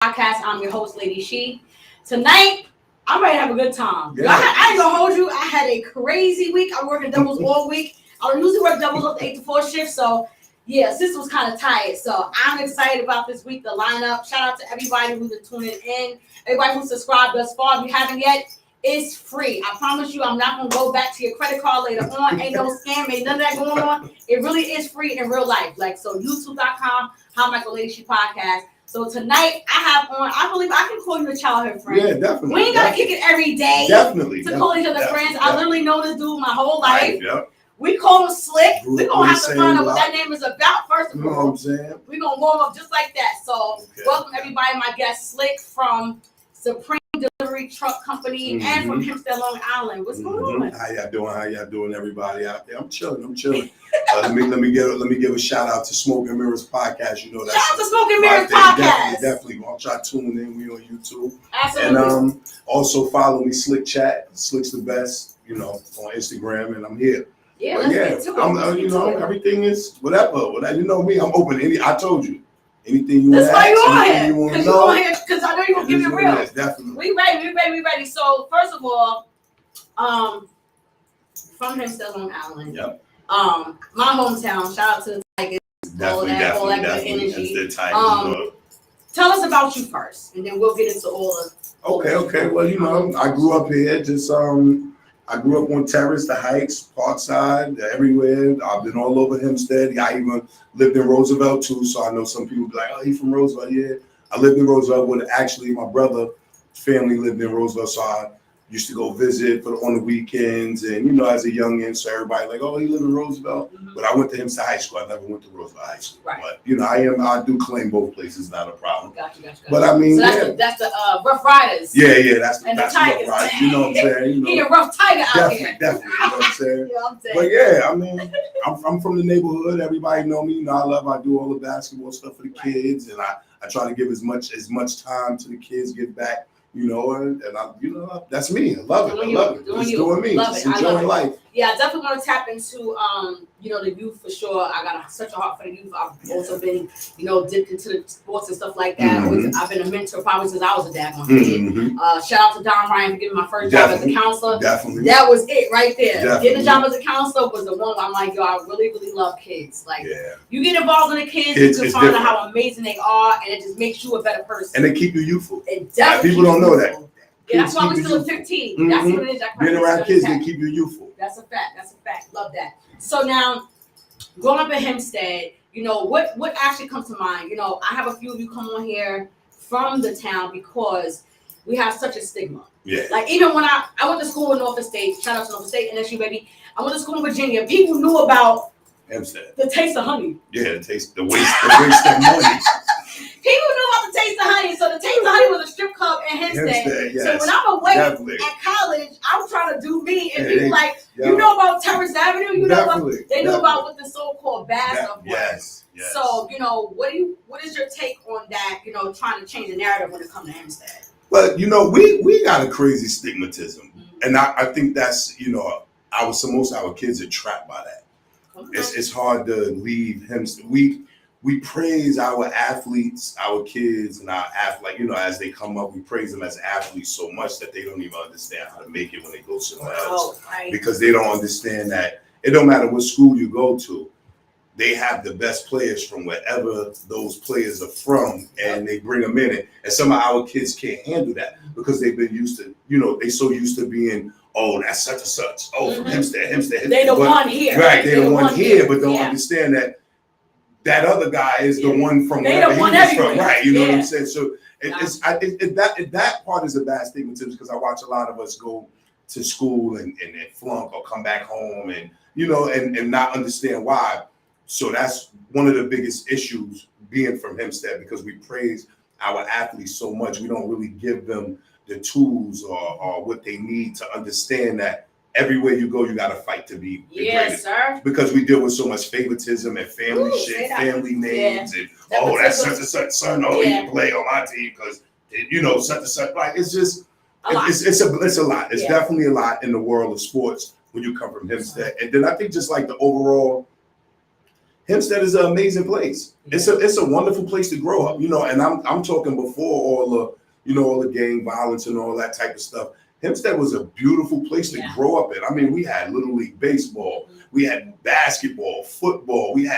Podcast. I'm your host, Lady She. Tonight, I'm ready to have a good time. Yeah. I ain't gonna hold you. I had a crazy week. I'm working doubles all week. I usually work doubles up the 8 to 4 shift, so yeah, sister was kind of tired. So I'm excited about this week, the lineup. Shout out to everybody who's been tuning in, everybody who subscribed thus far. If you haven't yet, it's free. I promise you, I'm not gonna go back to your credit card later on. Ain't no scam, ain't none of that going on. It really is free in real life. Like, so youtube.com, How Michael Lady She Podcast. So tonight I have on, I believe I can call you a childhood friend. Yeah, definitely. We ain't gotta kick it every day. Definitely. To call each other friends. I literally know this dude my whole life. Right, yep. We call him Slick. We're gonna have to find out what that lot. name is about first of You know what all. I'm saying? We're gonna warm up just like that. So welcome everybody, my guest Slick from Supreme Delivery Truck Company and from Hempstead, Long Island. What's going on? How y'all doing, everybody out there? I'm chilling. Let me give a shout out to Smoke and Mirrors Podcast. You know that. Shout out to Smoke and Mirrors Podcast. Definitely. I'll try to tune in. We on YouTube. Absolutely. And also follow me, Slick Chat. Slick's the best. You know, on Instagram, and I'm here. Yeah, but let's get to it. Everything is whatever. You know me. I'm open. I told you. Anything you That's want to why ask, you on here. Because I know you're gonna give it real. Definitely. We ready. So first of all, from Hempstead, Long Island. Yep. My hometown. Shout out to the Tigers. All that good energy. Tell us about you first, and then we'll get into all the. Okay. Well, you know, I grew up here. I grew up on Terrace, the Heights, Parkside, everywhere. I've been all over Hempstead. I even lived in Roosevelt too, so I know some people be like, "Oh, he's from Roosevelt." Yeah, I lived in Roosevelt with actually my brother's family lived in Roosevelt, so I used to go visit on the weekends. And you know, as a youngin', so everybody like, "Oh, he lived in Roosevelt." But I went to Hempstead High School. I never went to Roosevelt High School. Right. But you know, I do claim both places, not a problem. Gotcha. But I mean, so that's the Rough Riders. Yeah, that's the Rough Tigers. Riders. You know what I'm saying? You know, he a rough tiger out here. Definitely. You know what I'm saying? You know what I'm saying? But yeah, I mean, I'm from the neighborhood. Everybody know me. You know, I do all the basketball stuff for the kids, and I try to give as much time to the kids, give back. You know, and I, you know, that's me. I love it. Just doing me. Just enjoying life. Yeah, I definitely want to tap into, you know, the youth for sure. I got such a heart for the youth. I've also been, you know, dipped into the sports and stuff like that. I've been a mentor probably since I was a daggone kid. Shout out to Don Ryan for giving my first job as a counselor. Definitely. That was it right there. Definitely. Getting a job as a counselor was the one where I'm like, yo, I really, really love kids. Like, you get involved in the kids, you can find out how amazing they are, and it just makes you a better person. And they keep you youthful. It definitely people don't know that. Yeah, that's why we're still at 15. That's what it is. Being around kids, they keep you youthful. That's a fact. Love that. So now, growing up in Hempstead, you know, what actually comes to mind? You know, I have a few of you come on here from the town because we have such a stigma. Yeah. Like, even when I went to school in Norfolk State, shout out to Norfolk State, NSU, baby. I went to school in Virginia. People knew about Hempstead. The taste of honey. Yeah, the waste of money. People knew about the Taste of Honey. So the Taste of Honey was a strip club in Hempstead. Yes. So when I'm away at college, I'm trying to do me. And people like, you know about Terrace Avenue? You know about, they knew about what the so-called bad stuff was. Yes. So, you know, what is your take on that, you know, trying to change the narrative when it comes to Hempstead? But, you know, we got a crazy stigmatism. And I think that's, you know, most of our kids are trapped by that. Okay. It's hard to leave Hempstead. We praise our athletes, our kids, and our athletes. You know, as they come up, we praise them as athletes so much that they don't even understand how to make it when they go somewhere else. Right. Because they don't understand that it don't matter what school you go to, they have the best players from wherever those players are from, and they bring them in it. And some of our kids can't handle that because they've been used to, you know, they so used to being, oh, that's such and such. Oh, from Hempstead. They the one here. Right, they the one here, but don't understand that other guy is the one from wherever he was from, right? You know what I'm saying? So that part is a bad stigmatism because I watch a lot of us go to school and flunk or come back home and you know and not understand why. So that's one of the biggest issues being from Hempstead because we praise our athletes so much. We don't really give them the tools or what they need to understand that everywhere you go, you got to fight to be the greatest. Sir. Because we deal with so much favoritism and family family names, and that's such and such son. Oh, he can play on my team because you know such and such. Like it's just it's a lot. It's definitely a lot in the world of sports when you come from Hempstead. And then I think just like the overall Hempstead is an amazing place. It's a wonderful place to grow up, and I'm talking before all the gang violence and all that type of stuff. Hempstead was a beautiful place to grow up in. I mean, we had Little League Baseball, we had basketball, football, we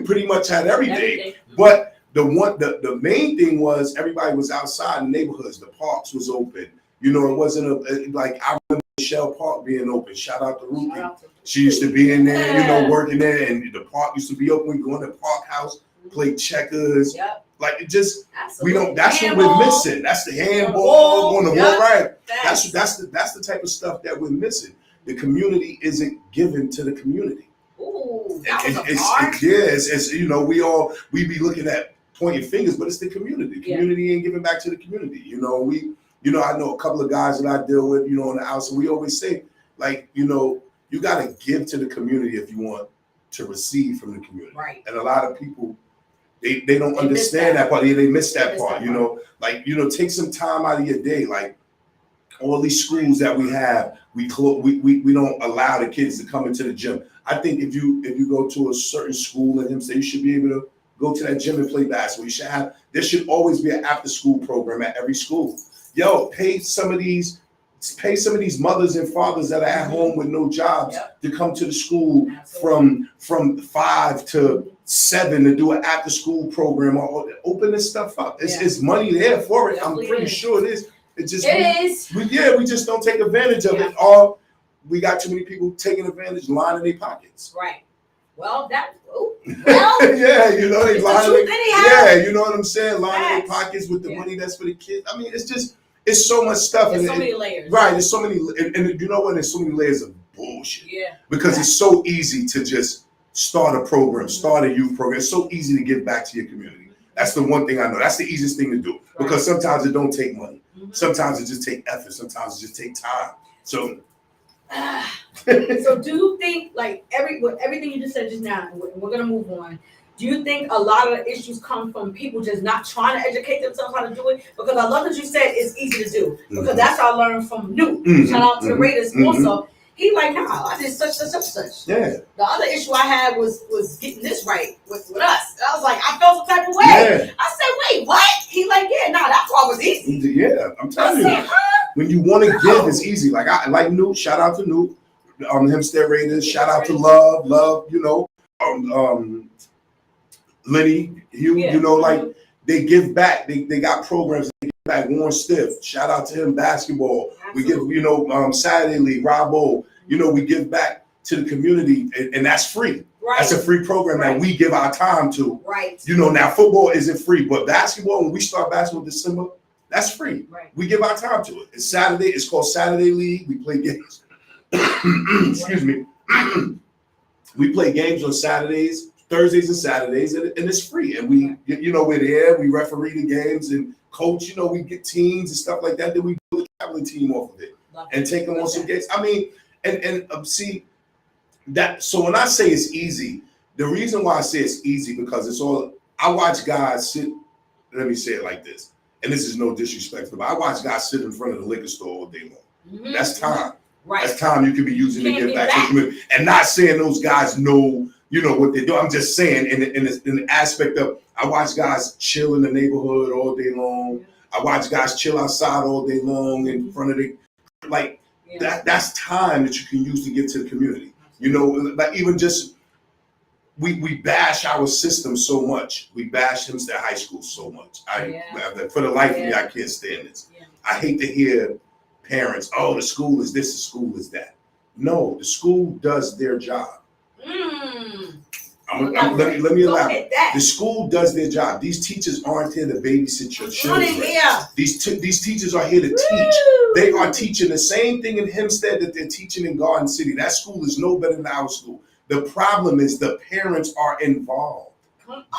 pretty much had every day. But the main thing was everybody was outside in the neighborhoods. The parks was open. It wasn't I remember Shell Park being open. Shout out to Ruthie. She used to be in there, working there, and the park used to be open. We go in the park house, play checkers. Yep. Like it just, we don't. That's handball. What we're missing. That's the handball on the wall, right? That's the type of stuff that we're missing. The community isn't given to the community. Ooh, it's we be looking at pointing fingers, but it's the community. The community ain't giving back to the community. I know a couple of guys that I deal with, on the outside. We always say, you got to give to the community if you want to receive from the community. Right. And a lot of people, they don't understand that part. They miss that part. Take some time out of your day. Like all these schools that we have, we don't allow the kids to come into the gym. I think if you go to a certain school in Hempstead, you should be able to go to that gym and play basketball. There should always be an after school program at every school. Pay some of these mothers and fathers that are at home with no jobs to come to the school from 5 to 7 to do an after school program or open this stuff up. It's money there for it. I'm pretty sure it is. It is. We just don't take advantage of it. Or we got too many people taking advantage, lining their pockets. Right. Well, they lining. You know what I'm saying? Lining their pockets with the money that's for the kids. I mean, it's so much stuff. There's so many layers. Right. There's so many, and you know what? There's so many layers of bullshit. Yeah. Because it's so easy to just start a program, start a youth program. It's so easy to give back to your community. That's the one thing I know. That's the easiest thing to do. Because sometimes it don't take money. Sometimes it just take effort. Sometimes it just take time. So. So do you think everything you just said just now, and we're gonna move on. Do you think a lot of the issues come from people just not trying to educate themselves how to do it? Because I love that you said it's easy to do. Because that's how I learned from Newt. Shout out to the Raiders also. He I did such. Yeah. The other issue I had was getting this right with us. I was like, I felt some type of way. Yeah. I said, wait, what? He that part was easy. Yeah, I'm telling you. When you want to give, it's easy. I like Newt. Shout out to Newt. Hempstead Raiders. Shout out to Love. Lenny, Hugh, they give back. They got programs. They give back. Warren Stiff, shout out to him. Basketball. Absolutely. We give, Saturday League, Robo. We give back to the community, and that's free. Right. That's a free program that we give our time to. Right. Now football isn't free, but basketball, when we start basketball December, that's free. Right. We give our time to it. It's Saturday. It's called Saturday League. We play games. Excuse me. We play games on Saturdays, Thursdays and Saturdays, and it's free. And we're there, we referee the games and coach, we get teams and stuff like that. Then we build a traveling team off of it and take them on some games. I mean, see that. So when I say it's easy, the reason why I say it's easy because I watch guys sit, let me say it like this, and this is no disrespect, but I watch guys sit in front of the liquor store all day long. That's time. Right. That's time you can be using to get back to the community. And not saying those guys know what they do. I'm just saying in the aspect of I watch guys chill in the neighborhood all day long. I watch guys chill outside all day long in front of that's time that you can use to get to the community. Even just we bash our system so much. We bash Hempstead High School so much. For the life of me, I can't stand this. Yeah. I hate to hear parents, the school is this, the school is that. No, the school does their job. Let me elaborate. The school does their job. These teachers aren't here to babysit your children. These teachers are here to teach. They are teaching the same thing in Hempstead that they're teaching in Garden City. That school is no better than our school. The problem is the parents are involved.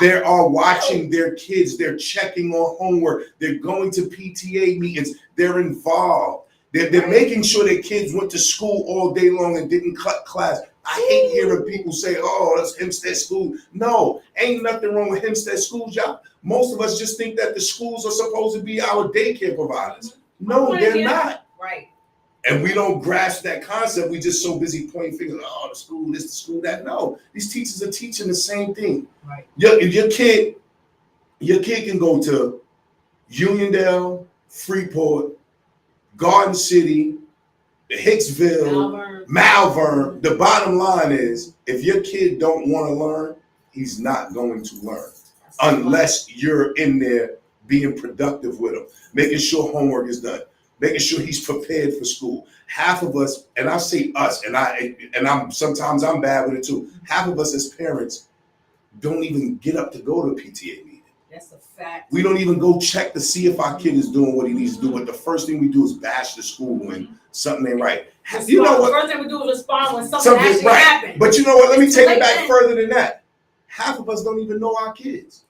They are watching their kids. They're checking on homework. They're going to PTA meetings. They're involved. They're making sure their kids went to school all day long and didn't cut class. I hate hearing people say, that's Hempstead School. No, ain't nothing wrong with Hempstead Schools, y'all. Most of us just think that the schools are supposed to be our daycare providers. No, they're not. Right. And we don't grasp that concept. We just so busy pointing fingers. Oh, the school this, the school that. No, these teachers are teaching the same thing. Right. Your kid can go to Uniondale, Freeport, Garden City, Hicksville, Malvern. The bottom line is, if your kid don't want to learn, he's not going to learn unless you're in there being productive with him, making sure homework is done, making sure he's prepared for school. Half of us, and I say us, and I'm sometimes I'm bad with it too. Half of us as parents don't even get up to go to a PTA meeting. That's a fact. We don't even go check to see if our kid is doing what he needs to do. But the first thing we do is bash the school when something ain't right. You know what? The first thing we do is respond when something actually right. happens. But you know what? Let me take it back further than that. Half of us don't even know our kids.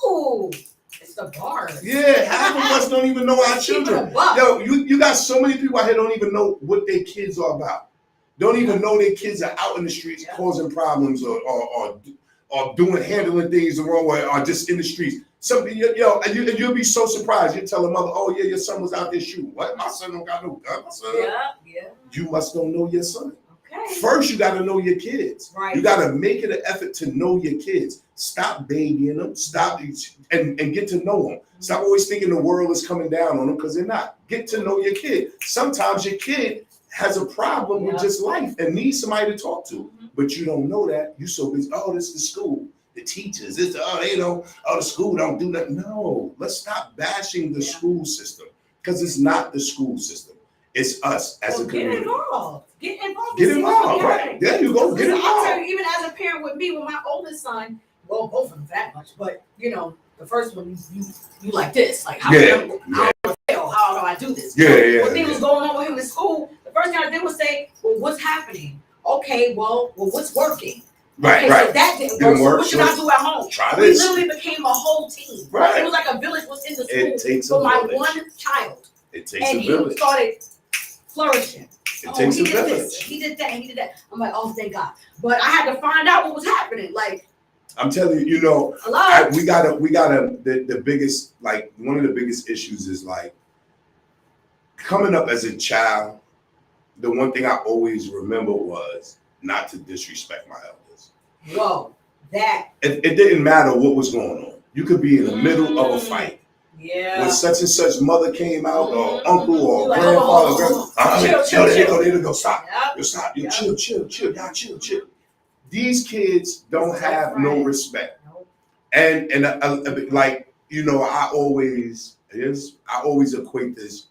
Ooh. It's the bars. Yeah, half of us don't even know our children. Yo, you got so many people out here don't even know what their kids are about. Don't even know their kids are out in the streets causing problems or handling things the wrong way or just in the streets. Something, and you'll be so surprised. You tell a mother, "Oh yeah, your son was out there shooting." What? My son don't got no gun. My son. Yeah. You must don't know your son. Okay. First, you got to know your kids. Right. You got to make it an effort to know your kids. Stop babying them. Stop and get to know them. Stop always thinking the world is coming down on them because they're not. Get to know your kid. Sometimes your kid has a problem with just life and needs somebody to talk to, but you don't know that. You so busy. Oh, this is the school. The teachers. This. The school don't do that. No. Let's stop bashing the school system because it's not the school system. It's us as a community. Get involved. Get involved, right? There you go. Get involved. I'll tell you, even as a parent with me, with my oldest son, well, both of them that much, but the first one, you like this, like how do I fail? How do I do this? When things was going on with him in school, the first thing I did was say, well, what's happening? Okay, well, what's working? Right. So that didn't work. So what should I do at home? Try we this. literally became a whole team. Right. It was like a village was in the school. It takes for a my village. one child. It takes a village. And he started flourishing. It takes a village. This, he did that, he did that. I'm like, oh, thank God. But I had to find out what was happening. Like, I'm telling you, we gotta the biggest, like one of the biggest issues is like coming up as a child. The one thing I always remember was not to disrespect my elders. Whoa, that. It didn't matter what was going on. You could be in the middle of a fight. Yeah. When such and such mother came out, or uncle, or like, grandfather, chill. There you go. Stop. Yep. You stop. You chill. Y'all chill. These kids don't have no respect. Nope. And I always equate this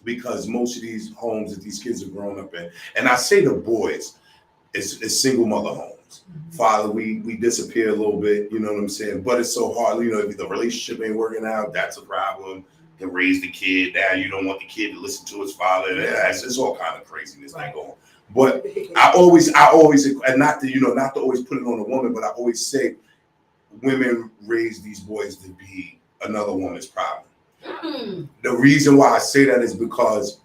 because most of these homes that these kids are growing up in, and I say the boys, it's single mother homes. Father, we disappear a little bit, you know what I'm saying? But it's so hard, if the relationship ain't working out, that's a problem. To raise the kid, now you don't want the kid to listen to his father. It's all kind of craziness that go on. But I always, and not to always put it on a woman, but I always say women raise these boys to be another woman's problem. The reason why I say that is because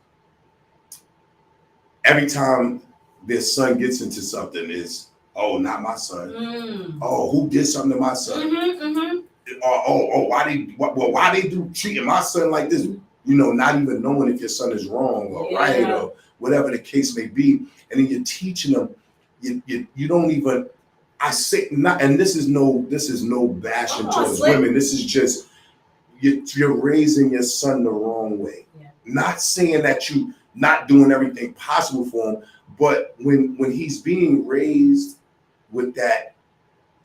every time their son gets into something is, oh, not my son. Oh, who did something to my son? Why they treating my son like this? Not even knowing if your son is wrong or right or whatever the case may be. And then you're teaching them, you don't even, I say not, and this is no bashing towards women. This is just, you're raising your son the wrong way. Not saying that you not doing everything possible for him, but when he's being raised with that,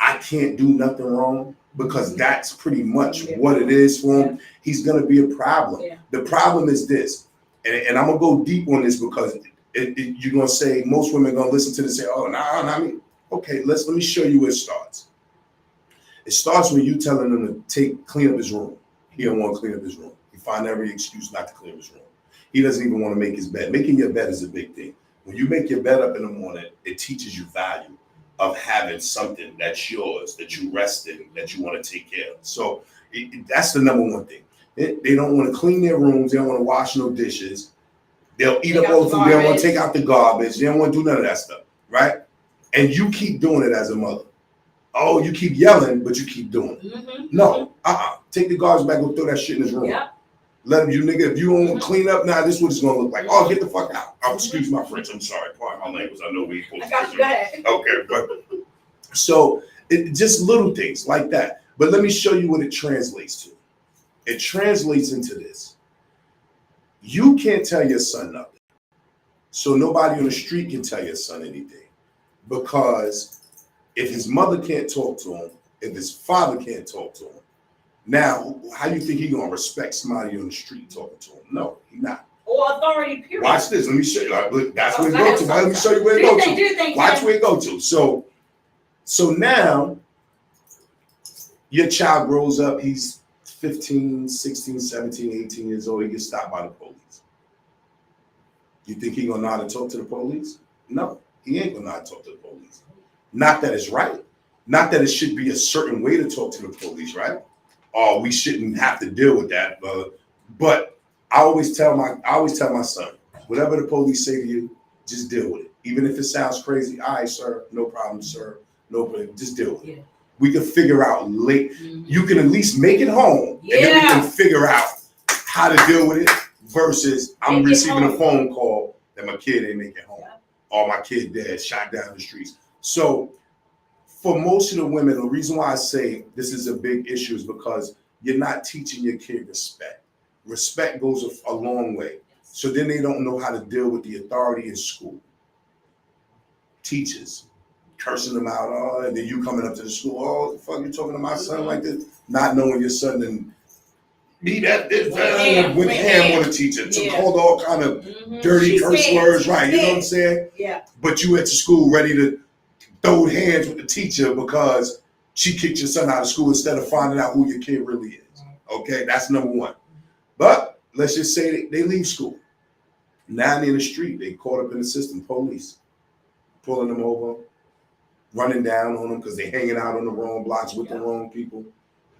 I can't do nothing wrong, because that's pretty much what it is for him, he's gonna be a problem. The problem is this, and I'm gonna go deep on this because you're gonna say, most women are gonna listen to this and say, oh, nah, I mean, okay, let me show you where it starts. It starts when you telling him to clean up his room. He don't want to clean up his room. He find every excuse not to clean up his room. He doesn't even want to make his bed. Making your bed is a big thing. When you make your bed up in the morning, it teaches you value of having something that's yours, that you rest in, that you want to take care of. So that's the number one thing. They don't want to clean their rooms. They don't want to wash no dishes. They'll eat up all the food. They don't want to take out the garbage. They don't want to do none of that stuff, right? And you keep doing it as a mother. Oh, you keep yelling, but you keep doing it. No, take the garbage back and throw that shit in his room. Let him, you nigga, if you don't clean up now, this is what it's gonna look like. Oh, get the fuck out. Oh, excuse my French. I'm sorry. Pardon my language. I know we ain't supposed to. I got you. Go ahead. Okay, but so it just little things like that. But let me show you what it translates to. It translates into this. You can't tell your son nothing. So nobody on the street can tell your son anything. Because if his mother can't talk to him, if his father can't talk to him, now how you think he gonna respect somebody on the street talking to him? No, he not. Or authority, period. Watch this. Let me show you. That's where it go to. Let me show you where it go to. Watch where it go to. So now your child grows up. He's 15, 16, 17, 18 years old. He gets stopped by the police. You think he gonna know how to talk to the police? No, he ain't gonna know how to talk to the police. Not that it's right. Not that it should be a certain way to talk to the police, right? Oh, we shouldn't have to deal with that. But I always tell my son, whatever the police say to you, just deal with it. Even if it sounds crazy, all right, sir, no problem, sir. No problem, just deal with it. Yeah. We can figure out late. Mm-hmm. You can at least make it home. Yeah. And then we can figure out how to deal with it versus I'm receiving a phone call that my kid ain't making home. Yeah. Or my kid dead, shot down the streets. So for most of the women, the reason why I say this is a big issue is because you're not teaching your kid respect. Respect goes a long way. So then they don't know how to deal with the authority in school. Teachers cursing them out, oh, and then you coming up to the school, oh, the fuck you talking to my son like this? Not knowing your son and be that went ham on a teacher, called all kind of dirty curse words, right? You know what I'm saying? Yeah. But you went to school ready to throw hands with the teacher because she kicked your son out of school instead of finding out who your kid really is. Okay, that's number one. But let's just say they leave school. Now they're in the street, they caught up in the system, police pulling them over, running down on them because they're hanging out on the wrong blocks with the wrong people.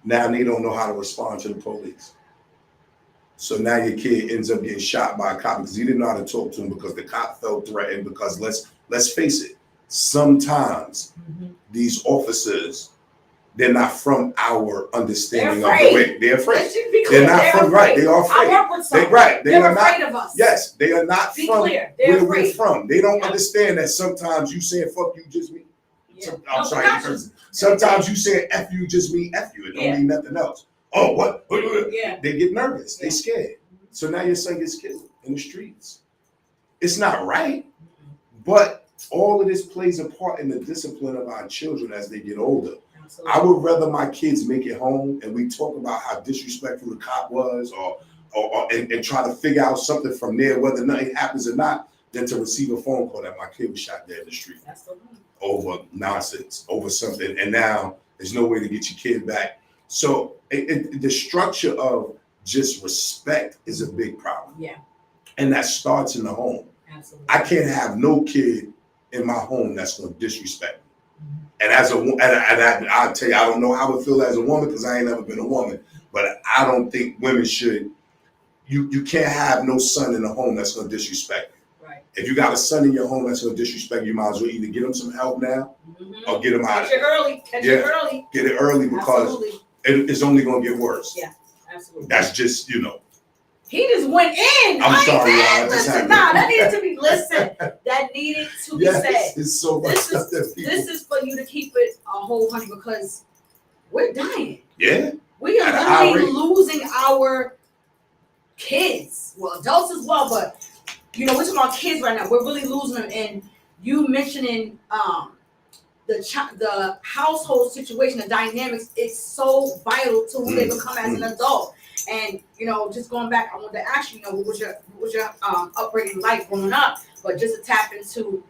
Now they don't know how to respond to the police. So now your kid ends up getting shot by a cop because he didn't know how to talk to him because the cop felt threatened. Because let's face it, sometimes these officers, they're not from our understanding of the way. They're afraid. They're not from right. They are afraid. I work with some. They're afraid of us. Yes, they are not from where we're from. They don't understand that sometimes you saying "fuck you" just mean. Yeah. I'm sorry. Sometimes you saying "f you" just mean "f you." It don't mean nothing else. Oh, what? Yeah. They get nervous. They scared. So now your son gets killed in the streets. It's not right, but all of this plays a part in the discipline of our children as they get older. Absolutely. I would rather my kids make it home and we talk about how disrespectful the cop was and try to figure out something from there, whether nothing happens or not, than to receive a phone call that my kid was shot dead in the street. Absolutely. Over nonsense, over something. And now there's no way to get your kid back. So the structure of just respect is a big problem. Yeah. And that starts in the home. Absolutely. I can't have no kid in my home that's going to disrespect me. And I'll tell you, I don't know how I feel as a woman because I ain't never been a woman, but I don't think women should. You can't have no son in the home that's going to disrespect you. Right. If you got a son in your home that's going to disrespect you, you might as well either get him some help now or get him out of it. Catch it early. Get it early because it's only going to get worse. Yeah, absolutely. That's just, He just went in. I'm sorry, y'all. That needed to be That needed to be said. It's so much stuff that people. This is for you to keep it a whole honey because we're dying. Yeah. We are literally losing our kids. Well, adults as well, but we're talking about kids right now. We're really losing them. And you mentioning the household situation, the dynamics, it's so vital to who they become as an adult. And just going back, I wanted to ask you, what was your upbringing like growing up? But just to tap into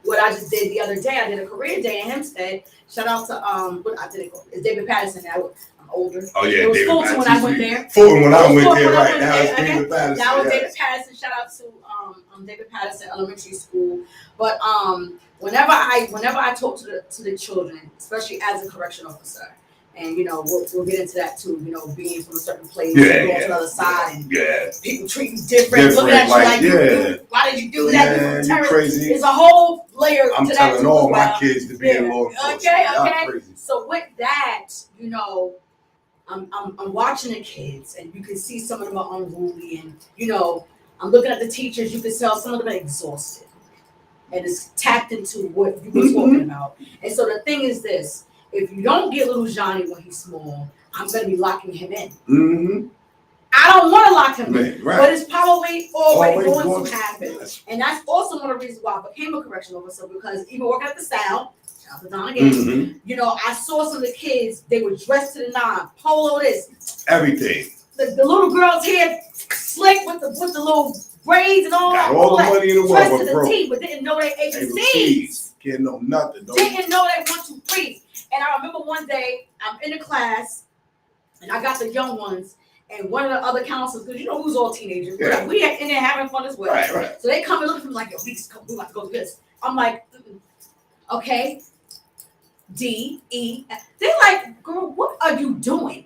what I just did the other day, I did a career day in Hempstead. Shout out to what I did it called. It's David Patterson. I'm older. Oh yeah, it was Fulton when I went there. Fulton when I went there, right? Now it's David Patterson. That was David Patterson. Shout out to David Patterson Elementary School. But whenever I talk to the children, especially as a correction officer. And we'll get into that too. Being from a certain place, going to the other side, and people treat you different, looking at you like, why did you do that? You're crazy. There's a whole layer I'm to that. I'm telling all my kids to be in law enforcement. Okay. So with that, I'm watching the kids, and you can see some of them are unruly, and I'm looking at the teachers. You can tell some of them are exhausted, and it's tapped into what you were talking about. And so the thing is this: if you don't get little Johnny when he's small, I'm gonna be locking him in. Mm-hmm. I don't want to lock him in, right. but it's probably already going to happen. Yes. And that's also one of the reasons why I became a correctional officer, because even working at the South, shout out to Don again, I saw some of the kids, they were dressed to the nine, polo this. Everything. The little girl's hair slick with the little braids and all that. Got all the money in the world, dressed to the T, but didn't know they ABCs. Can't know nothing. Didn't know they 1, 2, 3. And I remember one day, I'm in the class, and I got the young ones, and one of the other counselors, because who's all teenagers, we in there having fun as well. Right. So they come and look at me like, yo, we about to go do this. I'm like, okay, D, E. They're like, girl, what are you doing?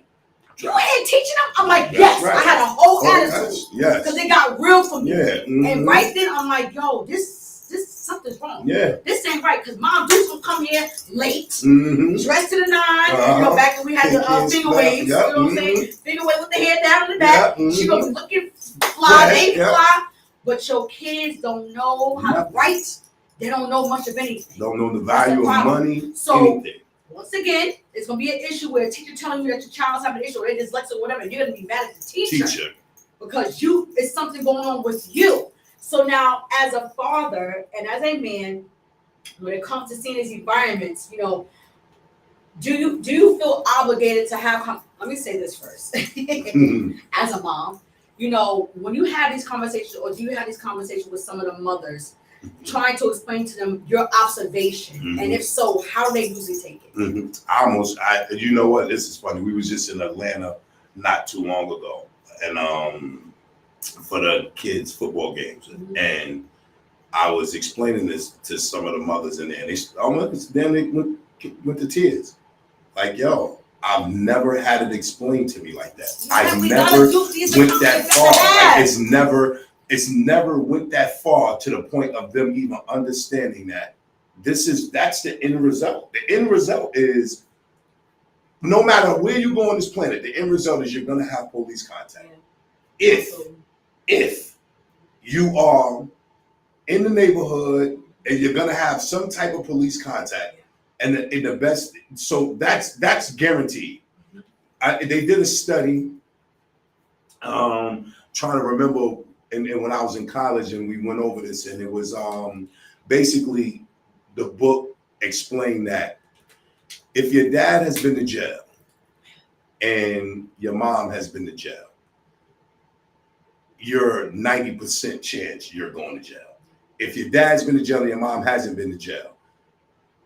You ain't teaching them? I'm like, yes. Right. I had a whole attitude. Yes. Because they got real for me. Yeah. And right then, I'm like, yo, this something's wrong. Yeah. This ain't right, because Mom Dukes will come here late, dressed to the nine. Back when we had the finger waves, you know what I'm saying? Finger wave with the hair down in the back. She gonna be looking fly, baby fly. But your kids don't know how to write. They don't know much of anything. Don't know the value of money. So anything. Once again, it's gonna be an issue where a teacher telling you that your child's having an issue, or they're dyslexic or whatever. You're gonna be mad at the teacher. Because it's something going on with you. So now, as a father and as a man, when it comes to seeing these environments, do you feel obligated to have? Let me say this first. As a mom, when you have these conversations, or do you have these conversations with some of the mothers, trying to explain to them your observation, and if so, how do they usually take it? You know what? This is funny. We was just in Atlanta not too long ago, and for the kids' football games, and I was explaining this to some of the mothers in there, and they went to tears. Like, yo, I've never had it explained to me like that. I never went that far. Like, it's never went that far to the point of them even understanding that that's the end result. The end result is, no matter where you go on this planet, the end result is you're gonna have police contact. If you are in the neighborhood and you're gonna have some type of police contact, and the best, so that's guaranteed. They did a study, trying to remember, and when I was in college, and we went over this, and it was basically the book explained that if your dad has been to jail and your mom has been to jail, you're 90% chance you're going to jail. If your dad's been to jail and your mom hasn't been to jail,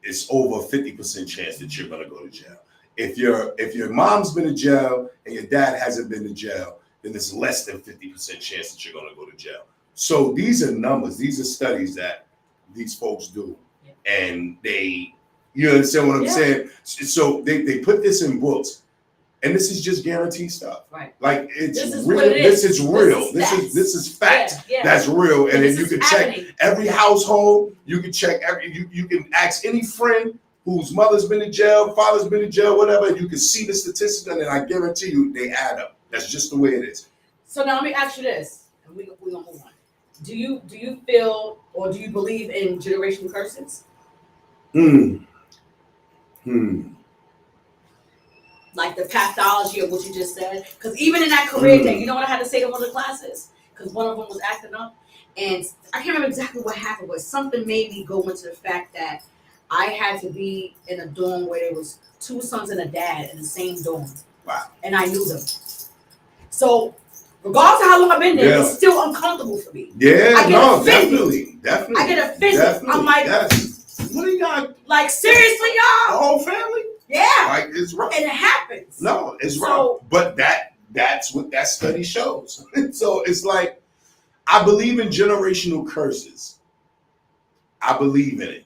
it's over 50% chance that you're going to go to jail. If your mom's been to jail and your dad hasn't been to jail, then it's less than 50% chance that you're going to go to jail. So these are numbers. These are studies that these folks do, and you understand what I'm saying? So they put this in books. And this is just guaranteed stuff. Right. Like, it's real. This is real. This is fact. That's real. And then you can check every household. You can check you can ask any friend whose mother's been in jail, father's been in jail, whatever, and you can see the statistics, and I guarantee you they add up. That's just the way it is. So now let me ask you this, and we're gonna move on. Do you feel, or do you believe in generational curses? Like the pathology of what you just said. Because even in that career day, you know what I had to say to one of the classes? Because one of them was acting up. And I can't remember exactly what happened, but something made me go into the fact that I had to be in a dorm where there was 2 sons and a dad in the same dorm. Wow. And I knew them. So regardless of how long I've been there, it's still uncomfortable for me. Yeah, definitely. I get offended. I'm like, what do you got? Like, seriously, y'all? The whole family? Yeah. Like, it's right. And it happens. No, it's right. But that's what that study shows. So it's like, I believe in generational curses. I believe in it.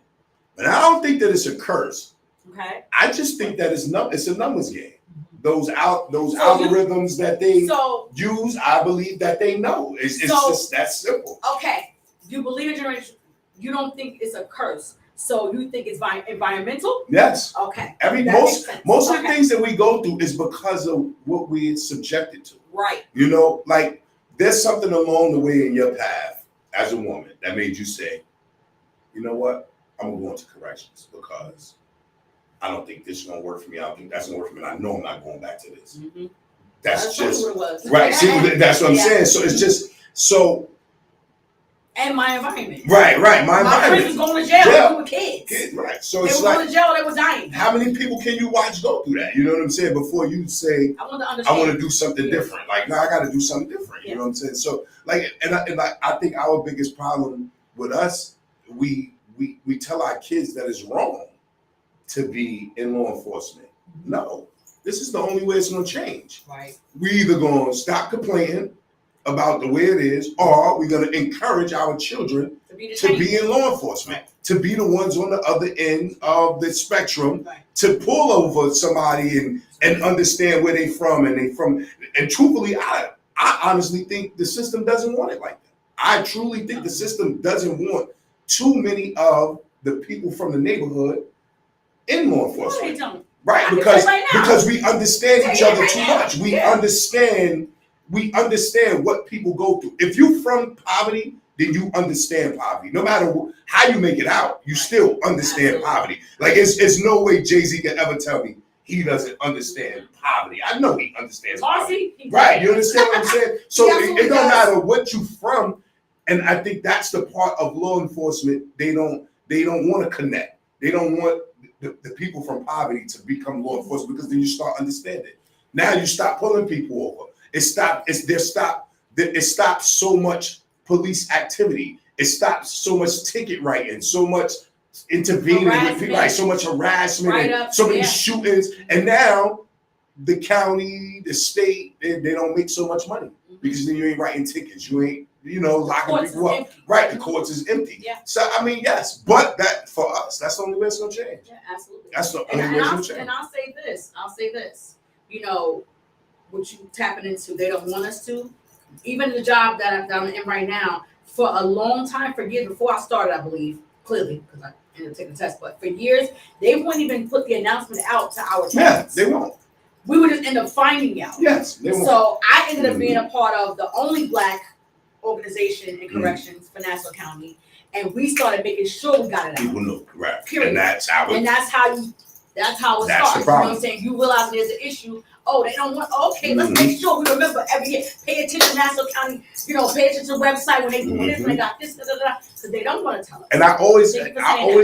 But I don't think that it's a curse. Okay. I just think that it's a numbers game. Those algorithms that they use, I believe that they know. It's just that simple. Okay. You believe in generation. You don't think it's a curse. So you think it's environmental? Yes. Okay. Most of the things that we go through is because of what we're subjected to. Right. You know, like there's something along the way in your path as a woman that made you say, you know what, I'm gonna go into corrections because I don't think this is gonna work for me. I don't think that's gonna work for me. And I know I'm not going back to this. Mm-hmm. That's just what it was. Right. See, that's what I'm saying. So it's just so. And my environment. Right. My environment. My friends was going to jail when we were kids. Right. So they it's were going to jail. They were dying. How many people can you watch go through that? You know what I'm saying? Before you say, I want to do something different. Like, no, I got to do something different. You know what I'm saying? So, like, and I think our biggest problem with us, we tell our kids that it's wrong to be in law enforcement. No, this is the only way it's going to change. Right. We either going to stop complaining about the way it is, or we're going to encourage our children to be in law enforcement, to be the ones on the other end of the spectrum, to pull over somebody and understand where they from and truthfully, I honestly think the system doesn't want it like that. I truly think the system doesn't want too many of the people from the neighborhood in law enforcement. Right, because we understand each other too much. We understand what people go through. If you're from poverty, then you understand poverty. No matter how you make it out, you still understand poverty. Like it's no way Jay-Z can ever tell me he doesn't understand poverty. I know he understands poverty. Right, you understand what I'm saying? So it don't matter what you from. And I think that's the part of law enforcement. They don't want to connect. They don't want the people from poverty to become law enforcement because then you start understanding. Now you stop pulling people over. It stops so much police activity. It stops so much ticket writing, so much intervening with people, right? So much harassment, and so many shootings. And now the county, the state, they don't make so much money because then you ain't writing tickets. You ain't, locking people up. Right, the courts is empty. Yeah. So I mean, yes, but that for us, that's the only way it's gonna change. Yeah, absolutely. That's the only way it's gonna change. And I'll say this. What you tapping into, they don't want us to. Even the job that I'm in right now, for a long time, for years before I started, I believe, clearly, because I ended up taking the test, but for years, they wouldn't even put the announcement out to our tenants. Yeah, they won't. We would just end up finding out. Yes, they won't. So I ended up being a part of the only Black organization in corrections for Nassau County, and we started making sure we got it out. People know, right? Period. And that's how it starts. The You problem. know what I'm saying? You realize there's an issue. Oh, they don't want. Okay, let's make sure we remember every year. Pay attention to Nassau County. Pay attention to the website when they doing this, when they got this, because they don't want to tell us. And I always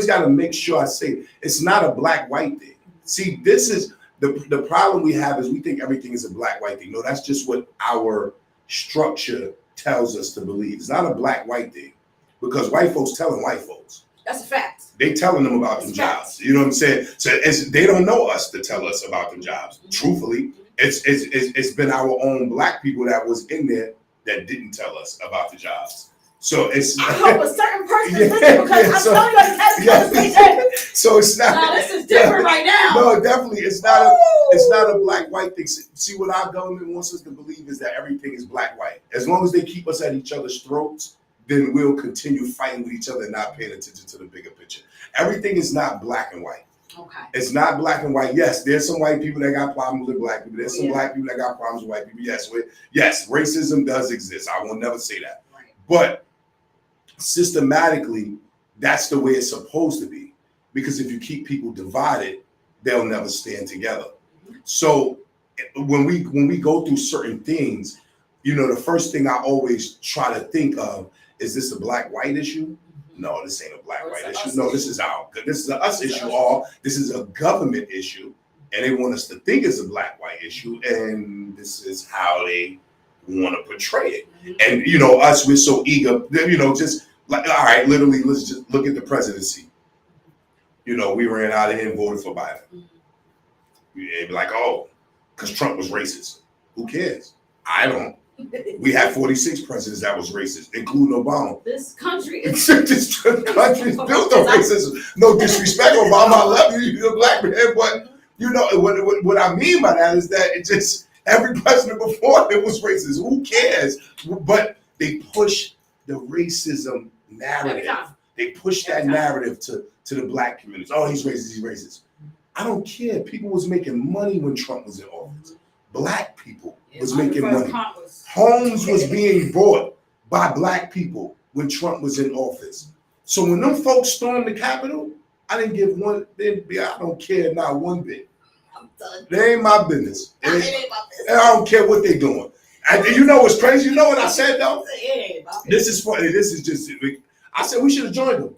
got to make sure I say it's not a black-white thing. See, this is the problem we have is we think everything is a black-white thing. No, that's just what our structure tells us to believe. It's not a black-white thing because white folks telling white folks. That's a fact. They telling them about them jobs. You know what I'm saying? So they don't know us to tell us about them jobs. Truthfully, it's been our own Black people that was in there that didn't tell us about the jobs. So it's I hope a certain person listen because I'm telling you that's so it's not. No, this is different right now. No, definitely, it's not a black-white thing. See, what our government wants us to believe is that everything is black-white. As long as they keep us at each other's throats, then we'll continue fighting with each other and not paying attention to the bigger picture. Everything is not black and white. Okay. It's not black and white. Yes, there's some white people that got problems with black people. There's some black people that got problems with white people. Yes, racism does exist. I will never say that. Right. But systematically, that's the way it's supposed to be. Because if you keep people divided, they'll never stand together. So when we go through certain things, the first thing I always try to think of is this a black-white issue? No, this ain't a black-white issue. No, this is an us issue. This is a government issue, and they want us to think it's a black-white issue, and this is how they want to portray it. And us, we're so eager. Just like, all right, literally, let's just look at the presidency. We ran out of here and voted for Biden. They'd be like, oh, because Trump was racist. Who cares? I don't. We had 46 presidents that was racist, including Obama. This country is this country is built on racism. No disrespect, Obama. I love you. You're a black man, but what I mean by that is that it just every president before it was racist. Who cares? But they push the racism narrative. They push that narrative to the black communities. Oh, he's racist, he's racist. I don't care. People was making money when Trump was in office. Black people was making money. Homes was being bought by black people when Trump was in office. So when them folks stormed the Capitol, I didn't give one. I don't care, not one bit. I'm done. They ain't my business. It ain't my business. I don't care what they doing. You know what's crazy? You know what I said though? This is funny. This is just. I said we should have joined them.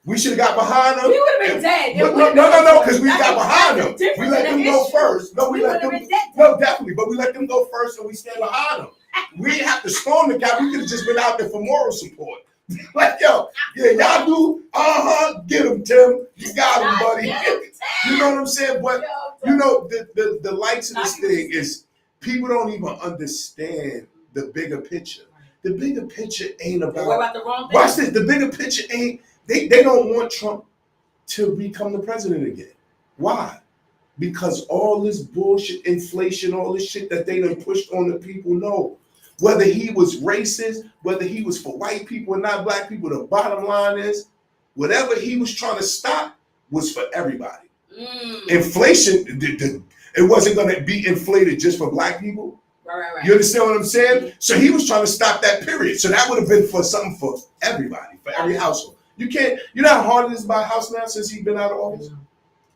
We should have got behind them. We would have been dead. No, because we got behind them. We let them go first. No, we let them. No, definitely, but we let them go first, and we stand behind them. We didn't have to storm the guy. We could have just been out there for moral support. Like, yo, yeah, y'all do. Get him, Tim. You got him, buddy. You know what I'm saying? But you know, the lights of this thing is people don't even understand the bigger picture. The bigger picture ain't about. What about the wrong thing? Watch this. The bigger picture ain't. They don't want Trump to become the president again. Why? Because all this bullshit, inflation, all this shit that they done pushed on the people, no. Whether he was racist, whether he was for white people and not black people, the bottom line is, whatever he was trying to stop was for everybody. Inflation, it wasn't going to be inflated just for black people. Right. You understand what I'm saying? So he was trying to stop that period. So that would have been for something for everybody, for every household. You know how hard it is to buy a house now since he's been out of office?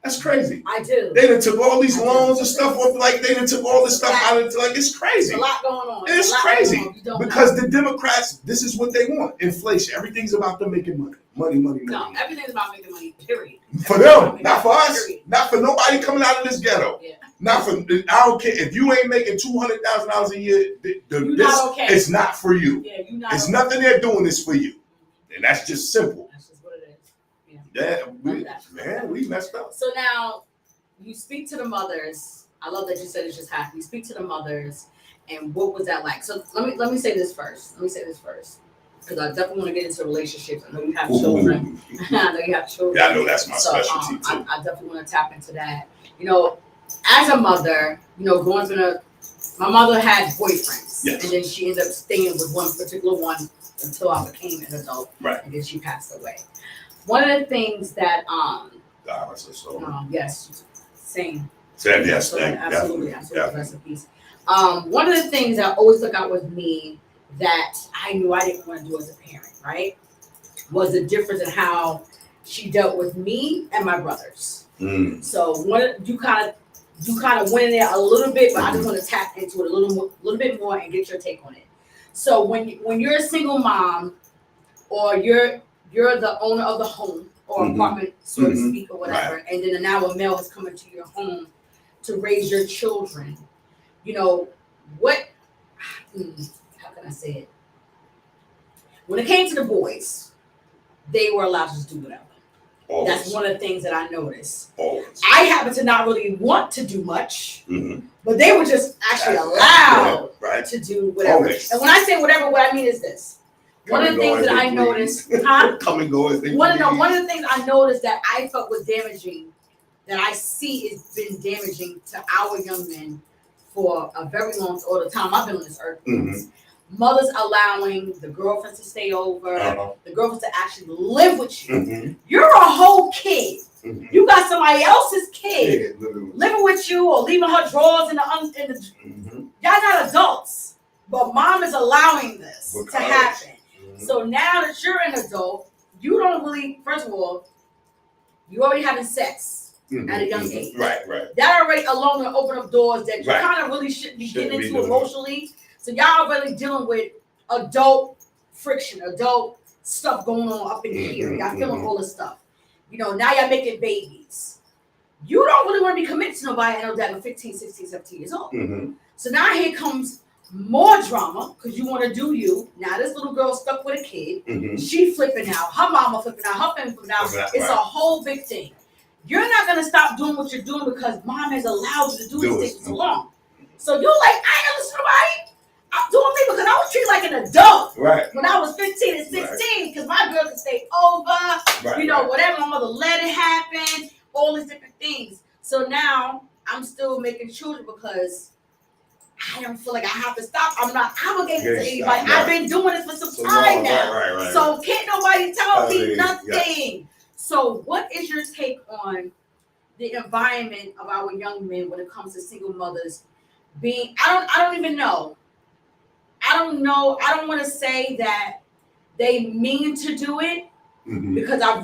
That's crazy. I do. They done took all these loans and stuff off, like they done took all this stuff out of it. Like, it's crazy. There's a lot going on. It's crazy. Because the Democrats, this is what they want. Inflation. Everything's about them making money. Money. No, everything's about making money, period. For them, not for us. Period. Not for nobody coming out of this ghetto. Yeah. Not for, I don't care. If you ain't making $200,000 a year, it's not for you. Yeah, it's nothing they're doing is for you. And that's just simple. That's just what it is. Yeah. We messed up. So now you speak to the mothers. I love that you said it just happened. You speak to the mothers, and what was that like? So let me say this first. Because I definitely want to get into relationships. I know you have children. I know you have children. Yeah, I know that's my specialty too. I definitely want to tap into that. You know, as a mother, you know, going through my mother had boyfriends. Yes. And then she ended up staying with one particular one until I became an adult. Right. And then she passed away. One of the things that God rest her soul. Yes, same. Yes, absolutely. Rest in peace. One of the things that always stuck out with me that I knew I didn't want to do as a parent, right, was the difference in how she dealt with me and my brothers. So you kind of went in there a little bit, but I just want to tap into it a little bit more and get your take on it. So when you're a single mom, or you're the owner of the home or apartment, so to speak, or whatever, right. And then now a male has come into your home to raise your children, you know, how can I say it? When it came to the boys, they were allowed to just do whatever. Always. That's one of the things that I noticed. Always. I happen to not really want to do much, but they were just actually allowed to do whatever. Always. And when I say whatever, what I mean is this. One of the things that I noticed, come and go as they one of the things I noticed that I felt was damaging, that I see has been damaging to our young men for a very long time I've been on this earth. Mothers allowing the girlfriends to stay over, the girlfriends to actually live with you. You're a whole kid. You got somebody else's kid living with you, or leaving her drawers in the y'all not adults, but mom is allowing this to happen. So now that you're an adult, you don't really, first of all, you already having sex at a young age. Right. That already alone will open up doors that you kind of really shouldn't be getting into emotionally. So y'all are really dealing with adult friction, adult stuff going on up in here. Y'all feeling all this stuff. You know, now y'all making babies. You don't really want to be committed to nobody at no damn 15, 16, 17 years old. So now here comes more drama because you want to do you. Now this little girl stuck with a kid. She flipping out. Her mama flipping out. Her family flipping out. It's a whole big thing. You're not going to stop doing what you're doing because mom has allowed you to do these things for so long. So you're like, I ain't listen to nobody. I'm doing me because I was treated like an adult when I was 15 and 16 because my girl could stay over, whatever. My mother let it happen, all these different things. So now I'm still making children because I don't feel like I have to stop. I'm not obligated to anybody. Right. I've been doing this for some time now. Right. So can't nobody tell me nothing. Yeah. So what is your take on the environment of our young men when it comes to single mothers being, I don't even know. I don't want to say that they mean to do it because I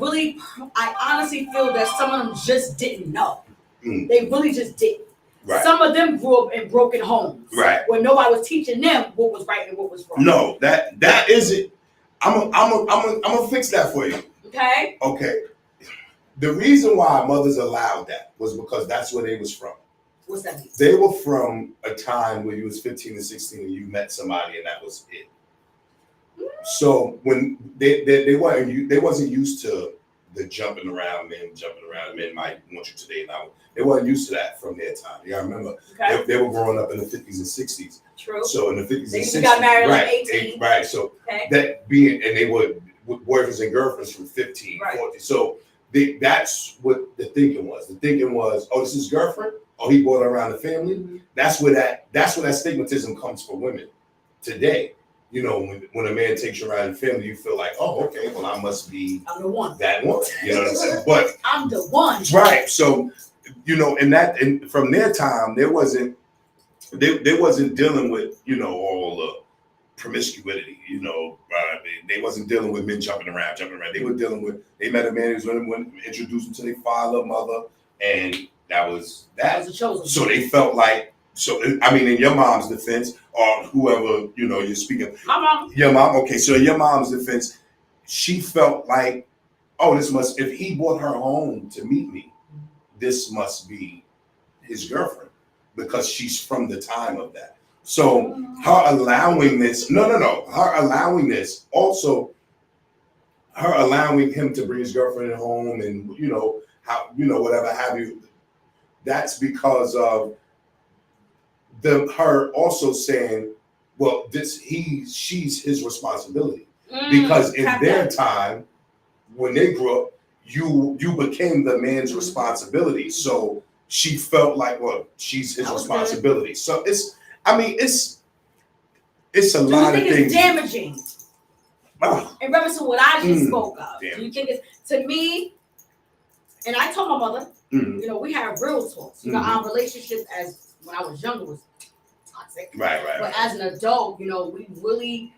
honestly feel that some of them just didn't know. They really just didn't. Right. Some of them grew up in broken homes, right, where nobody was teaching them what was right and what was wrong. No, that isn't. I'm gonna fix that for you. Okay. Okay. The reason why mothers allowed that was because that's where they was from. What's that mean? They were from a time where you was 15 and 16 and you met somebody and that was it. So when they wasn't used to the jumping around. Men might want you today now. They wasn't used to that from their time. You gotta remember, they were growing up in the 50s and 60s. True. So in the 50s and 60s, got married at 18. Right. So that being, and they were boyfriends and girlfriends from 15, 14. So that's what the thinking was. The thinking was, oh, this is girlfriend. Oh, he brought her around the family. Mm-hmm. That's where that stigmatism comes for women today. You know, when a man takes you around the family, you feel like, oh, okay, well, I must be the one. That one. You know what I'm saying? But I'm the one. Right. So, you know, and from their time, they wasn't dealing with, you know, all the promiscuity, you know, they wasn't dealing with men jumping around. They were dealing with, they met a man who was going to introduce them to their father, mother, and that was that. So they felt like, so, I mean, in your mom's defense, or whoever, you know, you're speaking. My mom. Your mom, okay, so in your mom's defense, she felt like, oh, if he brought her home to meet me, this must be his girlfriend, because she's from the time of that. So her allowing this, her allowing this, also her allowing him to bring his girlfriend home and, you know, how, you know, whatever have you, that's because of her also saying, well, she's his responsibility. Because in their time, when they grew up, you became the man's responsibility. So she felt like, well, she's his responsibility. Good. So it's a lot of things. It's damaging? In reference to what I just spoke of. Do you think it's, to me, and I told my mother, you know, we had real talks. You know, our relationship as when I was younger was toxic. Right. But as an adult, you know, we really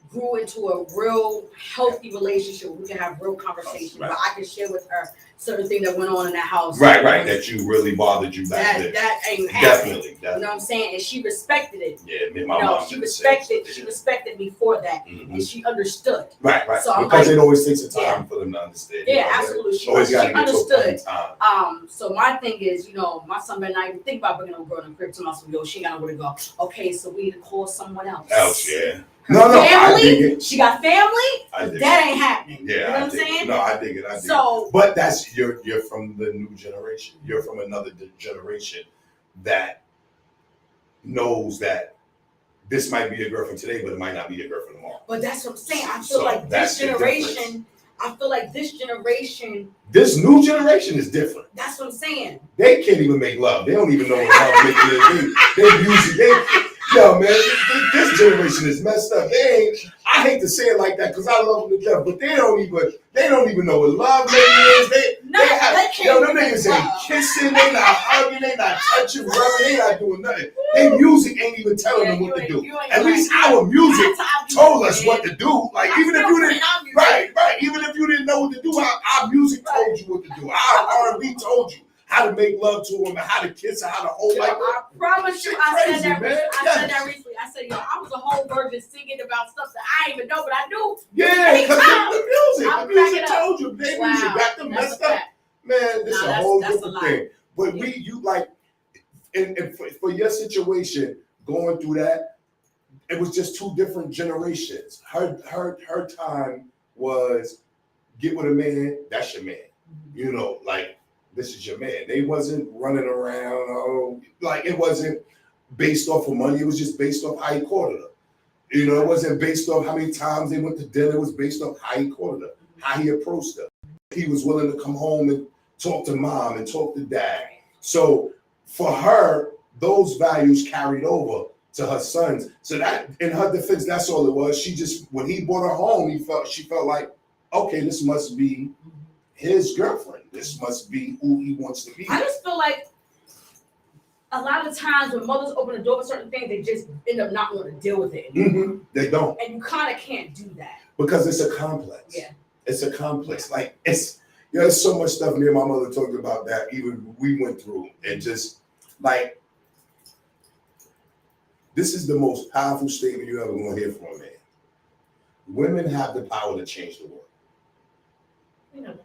grew into a real healthy relationship. We can have real conversations. But I can share with her certain things that went on in that house. Right. That you really bothered you back then. That ain't happening. Definitely. You know what I'm saying? And she respected it. Yeah, my mom. She respected me for that, and she understood. Right. So because it always takes a time for them to understand. Yeah, you know, absolutely. She understood. So my thing is, you know, my son better not even think about bringing a girl in the crib to my son. Yo, she got nowhere to go. Okay, so we need to call someone else. Yeah. Family, I dig it. She got family. That ain't happening. Yeah, you know what I'm saying? No, I dig it. So, but that's you're from the new generation. You're from another generation that knows that this might be your girlfriend today, but it might not be your girlfriend tomorrow. But that's what I'm saying. I feel like this generation. This new generation is different. That's what I'm saying. They can't even make love. They don't even know what love is. They music. Yo, man, this generation is messed up. I hate to say it like that because I love them to death, but they don't even know what love is. Them niggas ain't kissing, they not hugging, they not touching, rubbing, they not doing nothing. Their music ain't even telling them what to do. At least our music told us what to do. Like even if you didn't, even if you didn't know what to do, our music told you what to do. Our R&B told you how to make love to a woman, how to kiss her, how to hold like I promise you, I said that recently. I said, yo, I was a whole virgin singing about stuff that I didn't even know, but I knew. Yeah, because the music told you. Their music got them messed up. Man, this is a whole different thing. But you like, and for your situation, going through that, it was just two different generations. Her time was get with a man, that's your man. You know, like, this is your man. They wasn't running around, like it wasn't based off of money. It was just based off how he courted her. You know, it wasn't based off how many times they went to dinner. It was based off how he courted her, how he approached her. He was willing to come home and talk to mom and talk to dad. So for her, those values carried over to her sons. So that, in her defense, that's all it was. She just, when he brought her home, she felt like, okay, this must be his girlfriend. This must be who he wants to be. I just feel like a lot of times when mothers open the door for certain things, they just end up not wanting to deal with it. Mm-hmm. They don't. And you kind of can't do that. Because it's a complex. Yeah. It's a complex. Like, there's so much stuff me and my mother talked about that even we went through. And just, like, this is the most powerful statement you ever going to hear from a man. Women have the power to change the world. We know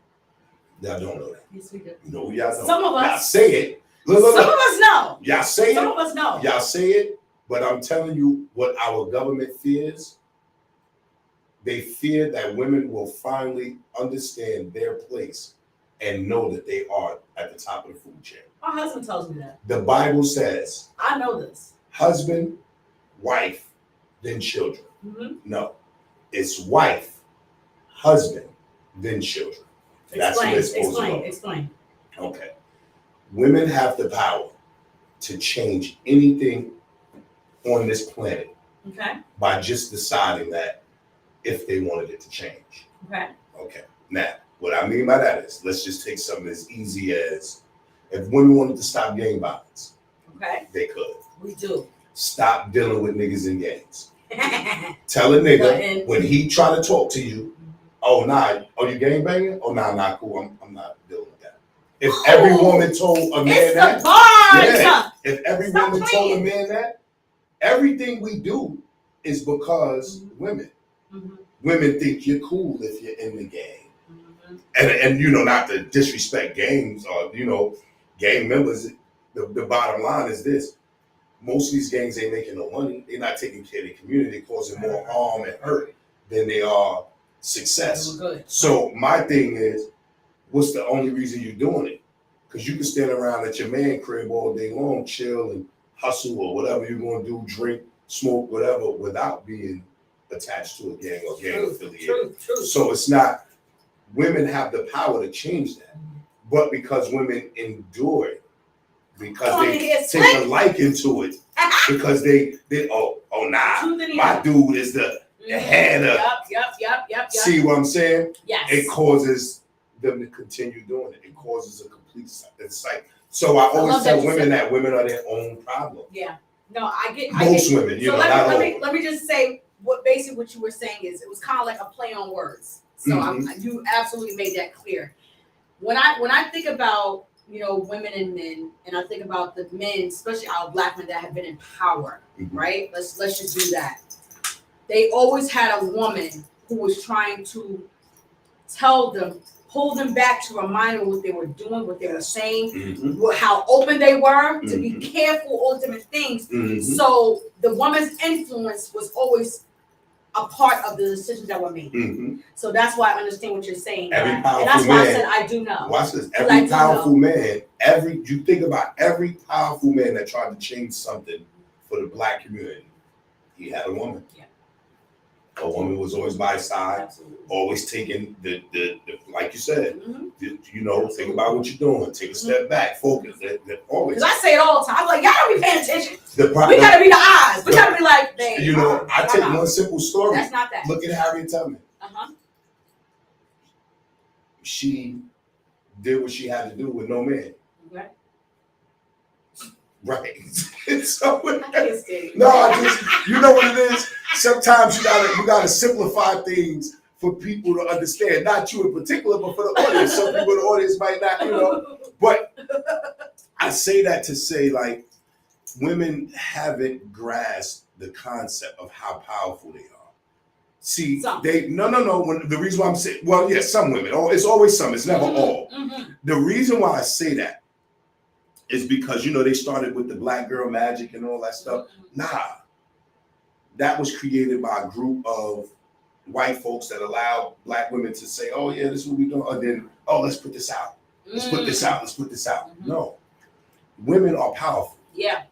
that. Y'all don't know that. Yes, we do. No, y'all don't. Some of us. Y'all say it. Look. Some of us know. Y'all say it. Some of us know. Y'all say it, but I'm telling you what our government fears. They fear that women will finally understand their place and know that they are at the top of the food chain. My husband tells me that. The Bible says, I know this. husband, wife, then children. Mm-hmm. No, it's wife, husband, then children. That's what it's supposed to be. Explain. Okay. Women have the power to change anything on this planet. Okay. By just deciding that if they wanted it to change. Okay. Okay. Now, what I mean by that is, let's just take something as easy as if women wanted to stop gang violence. Okay. They could. We do. Stop dealing with niggas in gangs. Tell a nigga when he try to talk to you, oh nah, oh you gang banging? Oh nah, cool. I'm not dealing with that. If every woman told a man if every woman told a man that, everything we do is because women. Mm-hmm. Women think you're cool if you're in the gang. Mm-hmm. And you know, not to disrespect gangs or, you know, gang members. The bottom line is this. Most of these gangs ain't making no money. They're not taking care of the community. They're causing more harm and hurt than they are success. So my thing is, what's the only reason you're doing it? Because you can stand around at your man crib all day long, chill and hustle or whatever you're going to do, drink, smoke, whatever, without being attached to a gang or gang affiliated. True. So it's not, women have the power to change that. But because women endure it, because they take a liking to it, because they my dude is the head of. Yep. See what I'm saying? Yes. It causes them to continue doing it. It causes a complete cycle. So I always tell women that women are their own problem. Yeah. No, I get most women. You know, let me just say what you were saying is it was kind of like a play on words. So you absolutely made that clear. When I think about, you know, women and men, and I think about the men, especially our black men that have been in power, right? Let's just do that. They always had a woman who was trying to tell them, pull them back to remind them what they were doing, what they were saying, how open they were, to be careful, all different things. So the woman's influence was always a part of the decisions that were made. So that's why I understand what you're saying. And that's why I said I do know. Watch this. Every powerful man, you think about every powerful man that tried to change something for the black community, he had a woman. Yeah. A woman was always by his side, always taking the like you said, you know, think about what you're doing, take a step back, focus. Always. Because I say it all the time. I'm like, y'all don't be paying attention. We gotta be the eyes. We gotta be like, dang. You know, I take one simple story. That's not that. Look at Harriet Tubman. She did what she had to do with no man. Right. So, you know what it is? Sometimes you gotta simplify things for people to understand. Not you in particular, but for the audience. Some people in the audience might not, you know. But I say that to say, like, women haven't grasped the concept of how powerful they are. See, no. The reason why I'm saying, well, yeah, some women. Oh, it's always some. It's never all. The reason why I say that is because, you know, they started with the black girl magic and all that stuff. Nah, that was created by a group of white folks that allowed black women to say, oh yeah, this is what we do. And then, oh, let's put this out. Let's put this out. Let's put this out. No, women are powerful. Yeah.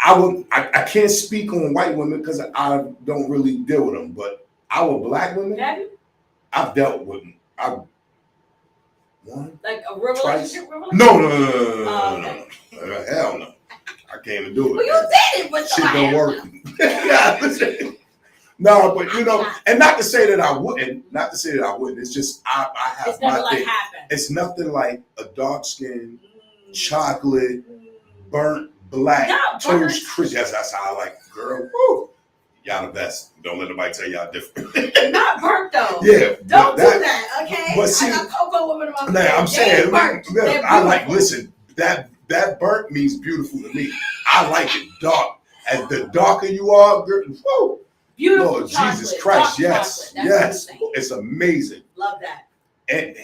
I can't speak on white women because I don't really deal with them, but our black women, I've dealt with them. One, like a real relationship? No. Hell no. I can't even do it. Well, you did it, but shit don't work. No, but you know, and not to say that I wouldn't. It's just I have it's never my thing. Happened. It's nothing like a dark skin, chocolate, burnt black toast crisp. Yes, that's how I like it, girl. Woo. Y'all the best. Don't let nobody tell y'all different. Not burnt though. Yeah. Don't do that, okay? But see, I got cocoa women in my nah, I'm saying, burnt. I like, listen, that burnt means beautiful to me. I like it dark. As the darker you are, girl, woo. Beautiful Lord chocolate. Jesus Christ, Dark yes. Chocolate. Yes. It's amazing. Love that. And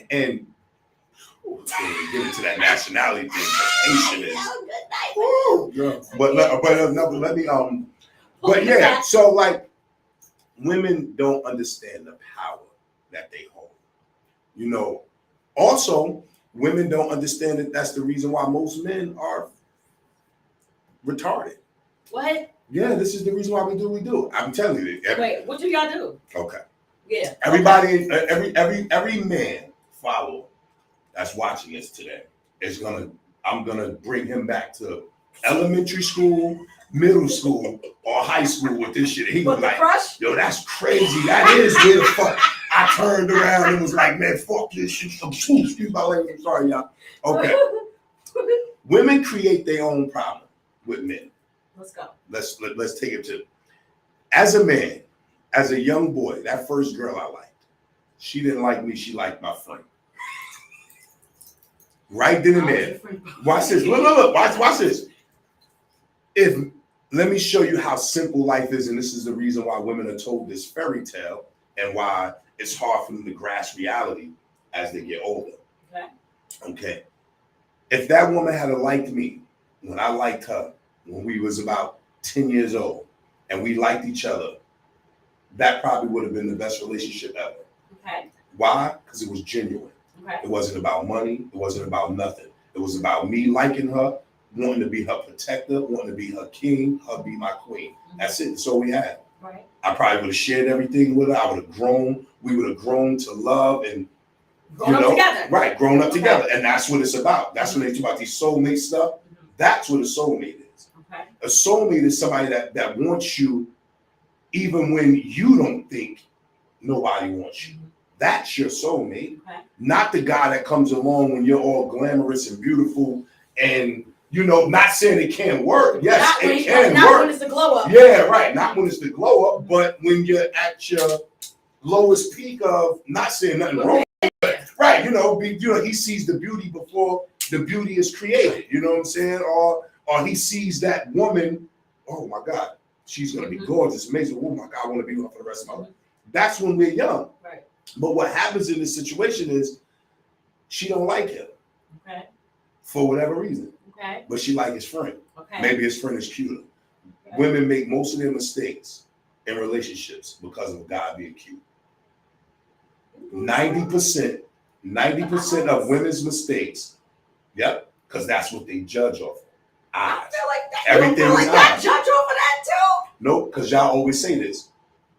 get into that nationality thing. Haitian is. But let me but yeah, so like women don't understand the power that they hold. You know, also women don't understand that that's the reason why most men are retarded. What? Yeah, this is the reason why we do what we do. I'm telling you. Wait, what do y'all do? Okay. Yeah. Everybody, every man follower that's watching this today I'm gonna bring him back to elementary school, middle school, or high school with this shit. He was like, crush? yo, that's crazy. That is where the fuck. I turned around and was like, man, fuck this shit. Excuse my language. I'm sorry, y'all. Okay. Women create their own problem with men. Let's go. Let's take it to. As a man, as a young boy, that first girl I liked, she didn't like me. She liked my friend. Right then and there. Watch this. Look. Watch this. Let me show you how simple life is, and this is the reason why women are told this fairy tale and why it's hard for them to grasp reality as they get older. Okay. If that woman had liked me when I liked her, when we was about 10 years old, and we liked each other, that probably would have been the best relationship ever. Okay. Why? Because it was genuine. Okay. It wasn't about money. It wasn't about nothing. It was about me liking her, wanting to be her protector, wanting to be her king, her be my queen. Mm-hmm. That's it. That's all we had. Right. I probably would have shared everything with her. I would have grown. We would have grown to love and grown up together. Right, grown up together. And that's what it's about. That's when they talk about these soulmate stuff. Mm-hmm. That's what a soulmate is. Okay. A soulmate is somebody that wants you even when you don't think nobody wants you. Mm-hmm. That's your soulmate. Okay. Not the guy that comes along when you're all glamorous and beautiful and, you know, not saying it can't work. Yes, it can work. Not when it's the glow up. Yeah, right. Not when it's the glow up, but when you're at your lowest peak of not saying nothing wrong. Right, you know, he sees the beauty before the beauty is created. You know what I'm saying? Or he sees that woman. Oh my God, she's gonna be gorgeous, amazing. Oh my God, I want to be with her for the rest of my life. That's when we're young. Right. But what happens in this situation is she don't like him. Okay. For whatever reason. Okay. But she like his friend. Okay. Maybe his friend is cuter. Okay. Women make most of their mistakes in relationships because of a guy being cute. 90% of women's mistakes, yep, because that's what they judge off of. Eyes. I feel like that. Everything is eyes. Judge off of that too? Nope, because y'all always say this.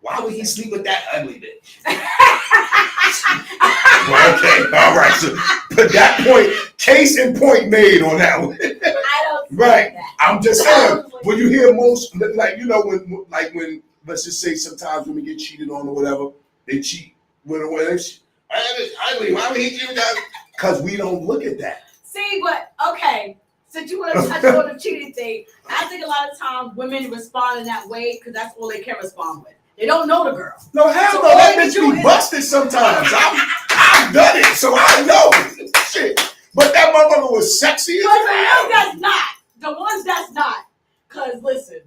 Why would he sleep with that ugly bitch? Well, okay, all right. So, but that point, case in point made on that one. I don't. Right. That. I'm just saying. When you hear most, like you know, when let's just say sometimes when we get cheated on or whatever, they cheat. Why would he do that? Because we don't look at that. See, but okay. Since you want to touch on the cheating thing, I think a lot of times women respond in that way because that's all they can respond with. They don't know the girl. No, hell no. That bitch be busted sometimes. I've done it, so I know. Shit. But that motherfucker was sexy. But the ones that's not. The ones that's not. Because listen.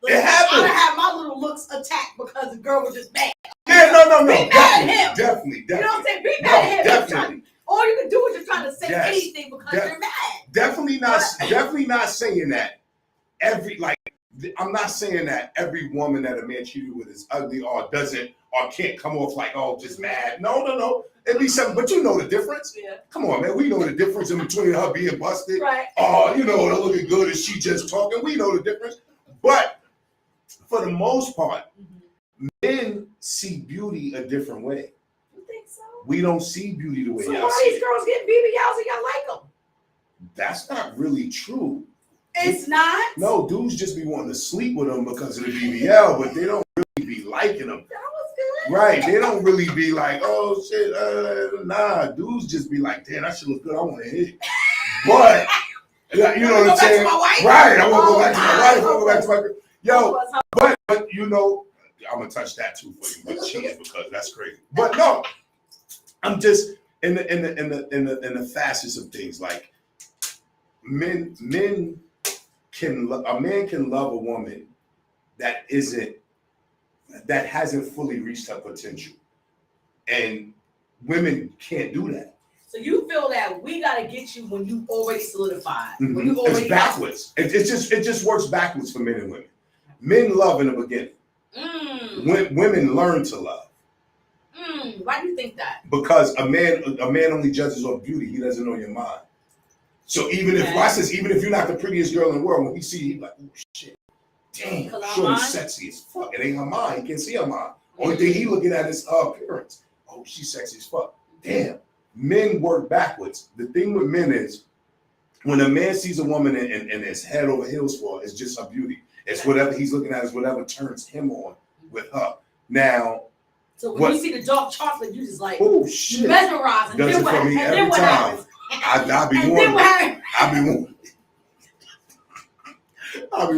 It happened. I had my little looks attacked because the girl was just mad. Yeah, no. Be mad at him. Definitely. You know what I'm saying? Be mad at him. Definitely. All you can do is just try to say anything because you're mad. Definitely not saying that. I'm not saying that every woman that a man cheated with is ugly or doesn't or can't come off like, oh, just mad. No. At least something, but you know the difference. Yeah. Come on, man. We know the difference in between her being busted. Right. Or, you know, her looking good and she just talking. We know the difference. But for the most part, men see beauty a different way. You think so? We don't see beauty the way y'all see it. So why these girls getting BBLs and y'all like them? That's not really true. It's not. No, dudes just be wanting to sleep with them because of the BBL, but they don't really be liking them. That was good. Right? They don't really be like, oh shit, nah. Dudes just be like, damn, that shit look good. I want to hit. But you know what I'm saying? Right? I want to go back to my wife. I want to go back to my girl. Yo, but you know, I'm gonna touch that too for you, but cheese because that's crazy. But no, I'm just in the facets of things like men can a man can love a woman that hasn't fully reached her potential, and women can't do that. So you feel that we gotta get you when you already solidified. Mm-hmm. When you already it's backwards. It just works backwards for men and women. Men love in the beginning. Women learn to love. Why do you think that? Because a man only judges off beauty. He doesn't know your mind. So even if you're not the prettiest girl in the world, when he see you, he's like, oh shit, damn, shorty's sexy as fuck. It ain't her mind. He can't see her mind. Only thing he looking at is her appearance. Oh, she's sexy as fuck. Damn. Men work backwards. The thing with men is when a man sees a woman and is head over heels for her, it's just her beauty. It's whatever he's looking at is whatever turns him on with her. Now, so when you see the dark chocolate, you just like, oh shit, mesmerizing. Does it for me every time. I'll be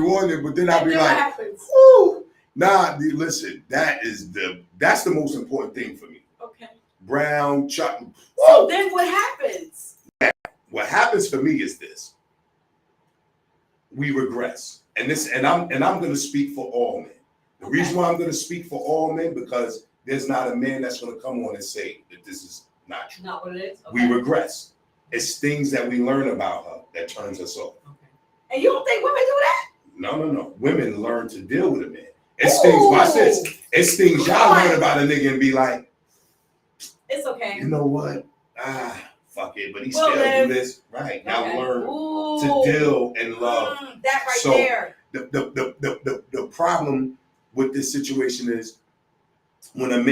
warning, but then I'll be like, whoo. Nah, listen, that's the most important thing for me. Okay. Brown chocolate. So then what happens? What happens for me is this. We regress. And I'm gonna speak for all men. The reason why I'm gonna speak for all men, because there's not a man that's gonna come on and say that this is not true. Not what it is. Okay. We regress. It's things that we learn about her that turns us off. Okay. And you don't think women do that? No. Women learn to deal with a man. It's things, watch this. It's things y'all learn about a nigga and be like, it's okay. You know what? Fuck it, but he still do this. Right. Y'all learn to deal and love. That right there. The problem with this situation is when a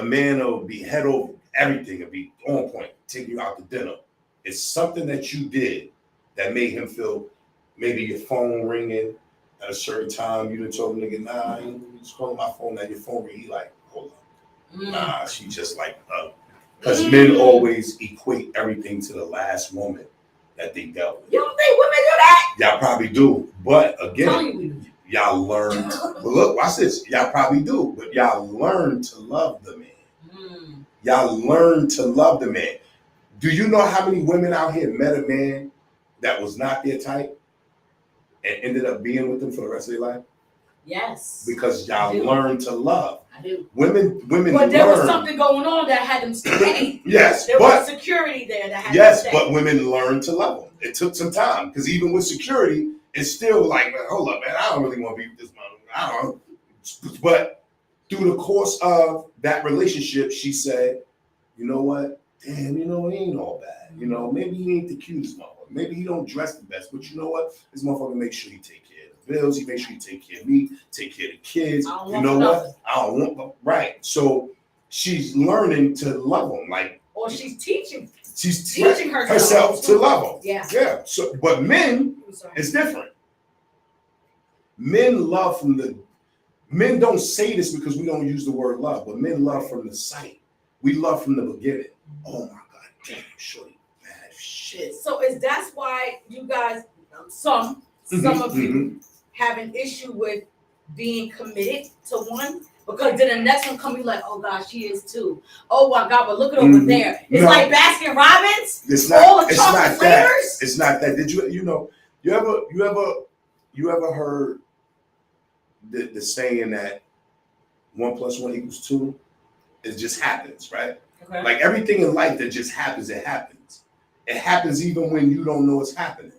man will be head over everything and be on point, taking you out to dinner. It's something that you did that made him feel, maybe your phone ringing at a certain time. You done told him, nigga, nah, you just calling my phone, now your phone ring. He like, hold on. Nah, she just like, because men always equate everything to the last woman that they dealt with. You don't think women do that? Y'all probably do. But again, y'all learn. But look, watch this. Y'all probably do. But y'all learn to love the man. Y'all learn to love the man. Do you know how many women out here met a man that was not their type and ended up being with them for the rest of their life? Yes. Because y'all learn to love. I do. Women but there was something going on that had them stay. Yes. There was security there that had them stay. Yes, but women learn to love them. It took some time because even with security, it's still like, man, hold up, man, I don't really want to be with this mother. I don't know. But through the course of that relationship, she said, you know what? Damn, he ain't all bad. Maybe he ain't the cutest motherfucker. Maybe he don't dress the best. But you know what? This motherfucker make sure he take care of the bills. He make sure he take care of me, take care of the kids. You know what? I don't want, right. So she's learning to love him. Or she's teaching. She's teaching herself to love him. Yeah. Yeah. So, but men, it's different. Men love men don't say this because we don't use the word love, but men love from the sight. We love from the beginning. Oh my God, damn, shorty, bad shit. So that's why you guys, some of you have an issue with being committed to one, because then the next one come, you like, oh God, she is too. Oh my God, but look at over there. It's like Baskin Robbins. It's not. All the chocolate flavors. It's not that. Did you ever heard the saying that 1 + 1 = 2? It just happens, right? Okay. Like everything in life that just happens, it happens. It happens even when you don't know it's happening,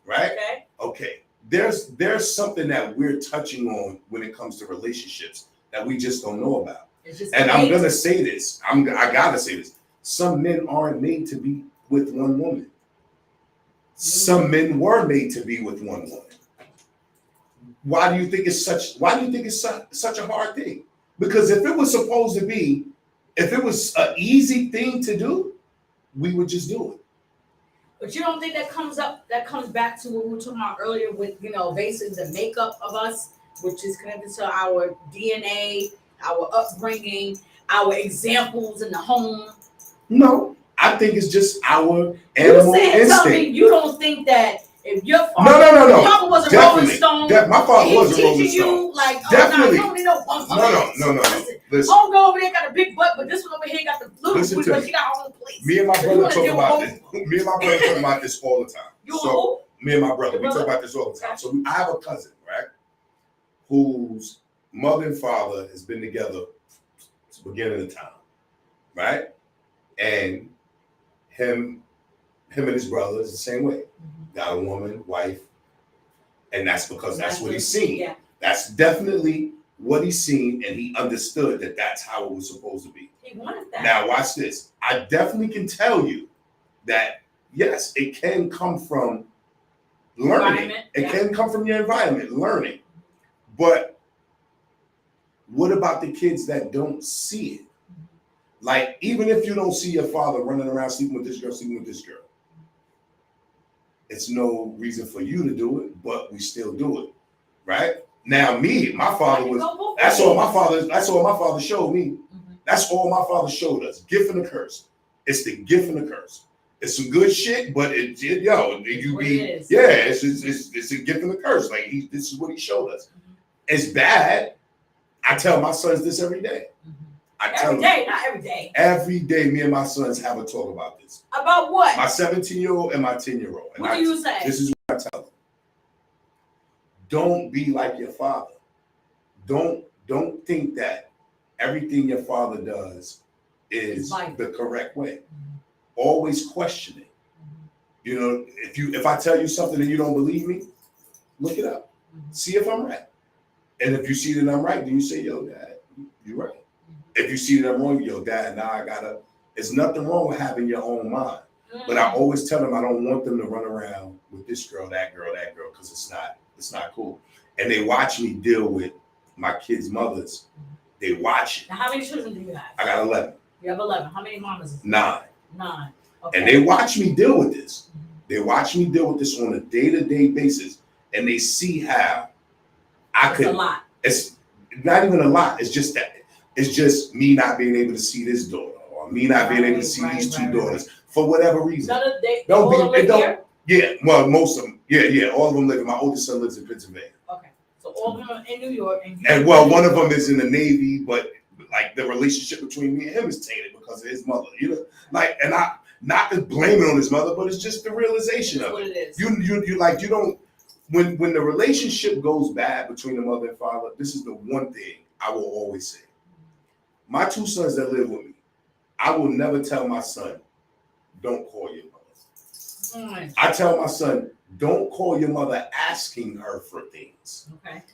right? Okay. There's something that we're touching on when it comes to relationships that we just don't know about. And I'm gonna say this. I gotta say this. Some men aren't made to be with one woman. Some men were made to be with one woman. Why do you think it's such a hard thing? Because if it was supposed to be, if it was an easy thing to do, we would just do it. But you don't think that comes back to what we were talking about earlier with, basically the makeup of us, which is connected to our DNA, our upbringing, our examples in the home? No, I think it's just our animal instinct. Tell me you don't think that if your father, no. Papa was a Rolling Stone, my father was a Rolling Stone. You like, definitely. You don't need no bumps. No. Listen. Homegirl over there got a big butt, but this one over here got the little booty, but she got her own place. Me and my brother talk about this. Me and my brother talk about this all the time. Me and my brother, we talk about this all the time. So I have a cousin, right, whose mother and father has been together since the beginning of the time, right? And him and his brother is the same way. Got a woman, wife, and that's because that's what he's seen. Yeah. That's definitely what he's seen, and he understood that that's how it was supposed to be. He wanted that. Now watch this. I definitely can tell you that yes, it can come from learning. It can come from your environment, learning. But what about the kids that don't see it? Like, even if you don't see your father running around sleeping with this girl, it's no reason for you to do it, but we still do it, right? Now, my father was. That's all my father showed me. That's all my father showed us. Gift and a curse. It's the gift and the curse. It's some good shit, but it's a gift and a curse. Like this is what he showed us. It's bad. I tell my sons this every day. Not every day. Every day, me and my sons have a talk about this. About what? My 17-year-old and my 10-year-old. What do you say? This is what I tell them. Don't be like your father. Don't think that everything your father does is the correct way. Always question it. If I tell you something and you don't believe me, look it up. See if I'm right. And if you see that I'm right, then you say, yo, Dad, you're right. If you see that I'm wrong, yo, Dad, now there's nothing wrong with having your own mind. But I always tell them I don't want them to run around with this girl, that girl, because it's not cool. And they watch me deal with my kids' mothers. They watch it. Now, how many children do you have? I got 11. You have 11. How many mamas? 9. Okay. And they watch me deal with this. They watch me deal with this on a day-to-day basis. And they see how it's a lot. It's not even a lot. It's just that. It's just me not being able to see this daughter, or me not being able to see these two daughters for whatever reason. Yeah, well, most of them. Yeah, all of them live. My oldest son lives in Pennsylvania. Okay, so all of them are in New York, and one of them is in the Navy, but like the relationship between me and him is tainted because of his mother. And I not to blame it on his mother, but it's just the realization of it. It is. You don't. When the relationship goes bad between the mother and father, this is the one thing I will always say. My 2 sons that live with me, I will never tell my son, don't call your mother. I tell my son, don't call your mother asking her for things. Okay.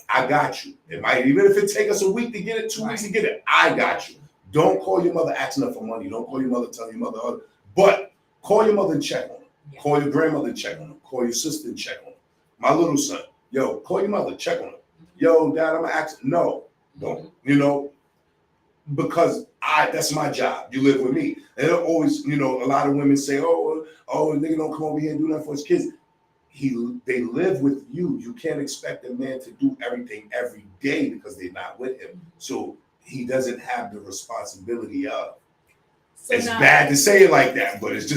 I got you. Even if it take us a week to get it, 2 weeks to get it, I got you. Don't call your mother asking her for money. Don't call your mother telling your mother, but call your mother and check on her. Yeah. Call your grandmother and check on her. Call your sister and check on her. My little son, yo, call your mother, check on her. Yo, Dad, I'm gonna ask. No, don't. Because that's my job. You live with me. And always, a lot of women say, oh, nigga don't come over here and do nothing for his kids. They live with you. You can't expect a man to do everything every day because they're not with him. So he doesn't have the responsibility of. It's bad to say it like that, but it's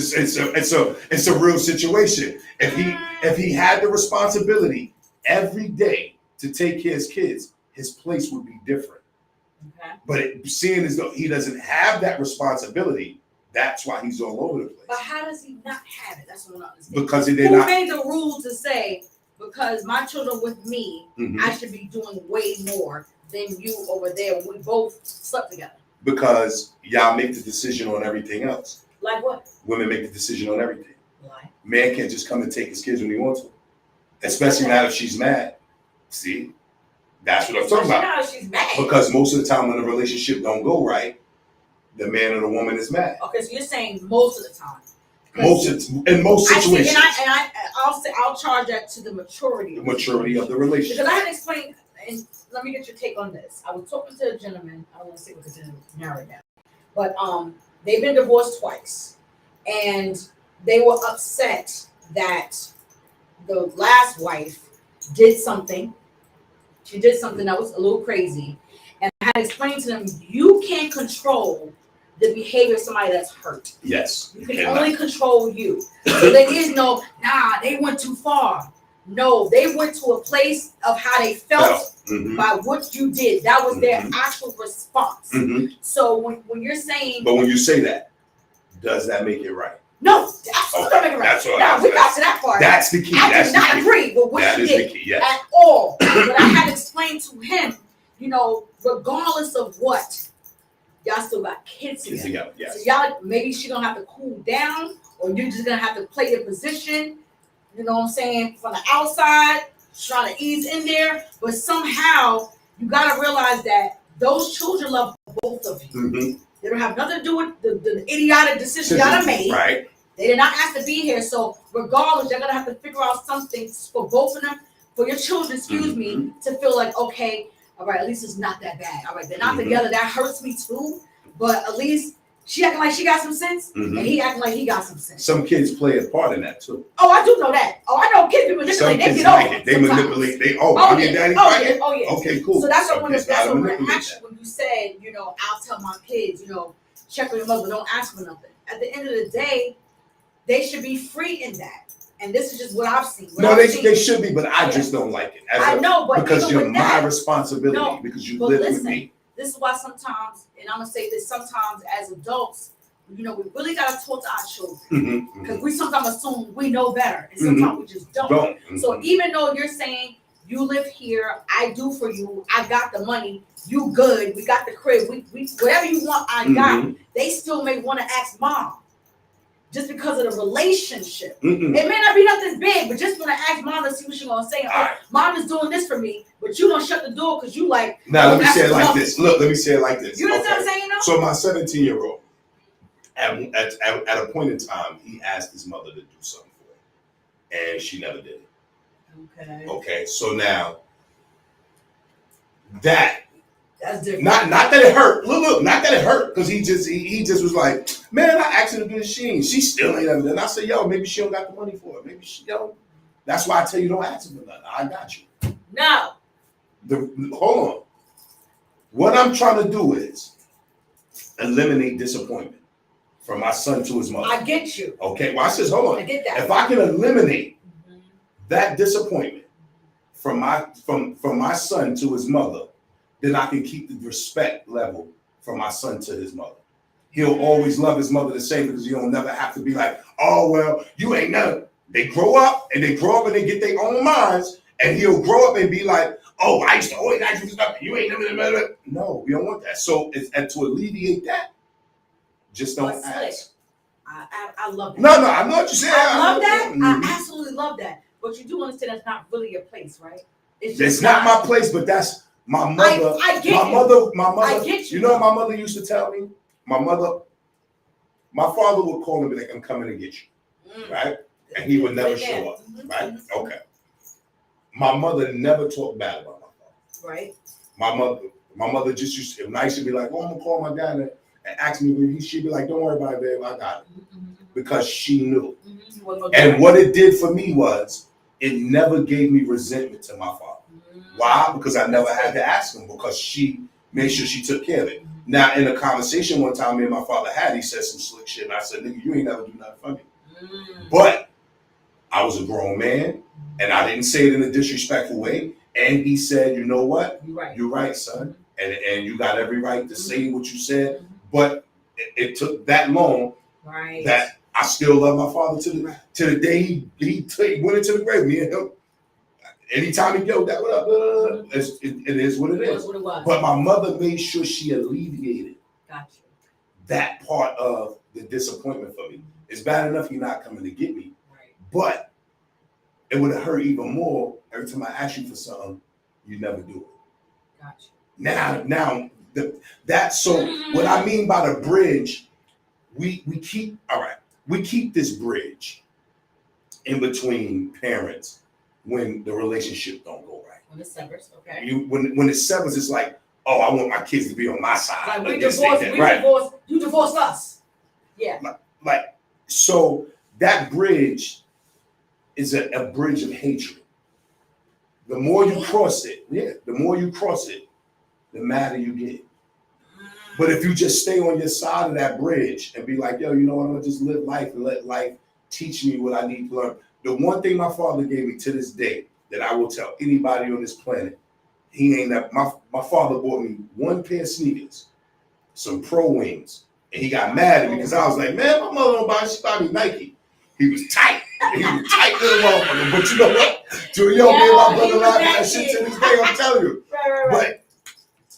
a real situation. If he had the responsibility every day to take care of his kids, his place would be different. Okay. But seeing as though he doesn't have that responsibility, that's why he's all over the place. But how does he not have it? That's what I understand. Because Who made the rule to say, because my children with me, I should be doing way more than you over there when we both slept together? Because y'all make the decision on everything else. Like what? Women make the decision on everything. Why? Man can't just come and take his kids when he wants to. Especially now if she's mad. See? That's what I'm talking about. Now she's mad. Because most of the time when the relationship don't go right, the man or the woman is mad. Okay, so you're saying most of the time. In most situations. I'll charge that to the maturity. The maturity of the relationship. Because I had to explain, and let me get your take on this. I was talking to a gentleman. I don't want to say what the gentleman married now, but they've been divorced twice, and they were upset that the last wife did something. She did something that was a little crazy. And I had to explain to them, you can't control the behavior of somebody that's hurt. Yes. You can only control you. So there is no, they went too far. No, they went to a place of how they felt by what you did. That was their actual response. So when you're saying... But when you say that, does that make it right? No, absolutely don't make it right. Now, we got to that part. That's the key. I do not agree with what she did at all. But I had to explain to him, regardless of what, y'all still got kids together. Yes. So y'all, maybe she don't have to cool down, or you're just gonna have to play your position. You know what I'm saying? From the outside, trying to ease in there, but somehow you gotta realize that those children love both of you. They don't have nothing to do with the idiotic decision y'all made. Right. They did not ask to be here, so regardless, you're gonna have to figure out something for both of them, for your children, to feel like, okay, all right, at least it's not that bad. All right, they're not together. That hurts me too, but at least she acting like she got some sense, and he acting like he got some sense. Some kids play a part in that too. Oh, I do know that. Oh, I know kids manipulate. Some they kids get over. They manipulate. Daddy. Oh yeah. Okay, cool. So that's what when you said, I'll tell my kids, check on your mother, don't ask for nothing. At the end of the day, they should be free in that. And this is just what I've seen. They should be, but I just don't like it. I know, but because you're my responsibility, because you live with me. This is why sometimes, and I'm gonna say this, sometimes as adults, we really gotta talk to our children. Because we sometimes assume we know better, and sometimes we just don't. So even though you're saying you live here, I do for you, I got the money, you good, we got the crib, we whatever you want, I got. They still may want to ask mom. Just because of the relationship. It may not be nothing big, but just want to ask mom to see what she's going to say. Mom is doing this for me, but you don't shut the door because you like... Now, let me say it like this. Look, let me say it like this. You know what I'm saying? So my 17-year-old, at a point in time, he asked his mother to do something for him, and she never did it. Okay, so now, that's different. Not that it hurt. Look, not that it hurt, because he just was like, man, I asked her to do the sheen. She still ain't ever done. I said, yo, maybe she don't got the money for it. Maybe she don't. That's why I tell you don't ask her for nothing. I got you. No. Hold on. What I'm trying to do is eliminate disappointment from my son to his mother. I get you. Okay, well, I says, hold on. I get that. If I can eliminate that disappointment from my son to his mother, then I can keep the respect level from my son to his mother. He'll always love his mother the same, because you'll never have to be like, oh, well, you ain't never. They grow up and they get their own minds, and he'll grow up and be like, oh, I used to always ask you for stuff. You ain't never. No, we don't want that. So and to alleviate that, just don't ask. I love that. No, I know what you're saying. I love that. I absolutely love that. But you do understand that's not really your place, right? It's not my place, but that's my mother. I get my mother. I get you. You know what my mother used to tell me? My father would call me like, I'm coming to get you. Right? And he would never show up. Right? Okay. My mother never talked bad about my father. Right. My mother just used to, nice to be like, oh, I'm gonna call my dad and ask me. She'd be like, don't worry about it, babe, I got it. Because she knew. And what it did for me was, it never gave me resentment to my father. Why? Because I never had to ask him, because she made sure she took care of it. Now, in a conversation one time me and my father had, he said some slick shit, and I said, nigga, you ain't never do nothing for me. But I was a grown man, and I didn't say it in a disrespectful way. And he said, you know what? You're right, son. And you got every right to say what you said. But it took that long that I still love my father to the day he went into the grave. Me and him, anytime he yelled that, what up? It is what it is. But my mother made sure she alleviated that part of the disappointment for me. It's bad enough you're not coming to get me, but it would have hurt even more every time I ask you for something, you never do it. Now so what I mean by the bridge, we keep this bridge in between parents when the relationship don't go right. When it severs, okay. When it severs, it's like, oh, I want my kids to be on my side. Like we divorced, you divorced us. Yeah. So that bridge is a bridge of hatred. The more you cross it, the madder you get. But if you just stay on your side of that bridge and be like, yo, you know what, I'm gonna just live life and let life teach me what I need to learn. The one thing my father gave me to this day that I will tell anybody on this planet, my father bought me one pair of sneakers, some Pro Wings, and he got mad at me because I was like, man, my mother don't buy, she buy me Nike. He was tight. He was tight little motherfucker. But you know what? To a young man, my brother laugh at that shit to this day, I'm telling you. Right. But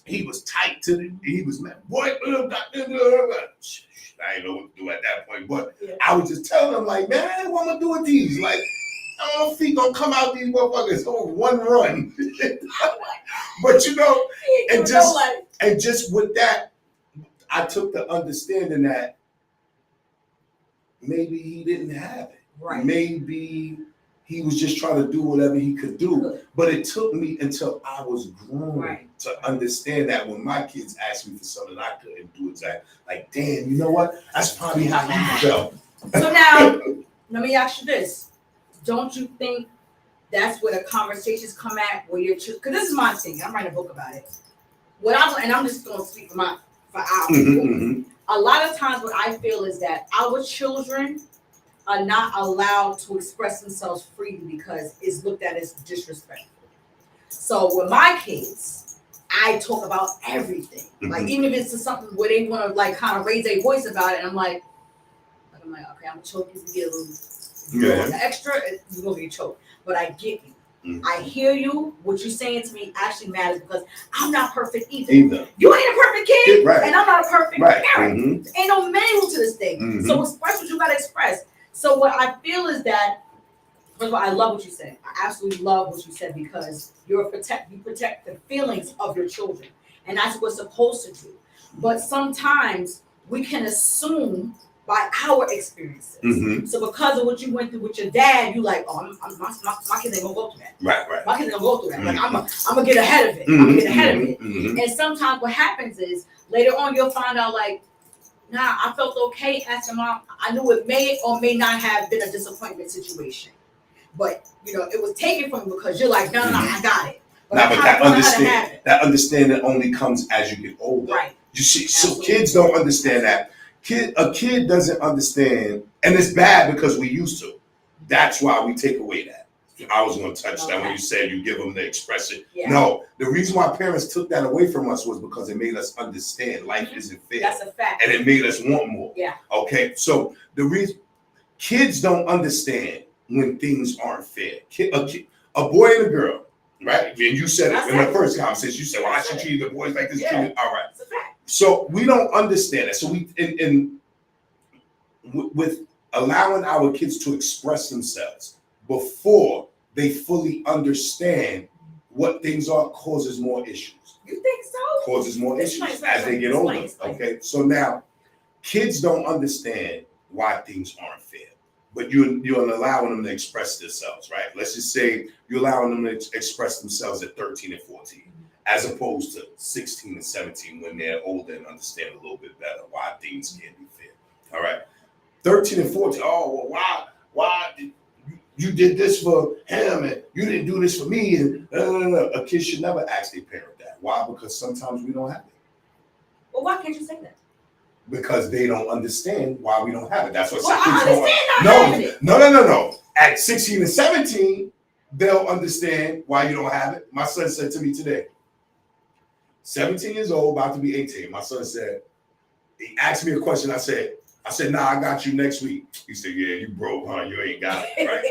he was tight he was mad. Boy, I didn't know what to do at that point. But I was just telling him, like, man, what am I gonna do with these? Like, my feet gonna come out these motherfuckers on one run. But you know, and just with that, I took the understanding that maybe he didn't have it. Right. Maybe he was just trying to do whatever he could do. But it took me until I was grown to understand that when my kids asked me for something I couldn't do exactly. Like, damn, you know what? That's probably how you felt. So now, let me ask you this. Don't you think that's where the conversations come at where you're, because this is my thing. I'm writing a book about it. And I'm just going to speak for our people. A lot of times what I feel is that our children are not allowed to express themselves freely because it's looked at as disrespectful. So with my kids, I talk about everything. Like even if it's something where they want to like kind of raise their voice about it, and I'm like, okay, I'm gonna choke you to get a little extra, you're gonna get choked. But I get you. I hear you. What you're saying to me actually matters because I'm not perfect either. You ain't a perfect kid, and I'm not a perfect parent. Ain't no manual to this thing. So express what you gotta express. So what I feel is that, first of all, I love what you said. I absolutely love what you said because you protect the feelings of your children, and that's what we're supposed to do. But sometimes we can assume by our experiences. So because of what you went through with your dad, you like, oh, my kids ain't gonna go through that. Right. My kids ain't gonna go through that. Like I'm gonna get ahead of it. I'm gonna get ahead of it. And sometimes what happens is later on you'll find out like, nah, I felt okay asking mom. I knew it may or may not have been a disappointment situation, but you know it was taken from you because you're like, no, I got it. But that understanding only comes as you get older. Right. You see, so kids don't understand that. A kid doesn't understand, and it's bad because we used to. That's why we take away that. I was going to touch that when you said you give them the expression. No, the reason why parents took that away from us was because it made us understand life isn't fair. That's a fact. And it made us want more. Yeah. Okay, so the reason kids don't understand when things aren't fair. A boy and a girl, right? And you said it in the first conversation. You said, well, I should treat the boys like this. All right. That's a fact. So we don't understand that. So with allowing our kids to express themselves before they fully understand what things are causes more issues. You think so? Causes more issues as they get older. Okay, so now kids don't understand why things aren't fair, but you're allowing them to express themselves, right? Let's just say you're allowing them to express themselves at 13 and 14. As opposed to 16 and 17 when they're older and understand a little bit better why things can't be fair. All right. 13 and 14, oh, well, why did you did this for him and you didn't do this for me? And a kid should never ask their parent that. Why? Because sometimes we don't have it. Well, why can't you say that? Because they don't understand why we don't have it. That's what kids don't. No. At 16 and 17, they'll understand why you don't have it. My son said to me today, 17 years old, about to be 18. My son said, he asked me a question. I said, nah, I got you next week. He said, yeah, you broke, huh? You ain't got it, right?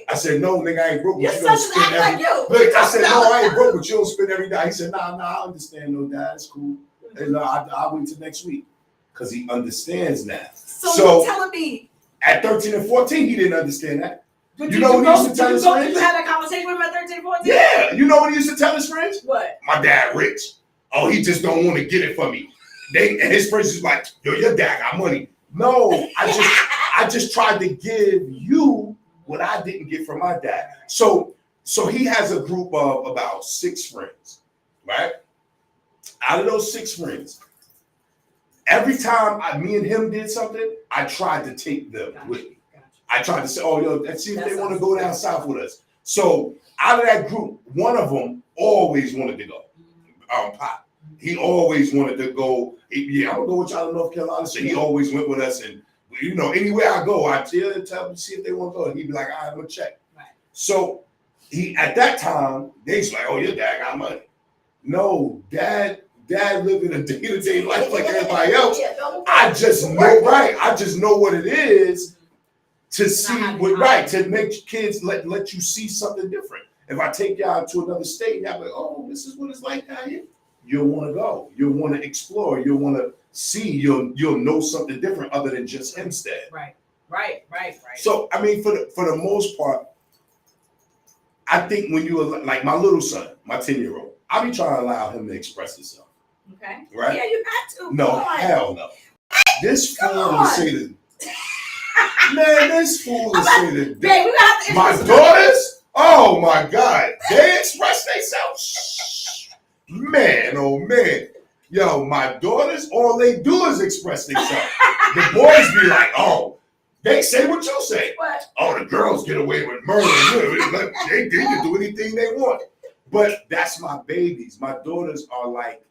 I said, no, nigga, I ain't broke. But you don't spend every Look, I said, no, I ain't broke, but you don't spend every day. He said, nah, I understand, no, Dad, it's cool. And I'll wait till next week. Because he understands now. So you're telling me at 13 and 14, he didn't understand that. You know what he used to tell his friends? Did you have that conversation with him at 13, 14? Yeah. You know what he used to tell his friends? What? My dad rich. Oh, he just don't want to get it for me. And his friends is like, yo, your dad got money. No, I just tried to give you what I didn't get from my dad. So he has a group of about 6 friends, right? Out of those 6 friends, every time me and him did something, I tried to take them with me. I tried to say, oh, yo, let's see if they want to go down south with us. So out of that group, one of them always wanted to go. Pop. He always wanted to go. Yeah, I'm gonna go with y'all to North Carolina. So he always went with us, and anywhere I go, I tell them see if they want to go. And he'd be like, all right, I'm gonna check. Right. So he at that time, they's like, oh, your dad got money. No, dad living a day-to-day life like everybody else. I just know, right? I just know what it is to see to make kids let you see something different. If I take y'all to another state, y'all be like, oh, this is what it's like down here. You'll want to go. You'll want to explore. You'll want to see. You'll know something different other than just Hempstead. Right. So I mean, for the most part, I think when you were like my little son, my 10-year-old, I'll be trying to allow him to express himself. Okay. Right? Yeah, you got to. No, hell no. This fool will say that. Man, this fool will say that. Babe, we got to my daughters? Oh my God. They express themselves. Man, oh man. Yo, my daughters, all they do is express themselves. The boys be like, oh, they say what you say. What? Oh, the girls get away with murder. They can do anything they want. But that's my babies. My daughters are like,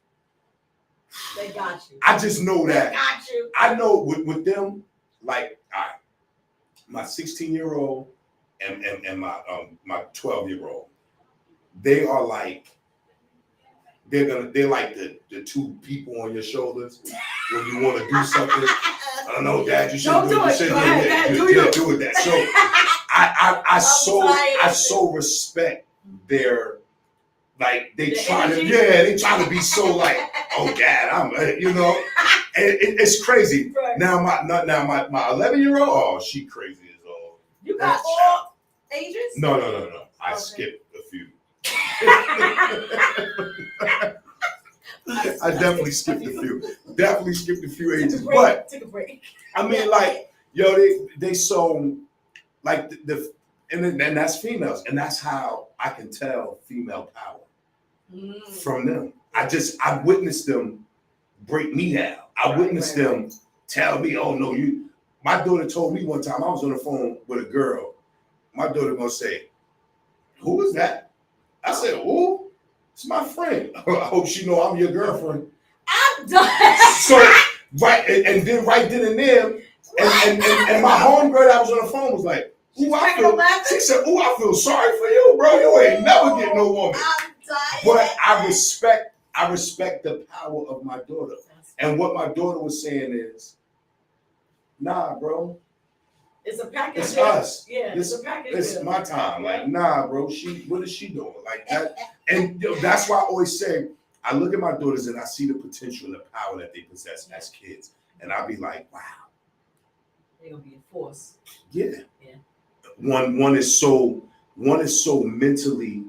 they got you. I just know that. They got you. I know with them, like, all right, my 16-year-old and my 12-year-old, they are like, they're like the two people on your shoulders when you want to do something. I don't know, Dad, you shouldn't do it. You do it that. So I so respect their, like, they try to be so like, oh Dad, I'm it's crazy. Right. Now my 11-year-old, oh, she crazy as all. You got all ages? No. I skipped a few. I definitely skipped a few. Definitely skipped a few ages. But take a break. I mean, like, yo, they so like and that's females, and that's how I can tell female power from them. I witnessed them break me down. I witnessed them tell me, oh no, my daughter told me one time, I was on the phone with a girl. My daughter gonna say, who is that? I said, who? It's my friend. I hope she know I'm your girlfriend. I'm done. So and then right then and there, and my homegirl that was on the phone was like, ooh, she said, ooh, I feel sorry for you, bro. You ain't never get no woman. I'm done. But I respect the power of my daughter. And what my daughter was saying is, nah, bro. It's a package. It's us. Yeah, it's a package. It's my time. Like, nah, bro. What is she doing? Like that. And that's why I always say, I look at my daughters and I see the potential and the power that they possess as kids. And I'll be like, wow. They're gonna be a force. Yeah. One is so mentally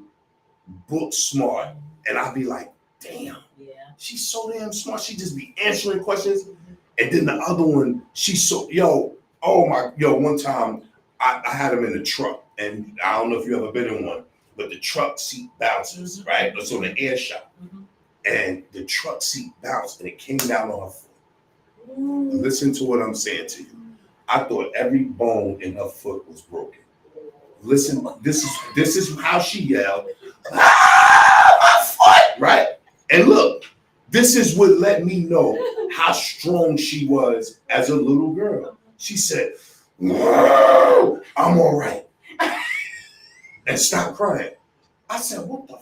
book smart. And I'll be like, damn. Yeah. She's so damn smart. She just be answering questions. And then the other one, she's so one time I had him in the truck, and I don't know if you ever been in one, but the truck seat bounces, right? It's on the air shot. And the truck seat bounced and it came down on her foot. Listen to what I'm saying to you. I thought every bone in her foot was broken. Listen, this is how she yelled, my foot, right? And look, this is what let me know how strong she was as a little girl. She said, whoa, I'm all right. And stopped crying. I said, what the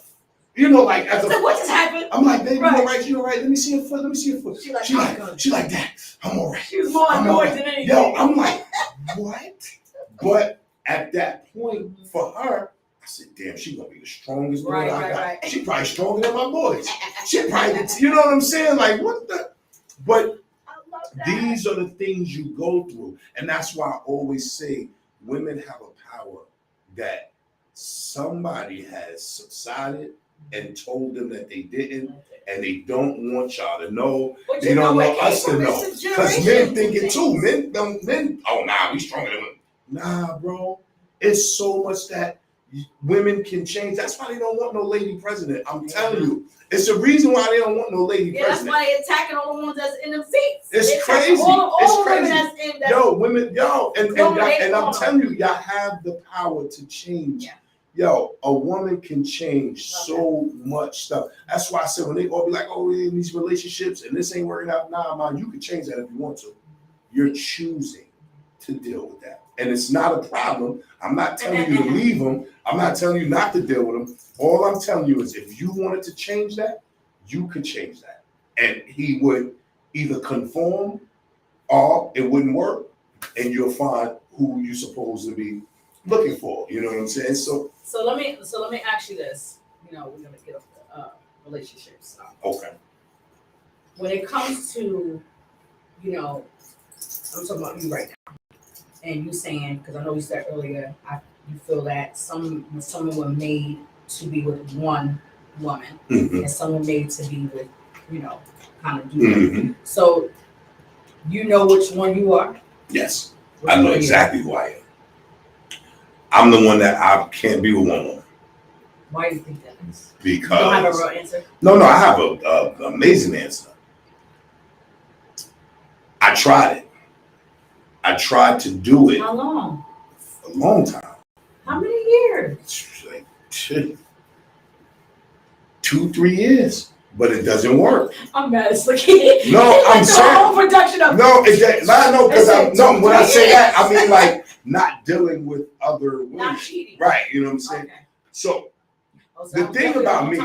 like as a what just happened? I'm like, baby, you all right, you all right? Let me see your foot. She like that. I'm all right. She was more annoyed than anything. Yo, I'm like, what? But at that point, for her, I said, damn, she's gonna be the strongest girl I got. Right. She probably stronger than my boys. She probably, you know what I'm saying? Like, what the? But these are the things you go through. And that's why I always say women have a power that somebody has subsided and told them that they didn't, and they don't want y'all to know. They don't want us to know. Because men think it too. Men, oh, nah, we stronger than women. Nah, bro. It's so much that Women can change. That's why they don't want no lady president. I'm telling you. It's the reason why they don't want no lady president. That's why they're attacking all the ones that's in them seats. It's crazy. All the women that's in that. And I'm telling you, y'all have the power to change. Yeah. Yo, a woman can change so much stuff. That's why I said when they all be like, oh, we're in these relationships and this ain't working out. Nah, man, you can change that if you want to. You're choosing to deal with that. And it's not a problem. I'm not telling you to leave them. I'm not telling you not to deal with them. All I'm telling you is if you wanted to change that, you could change that. And he would either conform or it wouldn't work. And you'll find who you're supposed to be looking for. You know what I'm saying? So let me ask you this. You know, we're gonna get off the relationships. Okay. When it comes to, you know, I'm talking about you right now. And you saying, because I know you said earlier, you feel that some were made to be with one woman, and some were made to be with, you know, kind of do that. So, you know which one you are? Yes, I know exactly who I am. I'm the one that I can't be with one woman. Why do you think that is? Because you don't have a real answer? No, I have an amazing answer. I tried it. I tried to do it. How long? A long time. How many years? Like 2-3 years, but it doesn't work. I'm mad as a kid. No, I'm saying. The whole production of when I say that, I mean like not dealing with other women. Not cheating. Right, you know what I'm saying? Okay. So the thing about me,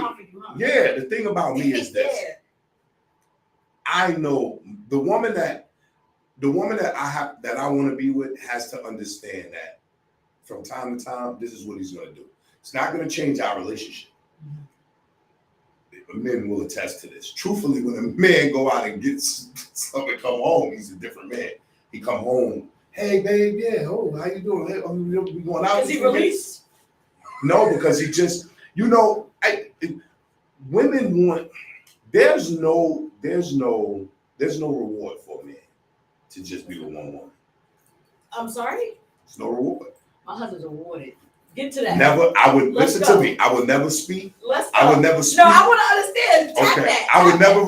the thing about me is this. I know the woman that I want to be with has to understand that from time to time, this is what he's going to do. It's not going to change our relationship. Men will attest to this. Truthfully, when a man go out and gets something, come home, he's a different man. He come home, hey babe, yeah, oh, how you doing? Hey, we going out? Is he released? No, because he just, you know, women want. There's no reward for a man to just be with one woman. I'm sorry? There's no reward. My husband's rewarded. Get to that. Never, I would, listen to me. I would never speak. Let's go. I would never speak. No, I want to understand. Okay. I would never,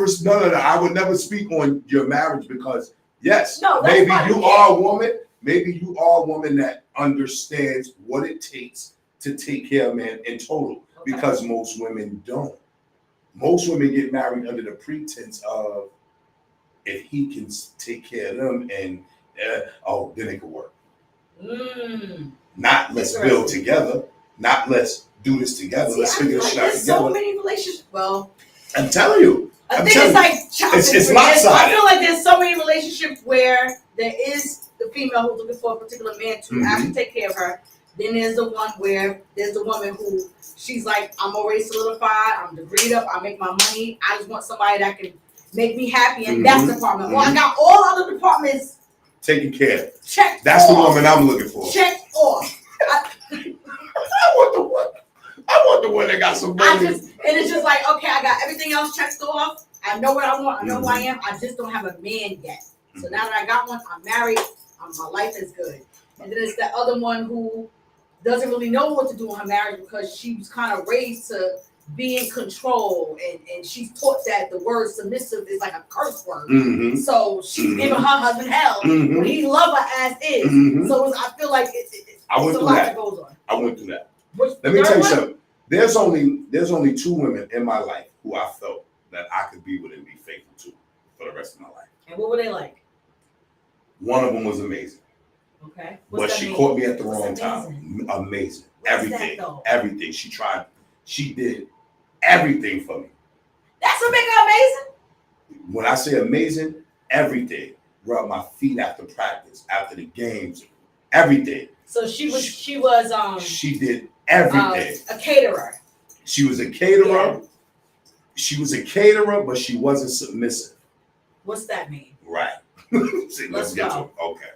I would never speak on your marriage because, yes, maybe you are a woman. Maybe you are a woman that understands what it takes to take care of a man in total because most women don't. Most women get married under the pretense of if he can take care of them and, then it could work. Not let's build together. Not let's do this together. Let's figure this out together. There's so many relationships. Well, I'm telling you. I think it's like it's lopsided. I feel like there's so many relationships where there is the female who's looking for a particular man to actually take care of her. Then there's the one where there's the woman who she's like, I'm already solidified. I'm degreed up. I make my money. I just want somebody that can make me happy in that department. Well, I got all other departments taken care of. Check. That's the woman I'm looking for. Check off. I want the one that got some money. And it's just like, okay, I got everything else checked off. I know what I want. I know who I am. I just don't have a man yet. So now that I got one, I'm married. My life is good. And then it's the other one who doesn't really know what to do in her marriage because she was kind of raised to be in control, and she's taught that the word submissive is like a curse word. So she's giving her husband hell when he love her as is. So I feel like it's a lot that goes on. I went through that. Let me tell you something. There's only 2 women in my life who I felt that I could be with and be faithful to for the rest of my life. And what were they like? One of them was amazing. Okay. But she caught me at the wrong time. Amazing. Everything. She tried. She did everything for me. That's what makes her amazing? When I say amazing, everything. Rub my feet after practice, after the games, everything. So she did everything. A caterer. She was a caterer. Yeah. She was a caterer, but she wasn't submissive. What's that mean? Right. See, let's get to it. Okay.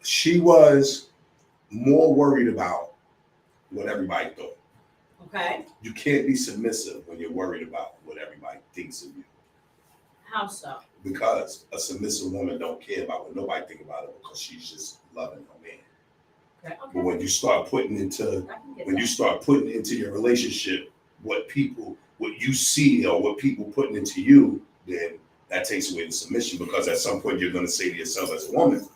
She was more worried about what everybody thought. Okay. You can't be submissive when you're worried about what everybody thinks of you. How so? Because a submissive woman don't care about what nobody think about her because she's just loving her man. Okay. But when you start putting into your relationship what you see or what people putting into you, then that takes away the submission, because at some point you're going to say to yourself as a woman,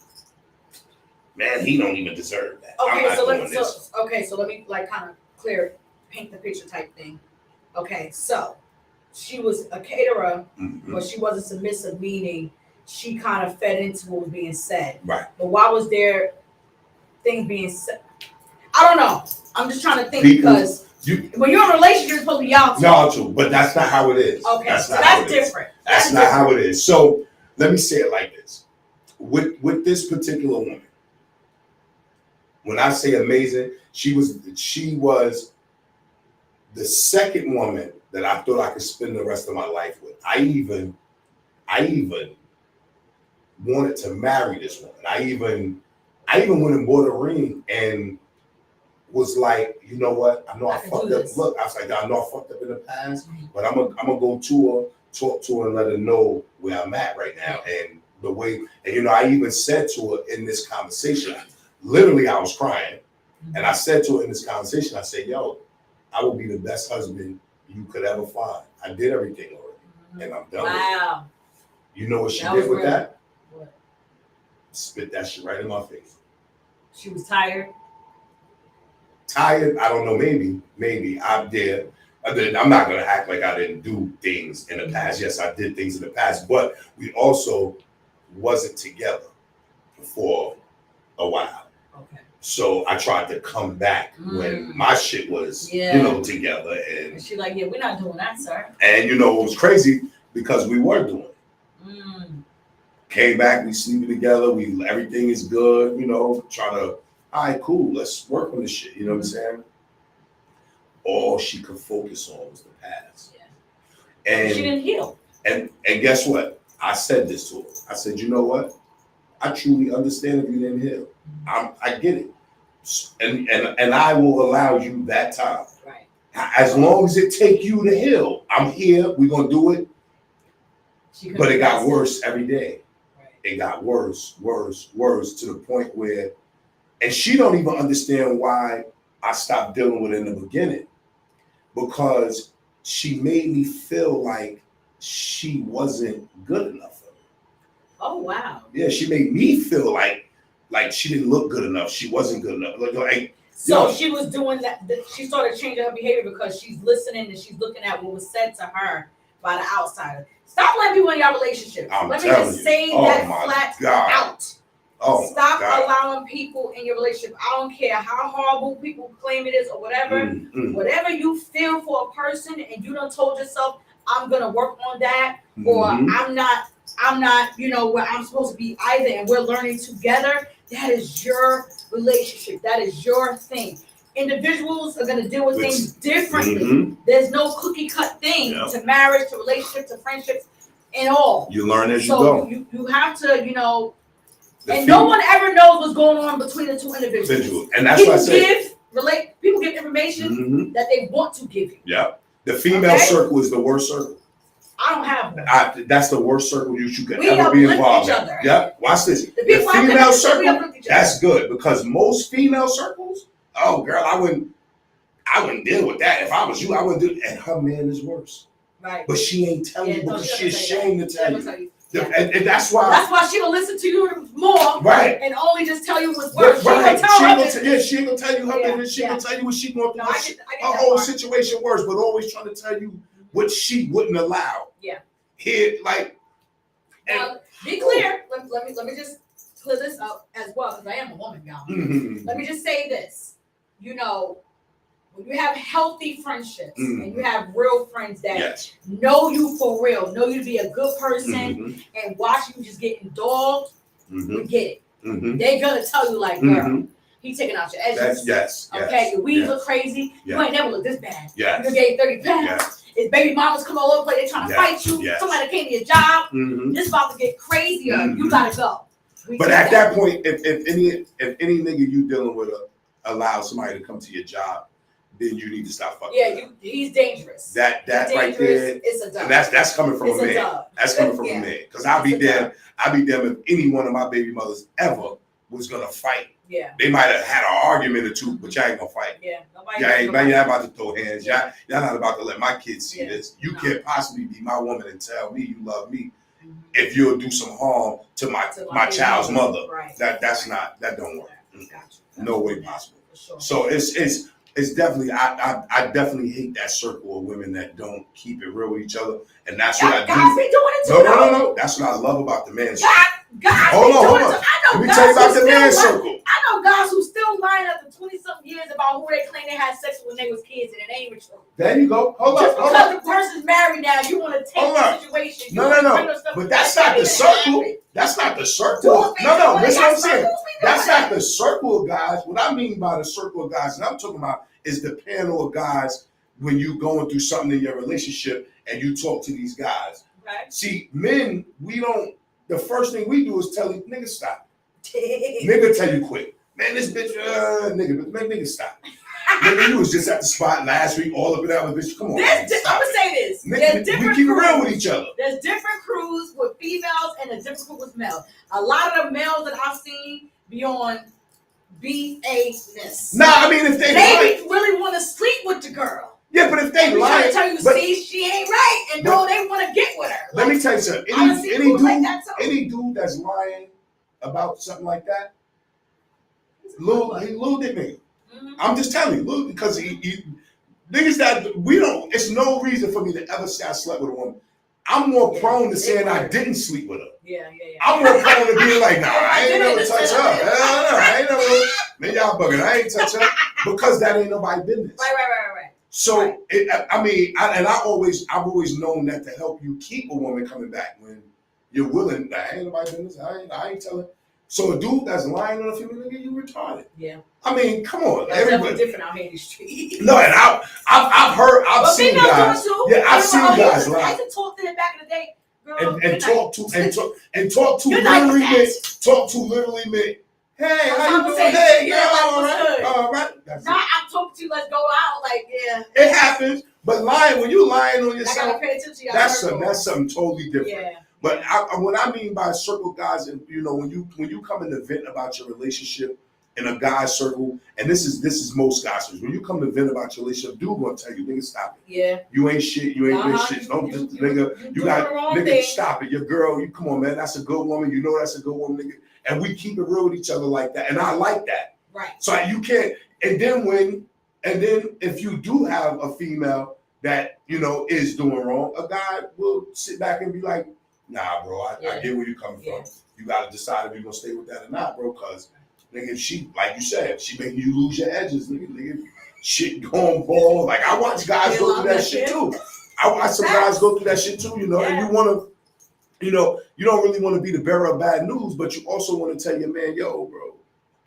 man, he don't even deserve that. Okay, so let me like kind of paint the picture type thing. Okay, so she was a caterer, but she wasn't submissive, meaning she kind of fed into what was being said. Right. But why was there things being said? I don't know. I'm just trying to think because when you're in a relationship, you're supposed to be y'all two. Y'all two, but that's not how it is. Okay, that's different. That's not how it is. So let me say it like this. With this particular woman, when I say amazing, she was the second woman that I thought I could spend the rest of my life with. I even wanted to marry this woman. I even went and bought a ring and was like, you know what? I know I fucked up. Look, I was like, I know I fucked up in the past, but I'm gonna go to her, talk to her, and let her know where I'm at right now. And the way, and I even said to her in this conversation, literally I was crying, and I said to her in this conversation, I said, yo, I will be the best husband you could ever find. I did everything already, and I'm done with it. You know what she did with that? What? Spit that shit right in my face. She was tired. Tired? I don't know. Maybe I did. I'm not gonna act like I didn't do things in the past. Yes, I did things in the past, but we also wasn't together for a while. Okay. So I tried to come back when my shit was, together. And she like, yeah, we're not doing that, sir. And it was crazy because we were doing it. Came back, we sleeping together, everything is good, trying to, all right, cool, let's work on this shit, you know what I'm saying? All she could focus on was the past. Yeah. And she didn't heal. And guess what? I said this to her. I said, you know what? I truly understand if you didn't heal. I get it. And I will allow you that time. Right. As long as it take you to heal, I'm here, we're gonna do it. But it got worse every day. Right. It got worse to the point where, and she don't even understand why I stopped dealing with it in the beginning, because she made me feel like she wasn't good enough for me. Oh wow. Yeah, she made me feel like she didn't look good enough. She wasn't good enough. So she was doing that. She started changing her behavior because she's listening and she's looking at what was said to her by the outsider. Stop letting people in your relationship. Let me just say that flat out. Stop allowing people in your relationship. I don't care how horrible people claim it is or whatever. Whatever you feel for a person and you done told yourself, I'm gonna work on that, or I'm not, where I'm supposed to be either, and we're learning together. That is your relationship. That is your thing. Individuals are going to deal with things differently. There's no cookie cut thing to marriage, to relationship, to friendships, and all. You learn as you go. You have to, and no one ever knows what's going on between the two individuals. And that's what I say. People give information that they want to give you. Yeah. The female circle is the worst circle. I don't have one. That's the worst circle you could ever be involved in. Yeah. Watch this. The female circle, that's good, because most female circles, oh girl, I wouldn't deal with that. If I was you, I wouldn't do it. And her man is worse. Right. But she ain't telling you because she's ashamed to tell you. Yeah. And that's why she don't listen to you more. Right. And only just tell you what's worse. Right. She ain't gonna tell you her business. She gonna tell you what she going through. Her whole situation worse, but always trying to tell you what she wouldn't allow. Yeah. Here, now, be clear. Let me just clear this up as well, because I am a woman, y'all. Let me just say this. When you have healthy friendships and you have real friends that know you for real, know you to be a good person, and watch you just getting dogged, we get it. They're gonna tell you like, girl, he taking out your edges. Okay, your weeds look crazy. You ain't never looked this bad. You gained 30 pounds. His baby mamas come all over the place. They trying to fight you. Somebody came to your job. This about to get crazier. You gotta go. But at that point, if any nigga you dealing with allow somebody to come to your job, then you need to stop fucking. Yeah, he's dangerous. That right there. It's a dub. And that's coming from a man. That's coming from a man. Because I'll be damned if any one of my baby mothers ever was gonna fight. Yeah. They might have had an argument or two, but y'all ain't gonna fight. Yeah. Y'all ain't about to throw hands. Y'all not about to let my kids see this. You can't possibly be my woman and tell me you love me if you'll do some harm to my child's mother. Right. That don't work. Gotcha. No way possible. Sure. So it's definitely I definitely hate that circle of women that don't keep it real with each other, and that's what I do. Guys be doing it too. No. That's what I love about the man circle. Guys hold on. Let me tell you about the man circle. I know guys who still lying after 20-something years about who they claim they had sex with when they was kids, and it ain't even true. There you go. Hold Just on. because the person's married now, you want to take the situation. No. But that's not the circle. That's not the circle. No. That's what I'm saying. That's not the circle of guys. What I mean by the circle of guys, and I'm talking about, is the panel of guys when you going through something in your relationship and you talk to these guys. Right. See, men, the first thing we do is tell you, nigga, stop. Nigga, tell you quit. Man, this bitch, nigga, stop. Nigga, you was just at the spot last week, all of it out, bitch. Come on. I'm gonna say this. Nigga, we keep it real with each other. There's different crews with females and a different crew with males. A lot of the males that I've seen be on BA-ness. Nah, I mean, if they really want to sleep with the girl. Yeah, but if they lie, to tell you, see, she ain't right, and no, they want to get with her. Let me tell you something. Any dude that's lying about something like that, little dick nigga. Mm-hmm. I'm just telling you, little, because he niggas that we don't. It's no reason for me to ever say I slept with a woman. I'm more prone to saying I didn't sleep with her. Yeah. I'm more prone to being like, nah, I ain't never touch her. I ain't never. Man, y'all bugging. I ain't touch her because that ain't nobody's business. Right. So I've always known that to help you keep a woman coming back when you're willing. I ain't nobody's business. I ain't telling. So a dude that's lying on a female nigga, you retarded. Yeah. I mean, come on. That's definitely different out here in the street. No, and I've seen guys. Yeah, I've seen guys lie. I used to talk to them back in the day, girl. And talk to literally me. Hey, how you doing? Hey, girl, all right. I'm talking to you. Let's go out. Like, yeah. It happens, but when you lying on yourself, I gotta pay attention. That's something totally different. Yeah. But what I mean by circle guys, and when you come and vent about your relationship in a guy circle, and this is most guys circles. When you come to vent about your relationship, dude gonna tell you, nigga, stop it. Yeah. You ain't shit. You ain't good shit. Don't just nigga, stop it. Your girl, you come on, man. That's a good woman. You know that's a good woman, nigga. And we keep it real with each other like that, and I like that. Right. So you can't. And then if you do have a female that is doing wrong, a guy will sit back and be like, nah, bro, I get where you're coming from. You got to decide if you're going to stay with that or not, bro, because, nigga, she, like you said, she making you lose your edges, nigga. Shit going bald. Like, I watch guys go through that shit, too. I watch some guys go through that shit, too, and you want to, you don't really want to be the bearer of bad news, but you also want to tell your man, yo, bro,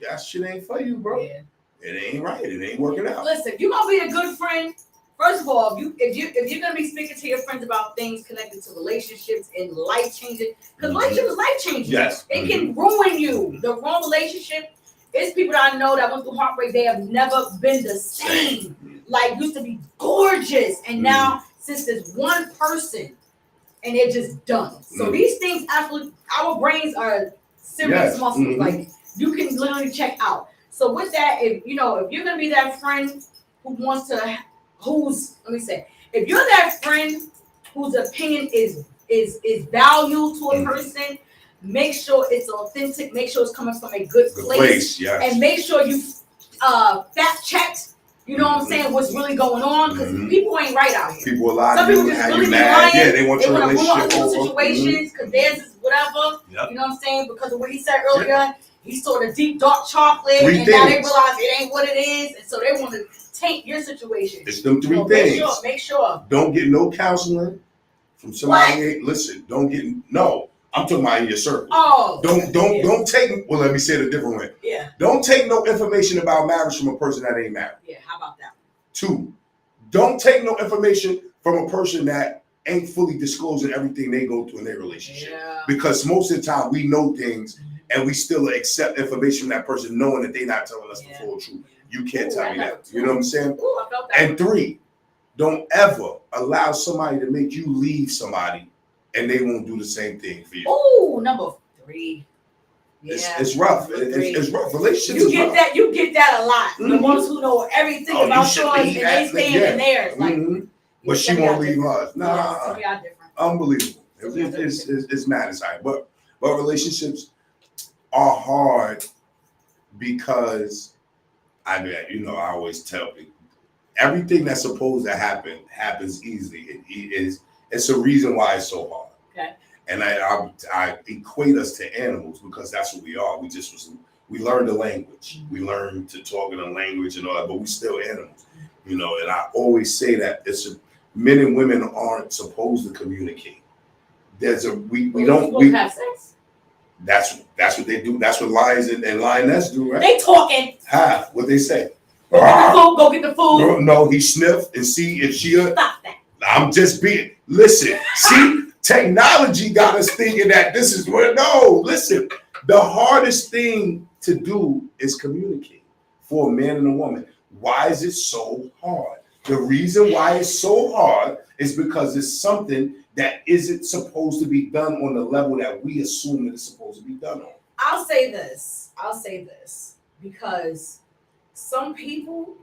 that shit ain't for you, bro. Yeah. It ain't right. It ain't working out. Listen, you going to be a good friend. First of all, if you're gonna be speaking to your friends about things connected to relationships and life changing, because relationship is life changing. Yes, it can ruin you. The wrong relationship. It's people that I know that went through heartbreak. They have never been the same. Like used to be gorgeous, and now since there's one person, and they're just done. So these things actually, our brains are serious muscles. Like you can literally check out. So with that, if you're gonna be that friend who wants to. If you're that friend whose opinion is valued to a person, make sure it's authentic, make sure it's coming from a good place. And make sure you fact checked, what's really going on, because people ain't right out here. People are lying. Some people just really be lying. Yeah, they want to ruin situations because theirs is whatever. Yep. You know what I'm saying? Because of what he said earlier, he saw the deep dark chocolate, now they realize it ain't what it is, and so they want to taint your situation. It's them three things. Make sure. Don't get no counseling from somebody. Listen, don't get I'm talking about in your circle. Oh. Don't take. Well, let me say it a different way. Yeah. Don't take no information about marriage from a person that ain't married. Yeah. How about that? 2, don't take no information from a person that ain't fully disclosing everything they go through in their relationship. Yeah. Because most of the time we know things and we still accept information from that person knowing that they're not telling us the full truth. You can't tell me that. You know what I'm saying? Ooh, I felt that. And 3, don't ever allow somebody to make you leave somebody and they won't do the same thing for you. Oh, number 3. It's rough. It's rough. Relationships. You get that a lot. The ones who know everything about yours and they stand in theirs. Like, but she won't leave hers. Nah, yeah, unbelievable. It's mad inside. But relationships are hard because I always tell people everything that's supposed to happen happens easily. It's a reason why it's so hard. Okay. And I equate us to animals because that's what we are. We learned the language. We learned to talk in a language and all that, but we still animals. And I always say that men and women aren't supposed to communicate. We don't have sex. That's what they do. That's what lions and lioness do, right? They talking. What they say? Go get the food. No, he sniffed and see if she. Stop that. I'm just being. Listen, see. Technology got us thinking that this is where, no, listen, the hardest thing to do is communicate for a man and a woman. Why is it so hard? The reason why it's so hard is because it's something that isn't supposed to be done on the level that we assume that it's supposed to be done on. I'll say this because some people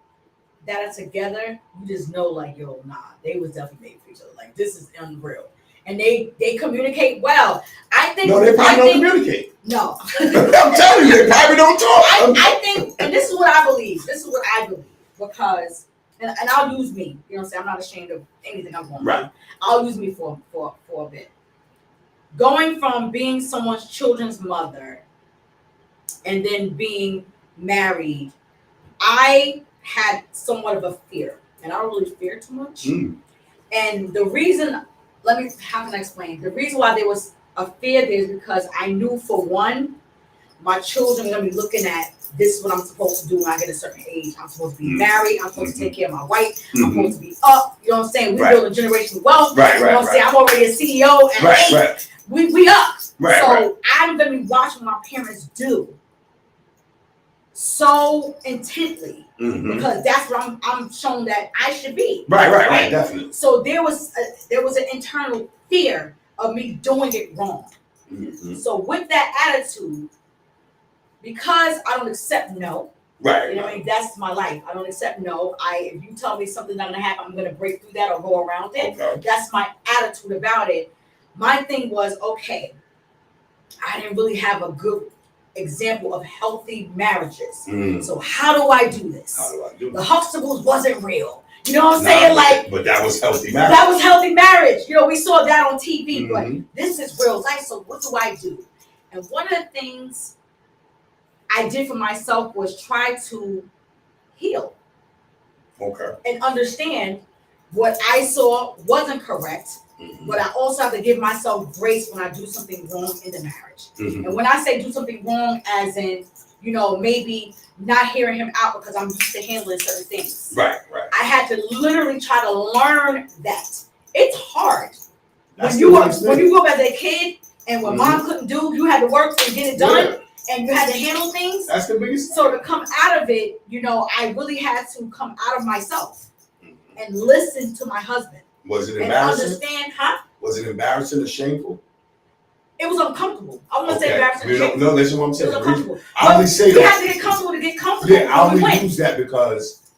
that are together, you just know, like, yo, nah, they was definitely made for each other. Like, this is unreal. And they communicate well. I think. No, they probably don't communicate. No. I'm telling you, they probably don't talk. I think, and this is what I believe. Because, and I'll use me. You know what I'm saying? I'm not ashamed of anything I'm going right. through. I'll use me for a bit. Going from being someone's children's mother and then being married, I had somewhat of a fear. And I don't really fear too much. And the reason... how can I explain? The reason why there was a fear there is because I knew, for one, my children are going to be looking at, this is what I'm supposed to do when I get a certain age. I'm supposed to be married. I'm supposed to take care of my wife. I'm supposed to be up. You know what I'm saying? We're building generational wealth. You know what I'm saying? I'm already a CEO. And we up. So I'm going to be watching what my parents do so intently because that's what I'm shown that I should be. Right, definitely. So there was an internal fear of me doing it wrong. So with that attitude, because I don't accept no, right? You know what I mean? That's my life. I don't accept no. If you tell me something's not gonna happen, I'm gonna break through that or go around it. Okay. That's my attitude about it. My thing was, okay, I didn't really have a good example of healthy marriages. So how do I do this? The Huxtables wasn't real. You know what I'm saying? But that was healthy marriage. That was healthy marriage. We saw that on TV, but this is real life. So what do I do? And one of the things I did for myself was try to heal. Okay. And understand what I saw wasn't correct. But I also have to give myself grace when I do something wrong in the marriage. And when I say do something wrong, as in, maybe not hearing him out because I'm used to handling certain things. Right. I had to literally try to learn that. It's hard. When you grew up as a kid and when mom couldn't do, you had to work and get it done and you had to handle things. That's the biggest. So to come out of it, I really had to come out of myself and listen to my husband. Was it embarrassing? And understand, Was it embarrassing or shameful? It was uncomfortable. I want to say embarrassing. No, that's what I'm saying. It was uncomfortable. I only say you that. You have to get comfortable to get comfortable. Yeah, I only use that because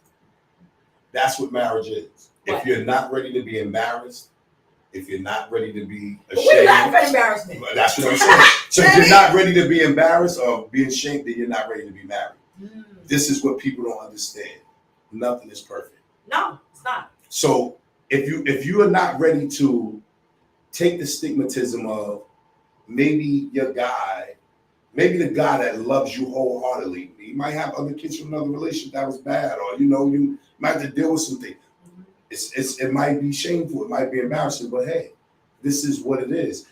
that's what marriage is. What? If you're not ready to be embarrassed, if you're not ready to be ashamed. We're not for embarrassment. That's what I'm saying. So if you're not ready to be embarrassed or be ashamed, then you're not ready to be married. This is what people don't understand. Nothing is perfect. No, it's not. So if you are not ready to take the stigmatism of maybe the guy that loves you wholeheartedly, he might have other kids from another relationship that was bad, or you might have to deal with something. It might be shameful, it might be embarrassing, but hey, this is what it is.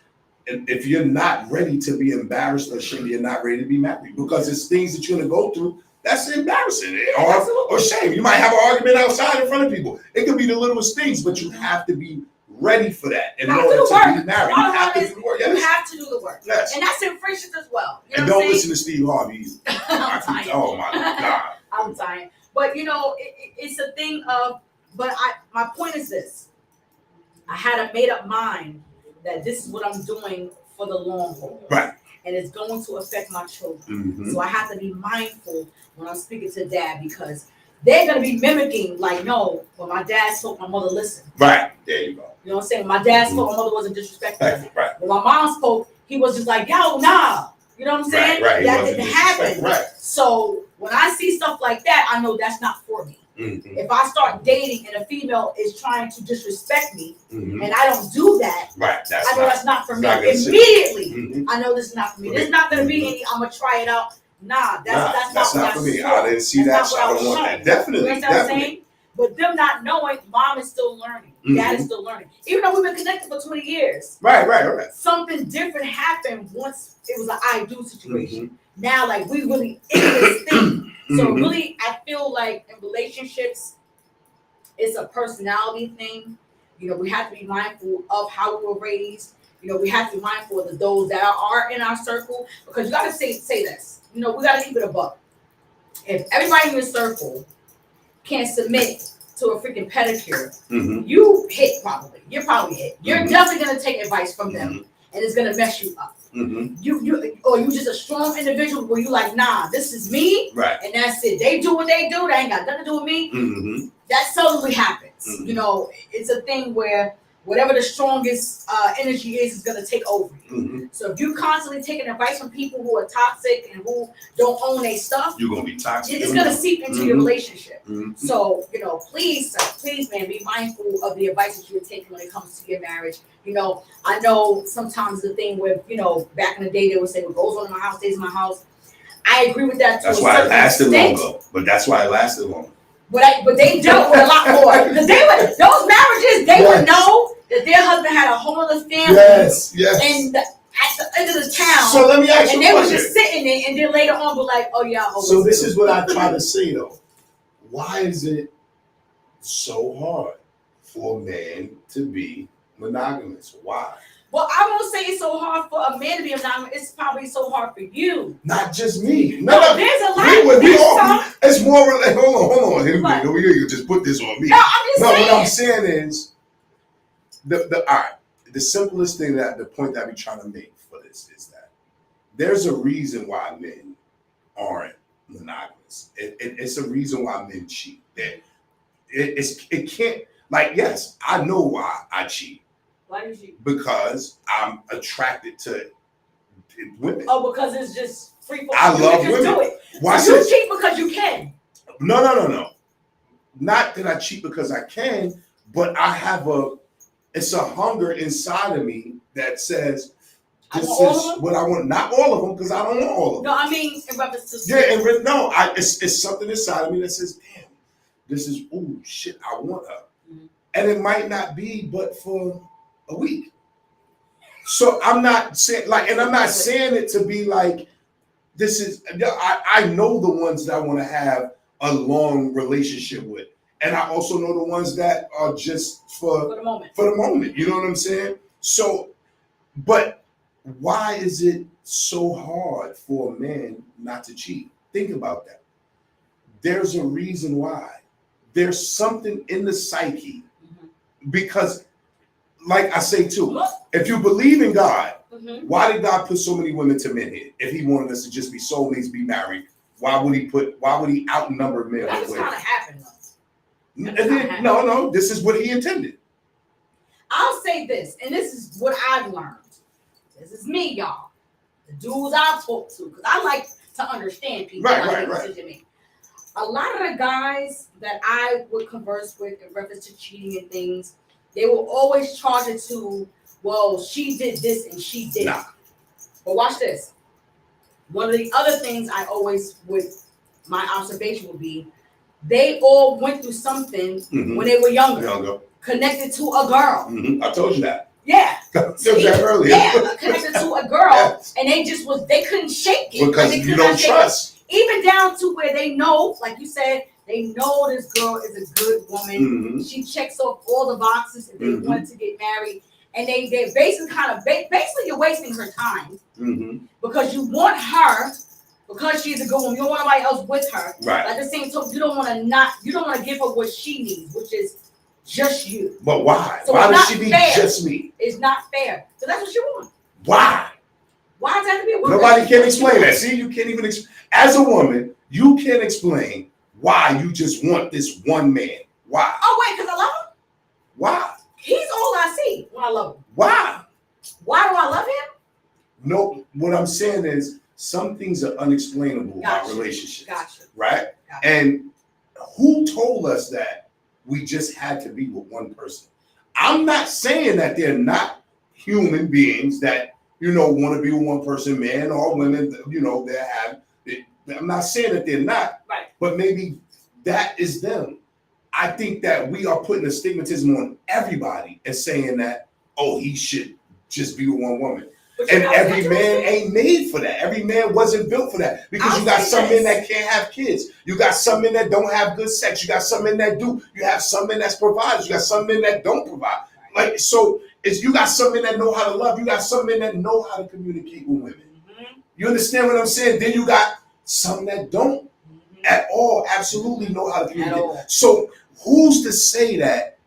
And if you're not ready to be embarrassed or ashamed, you're not ready to be married, because it's things that you're gonna go through that's embarrassing or shame. You might have an argument outside in front of people. It could be the littlest things, but you have to be ready for that in order to be married. You have to do the work. Yes. You have to do the work. Yes. And that's in friendships as well. And don't listen to Steve Harvey either. Oh my God. I'm dying. But it's a thing of, my point is this. I had a made up mind that this is what I'm doing for the long haul. Right. and it's going to affect my children. So I have to be mindful when I'm speaking to dad, because they're going to be mimicking, like, no, when my dad spoke, my mother listened. Right. There you go. You know what I'm saying? When my dad spoke, my mother wasn't disrespectful. Right. When my mom spoke, he was just like, yo, nah. You know what I'm saying? Right. That didn't happen. Right. So when I see stuff like that, I know that's not for me. If I start dating and a female is trying to disrespect me, and I don't do that, right, I know that's not for me. Immediately, I know this is not for me. There's not going to be any, I'm going to try it out. Nah, that's not for me. I didn't see that, so I don't want that. Definitely. You understand what I'm saying? But them not knowing, mom is still learning. Dad is still learning. Even though we've been connected for 20 years. Right. Something different happened once it was an I do situation. Now, like, we really in this thing. So really, I feel like in relationships, it's a personality thing. You know, we have to be mindful of how we were raised. You know, we have to be mindful of those that are in our circle, because you got to say this. You know, we got to keep it a buck. If everybody in your circle can't submit to a freaking pedicure, you hit probably. You're probably hit. You're definitely going to take advice from them, and it's going to mess you up. You just a strong individual where you like, nah, this is me, right, and that's it. They do what they do. They ain't got nothing to do with me. That seldomly happens. You know, it's a thing where whatever the strongest energy is going to take over you. So if you constantly taking advice from people who are toxic and who don't own their stuff, you're going to be toxic. It's going to seep into your relationship. So, you know, please, man, be mindful of the advice that you're taking when it comes to your marriage. You know, I know sometimes the thing where, you know, back in the day, they would say, what goes on in my house stays in my house. I agree with that. That's why it lasted longer. But that's why it lasted longer. But they dealt with a lot more. Because those marriages, they would know that their husband had a whole other family. Yes. And at the end of the town. So let me ask you a question. And they were just sitting there, and then later on, were like, oh, yeah. So this is what I try to say, though. Why is it so hard for a man to be monogamous? Why? Well, I won't say it's so hard for a man to be monogamous. It's probably so hard for you. Not just me. No, there's a lot. It's more. Hold on. Here we go. You just put this on me. No, I'm just saying. What I'm saying is, the simplest thing, that the point that we're trying to make for this is that there's a reason why men aren't monogamous. It's a reason why men cheat. It can't, like, yes, I know why I cheat. Why do you cheat? Because I'm attracted to women. Oh, because it's just free for I love women. Do it. Why so you cheat because you can. No. Not that I cheat because I can, but I have it's a hunger inside of me that says, this is what I want. Not all of them, because I don't want all of them. No, I mean in reference to it's something inside of me that says, damn, this is, oh shit, I want her. And it might not be but for a week. So I'm not saying and I'm not saying it to be like, this is, I know the ones that I want to have a long relationship with. And I also know the ones that are just for the moment. You know what I'm saying? So, but why is it so hard for a man not to cheat? Think about that. There's a reason why. There's something in the psyche, because, like I say too, if you believe in God, why did God put so many women to men here? If he wanted us to just be soulmates, be married, why would he outnumber men? That just kind of happened, though. No, this is what he intended. I'll say this, and this is what I've learned. This is me, y'all. The dudes I've talked to, because I like to understand people. Right. A lot of the guys that I would converse with in reference to cheating and things, they will always charge it to, well, she did this and she did. Nah. But watch this. One of the other things I always my observation would be, they all went through something when they were younger. Connected to a girl. I told you that. Yeah. Earlier. Yeah, connected to a girl, and they couldn't shake it. Because you don't trust. Even down to where they know, like you said, they know this girl is a good woman. She checks off all the boxes, and they want to get married. And they basically basically you're wasting her time because you want her, because she's a good woman. You don't want nobody else with her. Right. At the same time, you don't want to give her what she needs, which is just you. But why? So why does she need just me? It's not fair. So that's what you want. Why? Why does that have to be a woman? Nobody can explain that. See, you can't even, as a woman, you can't explain why you just want this one man. Why? Oh, wait, because I love him? Why? He's all I see when I love him. Why? Why do I love him? No, what I'm saying is some things are unexplainable about relationships. Gotcha. Right? Gotcha. And who told us that we just had to be with one person? I'm not saying that they're not human beings that, want to be with one person, men or women, they have. I'm not saying that they're not, right? But maybe that is them. I think that we are putting a stigmatism on everybody and saying that, he should just be with one woman. And every man ain't made for that. Every man wasn't built for that. Because you got some men that can't have kids. You got some men that don't have good sex. You got some men that do. You have some men that's providers. You got some men that don't provide. You got some men that know how to love. You got some men that know how to communicate with women. Mm-hmm. You understand what I'm saying? Then you got some that don't at all absolutely know how to communicate. So who's to say that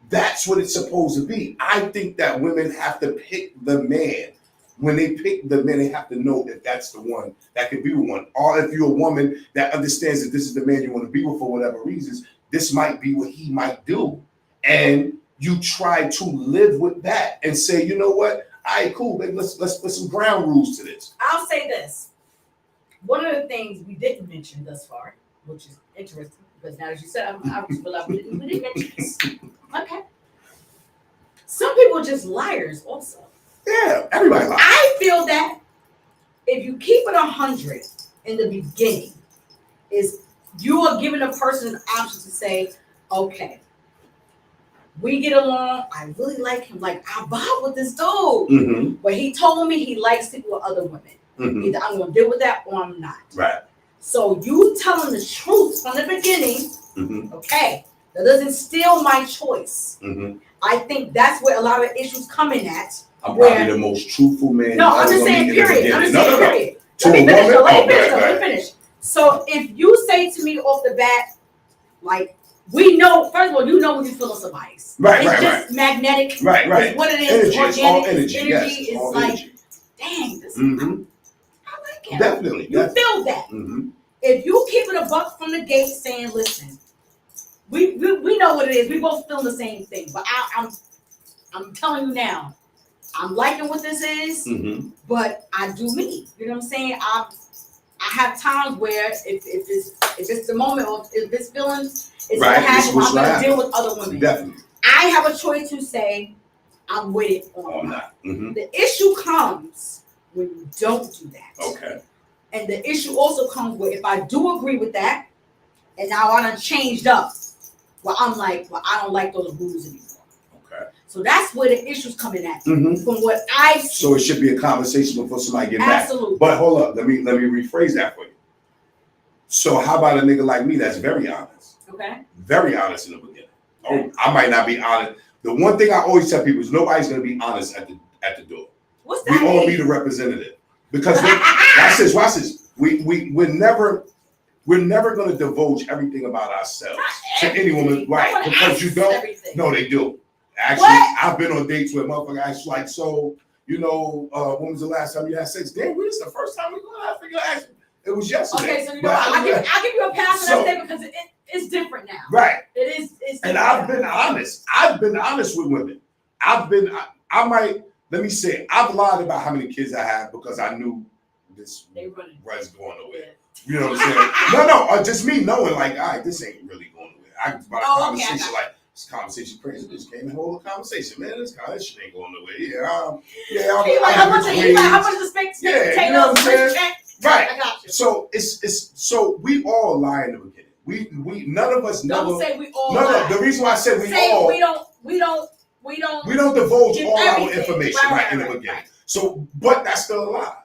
that's what it's supposed to be? I think that women have to pick the man. When they pick the man, they have to know that that's the one that could be one. Or if you're a woman that understands that this is the man you want to be with for whatever reasons, this might be what he might do. And you try to live with that and say, you know what? All right, cool, baby, let's put some ground rules to this. I'll say this. One of the things we didn't mention thus far, which is interesting, because now as you said, I just realized we didn't mention this. Okay. Some people are just liars also. Yeah, everybody lies. I feel that if you keep it 100 in the beginning, is you are giving a person an option to say, okay, we get along. I really like him. Like, I vibe with this dude. Mm-hmm. But he told me he likes people with other women. Mm-hmm. Either I'm going to deal with that or I'm not. Right. So you telling the truth from the beginning, mm-hmm. okay, that doesn't steal my choice. Mm-hmm. I think that's where a lot of issues come in at. I'm probably the most truthful man. No, I'm just saying, period. I'm just saying, period. Let me finish. So if you say to me off the bat, like, we know, first of all, you know when you feel somebody. Right, it's just magnetic. Right. It's what it is. Energy, organic. Energy Is like, energy. Dang, this mm-hmm. I like him. Definitely. You feel that. Mm-hmm. If you keep it a buck from the gate saying, listen, we know what it is. We both feel the same thing. But I'm telling you now, I'm liking what this is, mm-hmm. but I do me. You know what I'm saying? I have times where if it's the moment or if this feeling is gonna happen, I'm gonna deal with other women. Definitely. I have a choice to say I'm with it or not. Mm-hmm. The issue comes when you don't do that. Okay. And the issue also comes where if I do agree with that, and now I done changed up, well, I'm like, well, I don't like those rules anymore. Okay. So that's where the issues coming at, mm-hmm. from what I've seen. So it should be a conversation before somebody get back. Absolutely. But hold up, let me rephrase that for you. So how about a nigga like me that's very honest? Okay. Very honest in the beginning. Okay. Oh, I might not be honest. The one thing I always tell people is nobody's gonna be honest at the door. What's that? We all be the representative. Because watch this. We're never going to divulge everything about ourselves to any woman, right? Because you don't. Everything. No, they do. Actually, I've been on dates with motherfuckers actually like, so, when was the last time you had sex? Damn, this is the first time we going out for your ass. It was yesterday. Okay, so I'll give you a pass on that because it's different now. Right. It is. It's and I've been honest. I've been honest with women. Let me say, I've lied about how many kids I have because I knew this was going nowhere. You know what I'm saying? No, just me knowing, like, all right, this ain't really going nowhere. I about a conversation like, this conversation crazy. This came and hold a conversation, man. This shit ain't going nowhere. How much the space? Yeah, you know what I'm saying? Right. I got you. So so we all lie in the beginning. We none of us don't say we all lie. No, the reason why I said we don't divulge all our information right in the beginning. Right. So, but that's still a lie.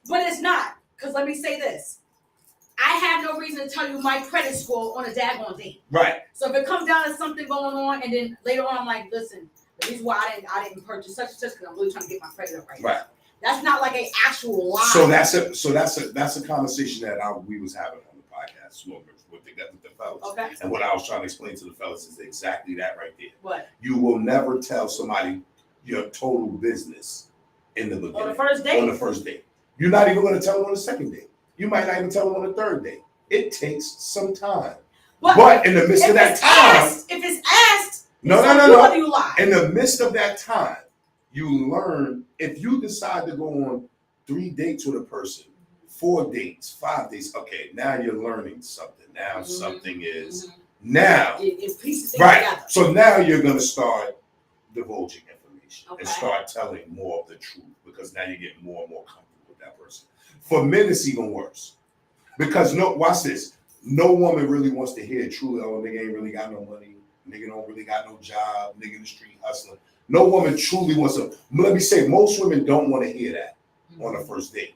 But it's not, because let me say this. I have no reason to tell you my credit score on a daggone date. Right. So if it comes down to something going on, and then later on I'm like, listen, the reason why I didn't purchase such and such because I'm really trying to get my credit up right now. That's not like an actual lie. So that's a conversation that we was having on the podcast, smoking with the fellas. Okay. And what I was trying to explain to the fellas is exactly that right there. What? You will never tell somebody your total business in the beginning. On the first date. You're not even going to tell them on the second date. You might not even tell them on the third date. It takes some time. But in the midst of that time, if it's asked, no. You lie. In the midst of that time, you learn. If you decide to go on 3 dates with a person, 4 dates, 5 dates, okay, now you're learning something. Now something is now right. Together. So now you're going to start divulging information and start telling more of the truth, because now you get more and more comfortable with that person. For men, it's even worse, because watch this. No woman really wants to hear truly, oh, nigga ain't really got no money, nigga don't really got no job, nigga in the street hustling. No woman truly wants to. Let me say, most women don't want to hear that on the first date.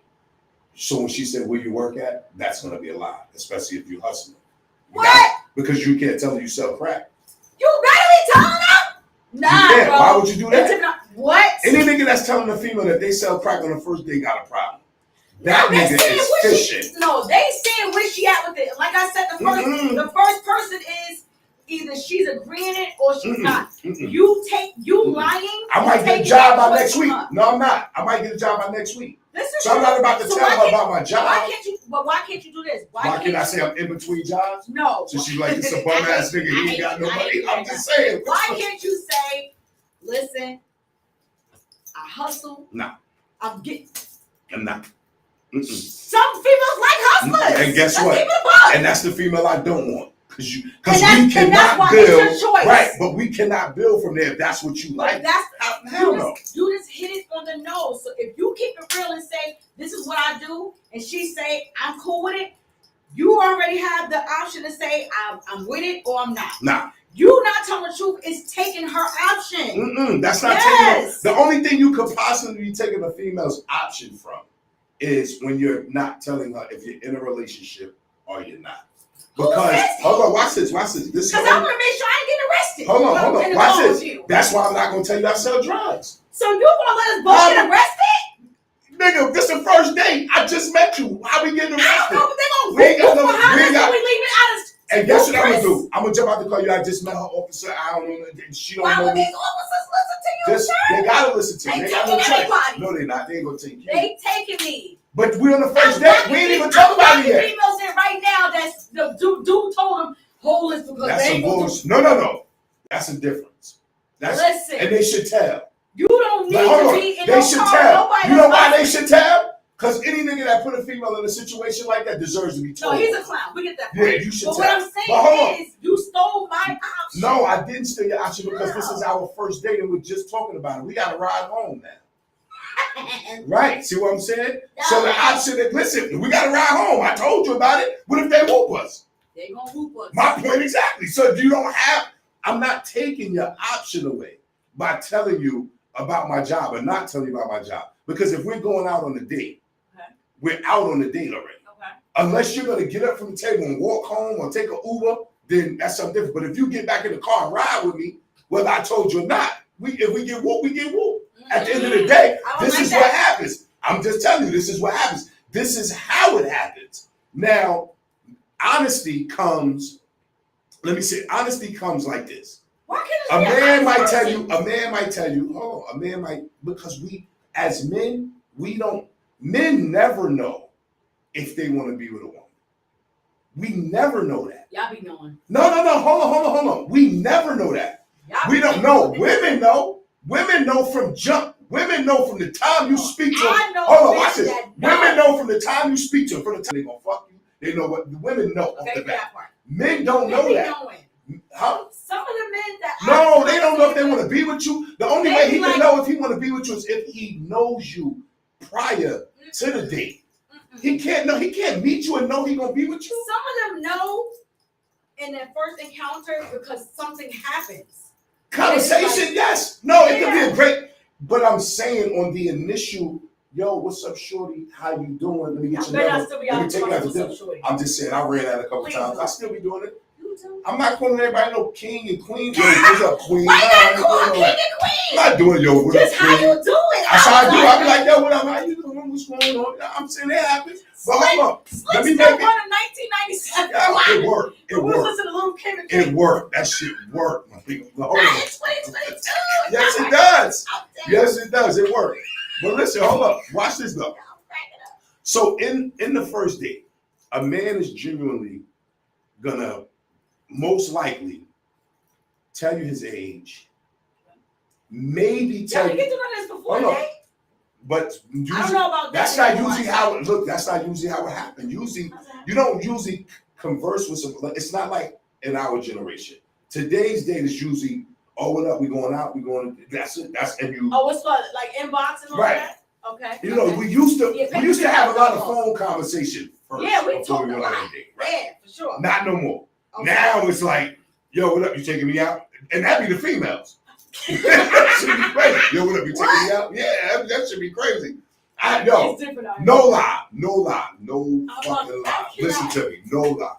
So when she said, where you work at, that's going to be a lie, especially if you're hustling. What? Because you can't tell them you sell crack. You really telling them? Nah, you bro. Why would you do that? What? Any nigga that's telling a female that they sell crack on the first date got a problem. That nigga is fishing. They saying where she at with it. Like I said, the first person is either she's agreeing it or she's not. You lying. I might get a job by next week. No, I'm not. I might get a job by next week. So I'm not about to tell her about my job. Why can't you do this? Why can't I say I'm in between jobs? No. So she's like, it's a bum ass nigga. He ain't got no money. I'm just saying. Why can't you say, listen, I hustle. No. I'm getting. I'm not. Some females like hustlers. And guess what? And that's the female I don't want. Because we cannot build. Right, but we cannot build from there if that's what you like. You just hit it on the nose. So if you keep it real and say, this is what I do, and she say, I'm cool with it, you already have the option to say, I'm with it or I'm not. Nah. You not telling the truth is taking her option. That's not taking her. The only thing you could possibly be taking a female's option from is when you're not telling her if you're in a relationship or you're not. Because, hold on, watch this. Because I'm going to make sure I ain't getting arrested. Hold on, watch this. That's why I'm not going to tell you I sell drugs. So you going to let us both get arrested? Nigga, this is the first date. I just met you. How we getting arrested? I don't know, but they going to we leave it out of. And guess what I'm going to do? I'm going to jump out the car. I just met her officer. I don't know. She don't know me. Why would these officers listen to you? They got to listen to me. They taking everybody. No, they're not. They ain't going to take you. They taking me. But we're on the first date. We ain't even talking about it yet. Females in right now that's the dude told them hold this because that's they ain't going to. No. That's a difference. Listen. And they should tell. You don't need to be in They should tell. You know why they should tell? Because any nigga that put a female in a situation like that deserves to be told. No, he's a clown. We get that. Yeah, you should tell. But what I'm saying is, you stole my option. No, I didn't steal your option because this is our first date and we're just talking about it. We got to ride home now. Right. See what I'm saying? No. So the option is, listen, we got to ride home. I told you about it. What if they whoop us? They going to whoop us. My point exactly. So if you don't have, I'm not taking your option away by telling you about my job or not telling you about my job. Because if we're going out on a date, we're out on the date already. Okay. Unless you're going to get up from the table and walk home or take an Uber, then that's something different. But if you get back in the car and ride with me, whether I told you or not, if we get whooped, we get whooped. At the end of the day, this is what happens. I'm just telling you, this is what happens. This is how it happens. Now, honesty comes like this. A man might tell you, because we, as men, men never know if they want to be with a woman. We never know that. Y'all be knowing. No. Hold on. We never know that. We don't know. Women know. Women know from jump. Women know from the time you speak to them. Hold on, watch this. Women know from the time you speak to them. From the time they're going to fuck you. They know what the women know off the bat. Men don't know that. Huh? Some of the men that no, they don't know if they want to be with you. The only way he can know if he want to be with you is if he knows you prior to the date. He can't meet you and know he gonna be with you. Some of them know in their first encounter because something happens. Conversation, yes. No, it could be a great, but I'm saying on the initial, yo, what's up, shorty? How you doing? Let me get your number. Let me take you out to dinner. I'm just saying, I ran out a couple times. I still be doing it. I'm not calling everybody no king and queen. Yo, what's up, queen? Why you not calling king and queen? I'm not doing yo, what just up, how you do it. That's how I do. I be like, yo, what up? How you doing? What's going on? I'm saying that happens. But hold up. Let me make it. 1997. It worked. Listen to Little Kim and It worked. That shit worked. Not in 2022. Yes, it does. Yes, it does. It worked. But listen, hold up. Watch this though. So in the first date, a man is genuinely gonna most likely tell you his age, maybe tell you. You get to know this before date. But usually, I don't know about that. That's not usually how it look. That's not usually how it happens. Usually, you don't usually converse with someone. It's not like in our generation. Today's date is usually, oh, what up? We going out. We going. That's it. That's and you. Oh, what's what? Like inbox and all that. Okay. You know, we used to have a lot of phone conversation first. Yeah, we talked a lot. Date, right? Yeah, for sure. Not no more. Okay. Now it's like, yo, what up? You taking me out? And that'd be the females. That should be crazy. Yo, what up? You taking me out? Yeah, that should be crazy. I know. No lie. No fucking lie. Listen to me. No lie.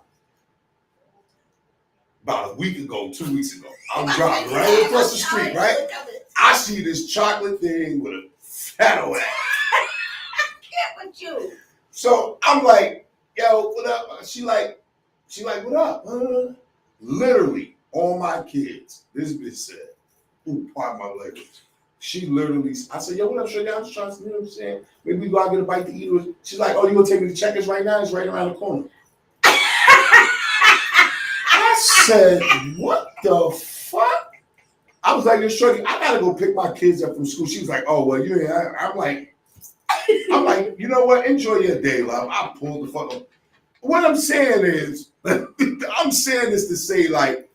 About a week ago, 2 weeks ago, I'm driving right across the street, right? I see this chocolate thing with a fat old ass. I can't with you. So I'm like, yo, what up? She like, what up? Literally, all my kids, this bitch said, ooh, pardon my language. She literally, I said, yo, what up, sugar? I'm just trying to, you know what I'm saying? Maybe we go out get a bite to eat. She's like, oh, you gonna take me to Checkers right now? It's right around the corner. I said, what the fuck? I was like, shorty, I gotta go pick my kids up from school. She was like, oh, well, you ain't. I'm like, you know what? Enjoy your day, love. I pulled the fuck up. What I'm saying is, I'm saying this to say, like,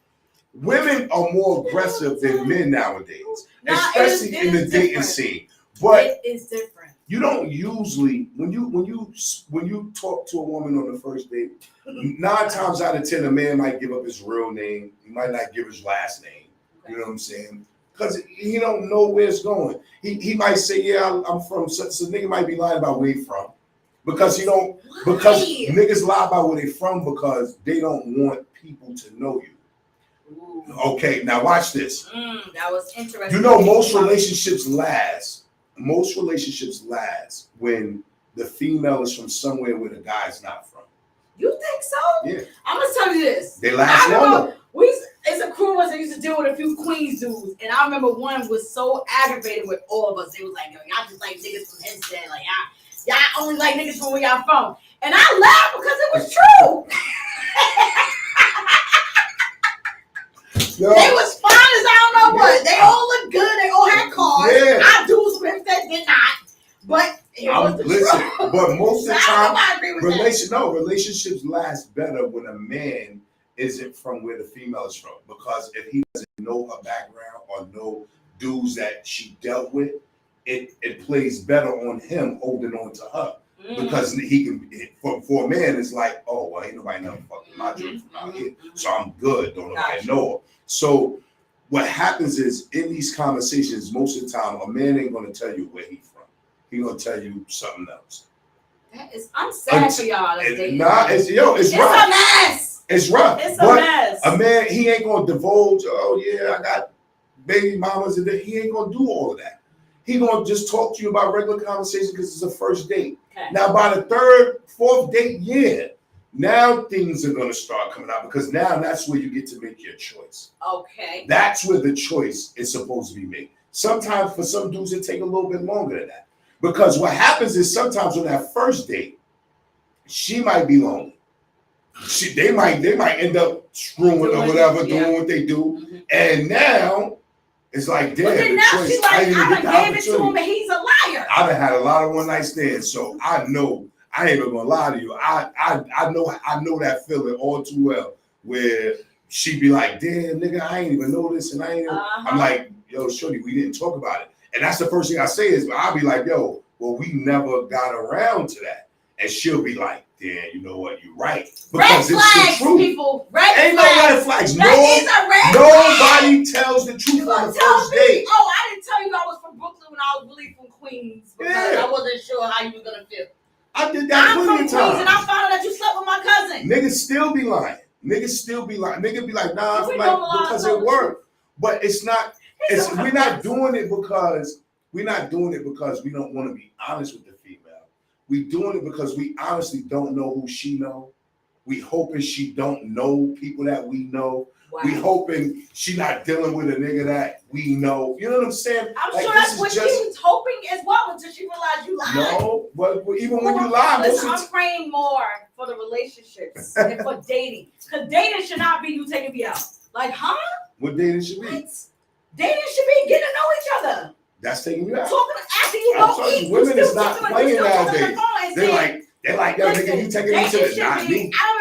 women are more aggressive than men nowadays, especially in the dating scene. But it is different. You don't usually when you talk to a woman on the first date, 9 times out of 10, a man might give up his real name. He might not give his last name. You know what I'm saying? Because he don't know where it's going. He might say, yeah, I'm from such. So nigga might be lying about where he from. Because you don't. Because niggas lie about where they from because they don't want people to know you. Ooh. Okay, now watch this. That was interesting. You know, most relationships last when the female is from somewhere where the guy's not from. You think so? Yeah. I'm gonna tell you this. They last longer. It's a crew of us that used to deal with a few Queens dudes, and I remember one was so aggravated with all of us. It was like, yo, y'all just like niggas from Hempstead, like y'all only like niggas from where y'all from. And I laughed because it was true. They was fine as I don't know what. They all looked good. They all had cars. Yeah. I do some Hempstead did not, but it was the truth. But most of the time, relationships last better when a man isn't from where the female is from, because if he doesn't know her background or know dudes that she dealt with, it plays better on him holding on to her. Because he can, for a man, it's like, oh, well, ain't nobody never fucking my drink from out here, so I'm good. Don't nobody know her. So what happens is in these conversations, most of the time, a man ain't gonna tell you where he's from. He gonna tell you something else. I'm sad for y'all. It's rough. A mess. It's rough. It's a mess. A man, he ain't gonna divulge. Oh yeah, I got baby mamas, and he ain't gonna do all of that. He gonna just talk to you about regular conversation because it's a first date. Okay. Now, by the 3rd, 4th date, now things are gonna start coming out because now that's where you get to make your choice. Okay. That's where the choice is supposed to be made. Sometimes for some dudes it take a little bit longer than that because what happens is sometimes on that first date, she might be lonely. They might end up screwing or whatever, doing what they do, and now. It's like, damn, then now she's like, I gave it to him and he's a liar. I done had a lot of one night stands, so I know, I ain't even gonna lie to you. I know that feeling all too well, where she be like, damn, nigga, I ain't even know this, and I ain't I'm like, yo, shorty, we didn't talk about it. And that's the first thing I say is, I'll be like, yo, well, we never got around to that. And she'll be like, damn, you know what, you're right. Because red flags, people. Ain't no red flags. Nobody tells the truth on the first date. Oh, I didn't tell you I was from Brooklyn when I was really from Queens. Because I wasn't sure how you were going to feel. I did that plenty of times. I'm from Queens and I found out that you slept with my cousin. Niggas still be lying. Niggas be like, nah, because it worked. But it's not, we're not doing it because we don't want to be honest with the female. We doing it because we honestly don't know who she know. We hoping she don't know people that we know. Wow. We hoping she not dealing with a nigga that we know. You know what I'm saying? I'm sure that's what she was hoping as well until she realized realize you lied. No, but even when you lie, listen, I'm praying more for the relationships and for dating. Because dating should not be you taking me out. Like, huh? What dating should be? Dating should be getting to know each other. That's taking you out. Talking after you go eat. Women is not playing nowadays. They're like, yo, listen, nigga, you taking me to the not me. I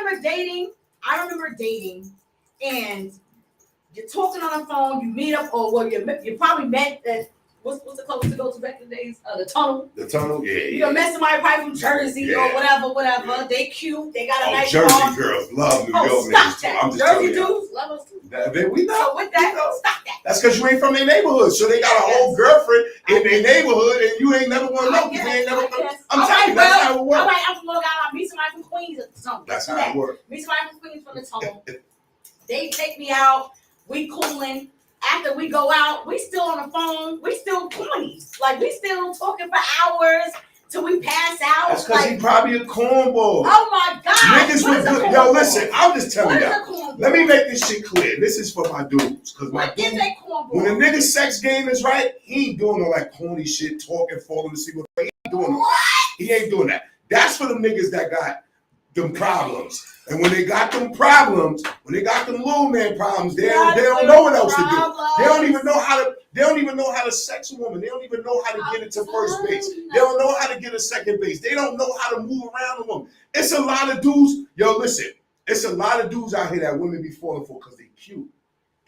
remember dating, and you're talking on the phone. You meet up, or well, you probably met at what's the club to go to back in the days? The Tunnel. The Tunnel, yeah. You met somebody probably from Jersey or whatever. Yeah. They cute. They got a nice Jersey car. Girls love New York niggas too. I'm just Jersey dudes love us too. We know. So with that, stop that. That's because you ain't from their neighborhood. So they got a whole girlfriend in their neighborhood, and you ain't never want to know because they ain't never. I'm telling you, that's how it works. All right, I'm from Long Island. I meet somebody from Queens at the Tunnel. That's how it works. Meet somebody from Queens from the Tunnel. They take me out. We cooling. After we go out, we still on the phone. We still corny. Like, we still talking for hours till we pass out. That's because he probably a cornball. Oh, my God. Niggas with good. Yo, listen, I'm just telling y'all. Let me make this shit clear. This is for my dudes. Because my dude, when a nigga's sex game is right, he ain't doing all that corny shit, talking, falling asleep. He ain't doing that. He ain't doing that. That's for them niggas that got them problems. And when they got them problems, when they got them little man problems, they don't know what else to do. They don't even know how to sex a woman. They don't even know how to get it to first base. They don't know how to get a second base. They don't know how to move around a woman. It's a lot of dudes. Yo, listen, it's a lot of dudes out here that women be falling for because they cute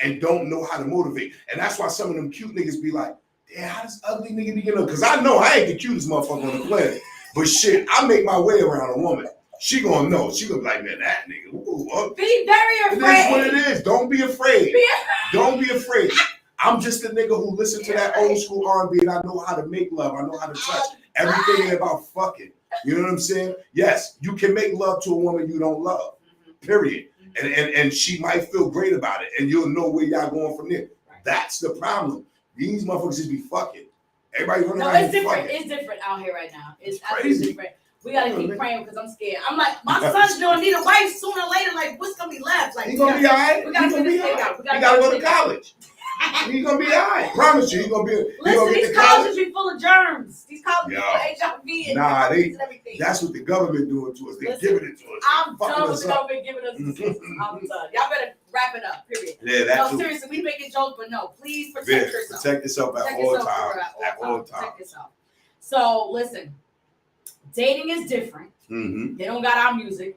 and don't know how to motivate. And that's why some of them cute niggas be like, damn, how does ugly nigga be getting up? Because I know I ain't the cutest motherfucker on the planet. But shit, I make my way around a woman. She gonna know. She gonna be like, man, that nigga. Ooh, be very afraid. It is what it is. Don't be afraid. Don't be afraid. I'm just a nigga who listened to that old school R&B, and I know how to make love. I know how to touch. Everything ain't about fucking. You know what I'm saying? Yes, you can make love to a woman you don't love. Period. And she might feel great about it, and you'll know where y'all going from there. That's the problem. These motherfuckers just be fucking. Everybody running around. No, it's different. Fucking. It's different out here right now. It's crazy. Different. We gotta keep praying because I'm scared. I'm like, my son's gonna need a wife sooner or later. Like, what's gonna be left? Like, he's gonna be all right. We gotta figure this thing out. He gotta go to college. He's gonna be all right. Promise you, he's gonna be. Listen, these colleges be full of germs. These colleges full of HIV and everything. That's what the government doing to us. They're giving it to us. I'm done with the government giving us diseases. I'm done. Y'all better wrap it up. Period. Yeah, that's no, seriously, we making jokes, but no, please protect yourself. Protect yourself at all times. At all times. Protect yourself. So listen, dating is different. Mm-hmm. They don't got our music.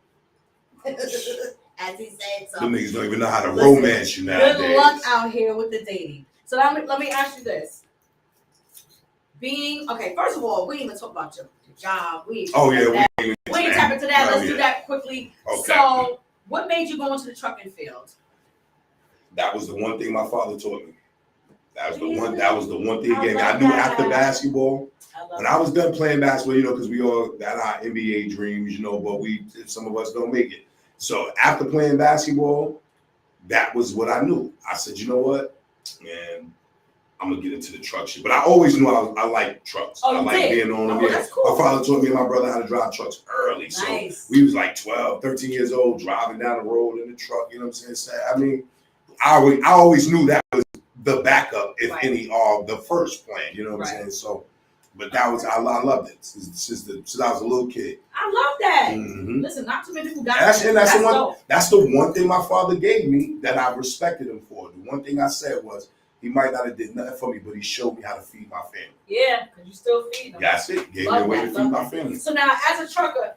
As he said, so them niggas don't even know how to romance you nowadays. Good luck out here with the dating. So let me ask you this. First of all, we didn't even talk about your job. We ain't tap into that. Let's do that quickly. Okay. So what made you go into the trucking field? That was the one thing my father taught me. That was the one thing he gave me. I knew after basketball, when I was done playing basketball, because we all got our NBA dreams, but some of us don't make it. So after playing basketball, that was what I knew. I said, you know what, man, I'm gonna get into the truck shit. But I always knew I like trucks. I like being on them. That's cool. My father taught me and my brother how to drive trucks early. Nice. So we was like 12, 13 years old, driving down the road in the truck, you know what I'm saying? I mean, I always knew that was the backup, if any, of the first plan, you know what I'm saying? So, but that was, I loved it since I was a little kid. I love that. Mm-hmm. Listen, not too many people got that's the one thing my father gave me that I respected him for. The one thing I said was, he might not have did nothing for me, but he showed me how to feed my family. Yeah, because you still feed them. That's it. Gave me a way to feed my family. So now, as a trucker,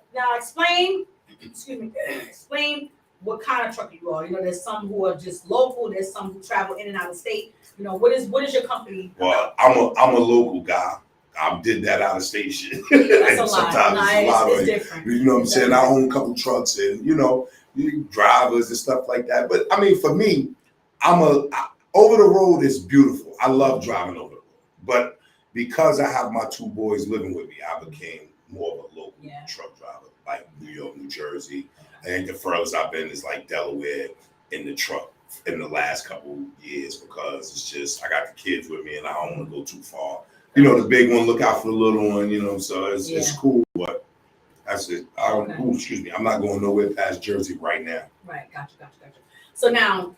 explain what kind of trucker you are. There's some who are just local. There's some who travel in and out of state. What is your company? Well, I'm a local guy. I did that out of state shit. That's a lot. It's different. You know what I'm saying? I own a couple trucks and, drivers and stuff like that. But I mean, for me, over the road is beautiful. I love driving over the road. But because I have my two boys living with me, I became more of a local truck driver, like New York, New Jersey. I think the furthest I've been is like Delaware in the truck in the last couple years because it's just, I got the kids with me and I don't want to go too far. The big one, look out for the little one, so it's cool, but that's it. Excuse me. I'm not going nowhere past Jersey right now. Right. Gotcha. So now,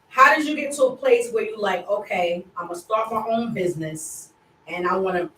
how did you get to a place where you're like, okay, I'm going to start my own business and I want to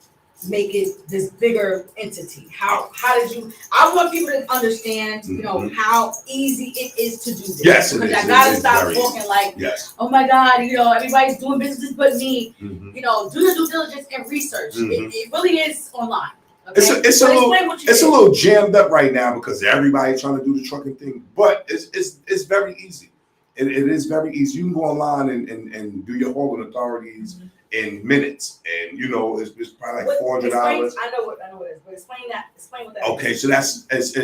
make it this bigger entity? How did you? I want people to understand, you know, how easy it is to do this. Yes, it is. Because I gotta stop talking like, oh my God, you know, everybody's doing business but me. You know, do your due diligence and research. It really is online. Okay? It's a little jammed up right now because everybody's trying to do the trucking thing, but it's very easy. It is very easy. You can go online and do your hauling authorities in minutes, and you know it's probably like $400. I know what it is, but explain what that is. Okay, so it's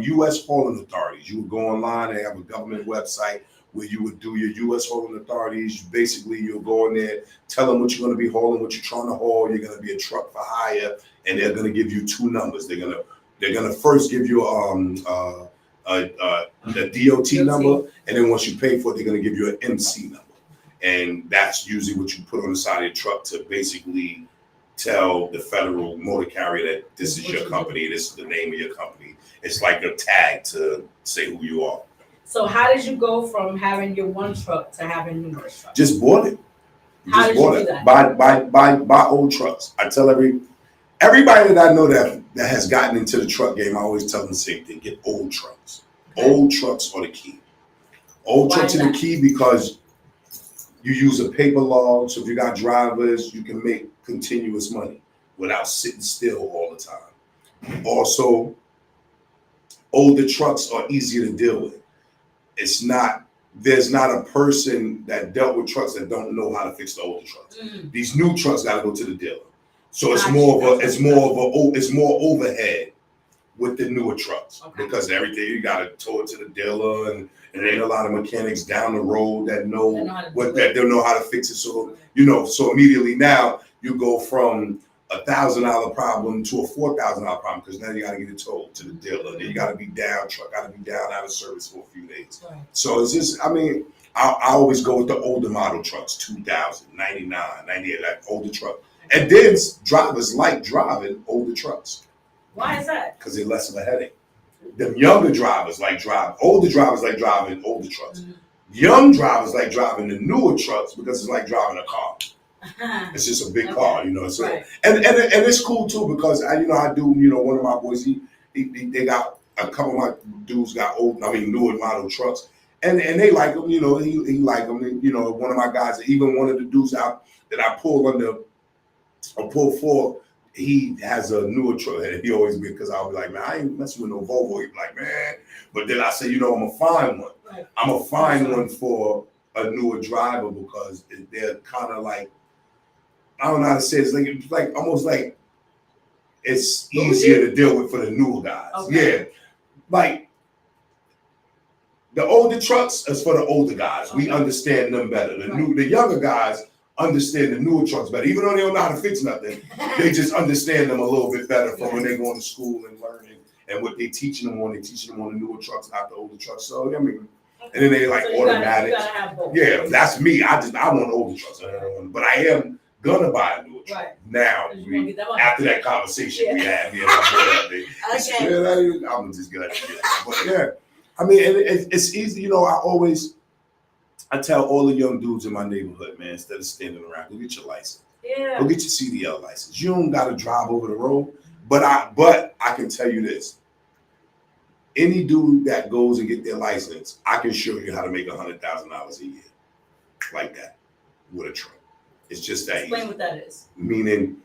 U.S. hauling authorities. You would go online. They have a government website where you would do your U.S. hauling authorities. Basically, you'll go in there, tell them what you're going to be hauling, what you're trying to haul. You're going to be a truck for hire, and they're going to give you two numbers. They're gonna first give you the DOT number, and then once you pay for it, they're going to give you an MC number. And that's usually what you put on the side of your truck to basically tell the federal motor carrier that this is your company, this is the name of your company. It's like a tag to say who you are. So how did you go from having your one truck to having numerous trucks? Just bought it. How did you do that? Buy old trucks. I tell everybody that I know that has gotten into the truck game, I always tell them the same thing: get old trucks. Okay. Old trucks are the key. Old trucks are the key because you use a paper log, so if you got drivers, you can make continuous money without sitting still all the time. Also, older trucks are easier to deal with. There's not a person that dealt with trucks that don't know how to fix the older trucks. These new trucks got to go to the dealer. So it's more overhead with the newer trucks because everything you got to tow it to the dealer, and there ain't a lot of mechanics down the road that know how to fix it. So so immediately now you go from $1,000 problem to a $4,000 problem because now you got to get it towed to the dealer. Then you got to be down, truck got to be down out of service for a few days. Right. So it's just, I always go with the older model trucks, 2000, 99, 98, that older truck. And then drivers like driving older trucks. Why is that? Because they're less of a headache. The younger drivers like driving, older drivers like driving older trucks. Young drivers like driving the newer trucks because it's like driving a car. It's just a big car, So, and it's cool too because I do, one of my boys, they got a couple of my dudes got newer model trucks, and they like them, he like them. One of my guys, even one of the dudes out that I pull for, he has a newer truck, and he always be, because I'll be like, man, I ain't messing with no Volvo. He'd be like, man, but then I say, I'm gonna find one. Right. I'm gonna find one for a newer driver because they're kind of like, I don't know how to say it. It's like almost like it's easier to deal with for the newer guys. Okay. Yeah, like the older trucks is for the older guys. We understand them better. The younger guys understand the newer trucks better, even though they don't know how to fix nothing. They just understand them a little bit better from when they're going to school and learning and what they're teaching them on. They're teaching them on the newer trucks, not the older trucks. So and then they like automatic. Yeah, that's me. I want older trucks, but I am gonna buy a newer truck now. After that conversation we had, me and my boy, I'm just gonna get it. But it's easy. I tell all the young dudes in my neighborhood, man, instead of standing around, go get your license. Yeah. Go get your CDL license. You don't got to drive over the road. But I can tell you this. Any dude that goes and get their license, I can show you how to make $100,000 a year. Like that. With a truck. It's just that Explain easy. What that is. Meaning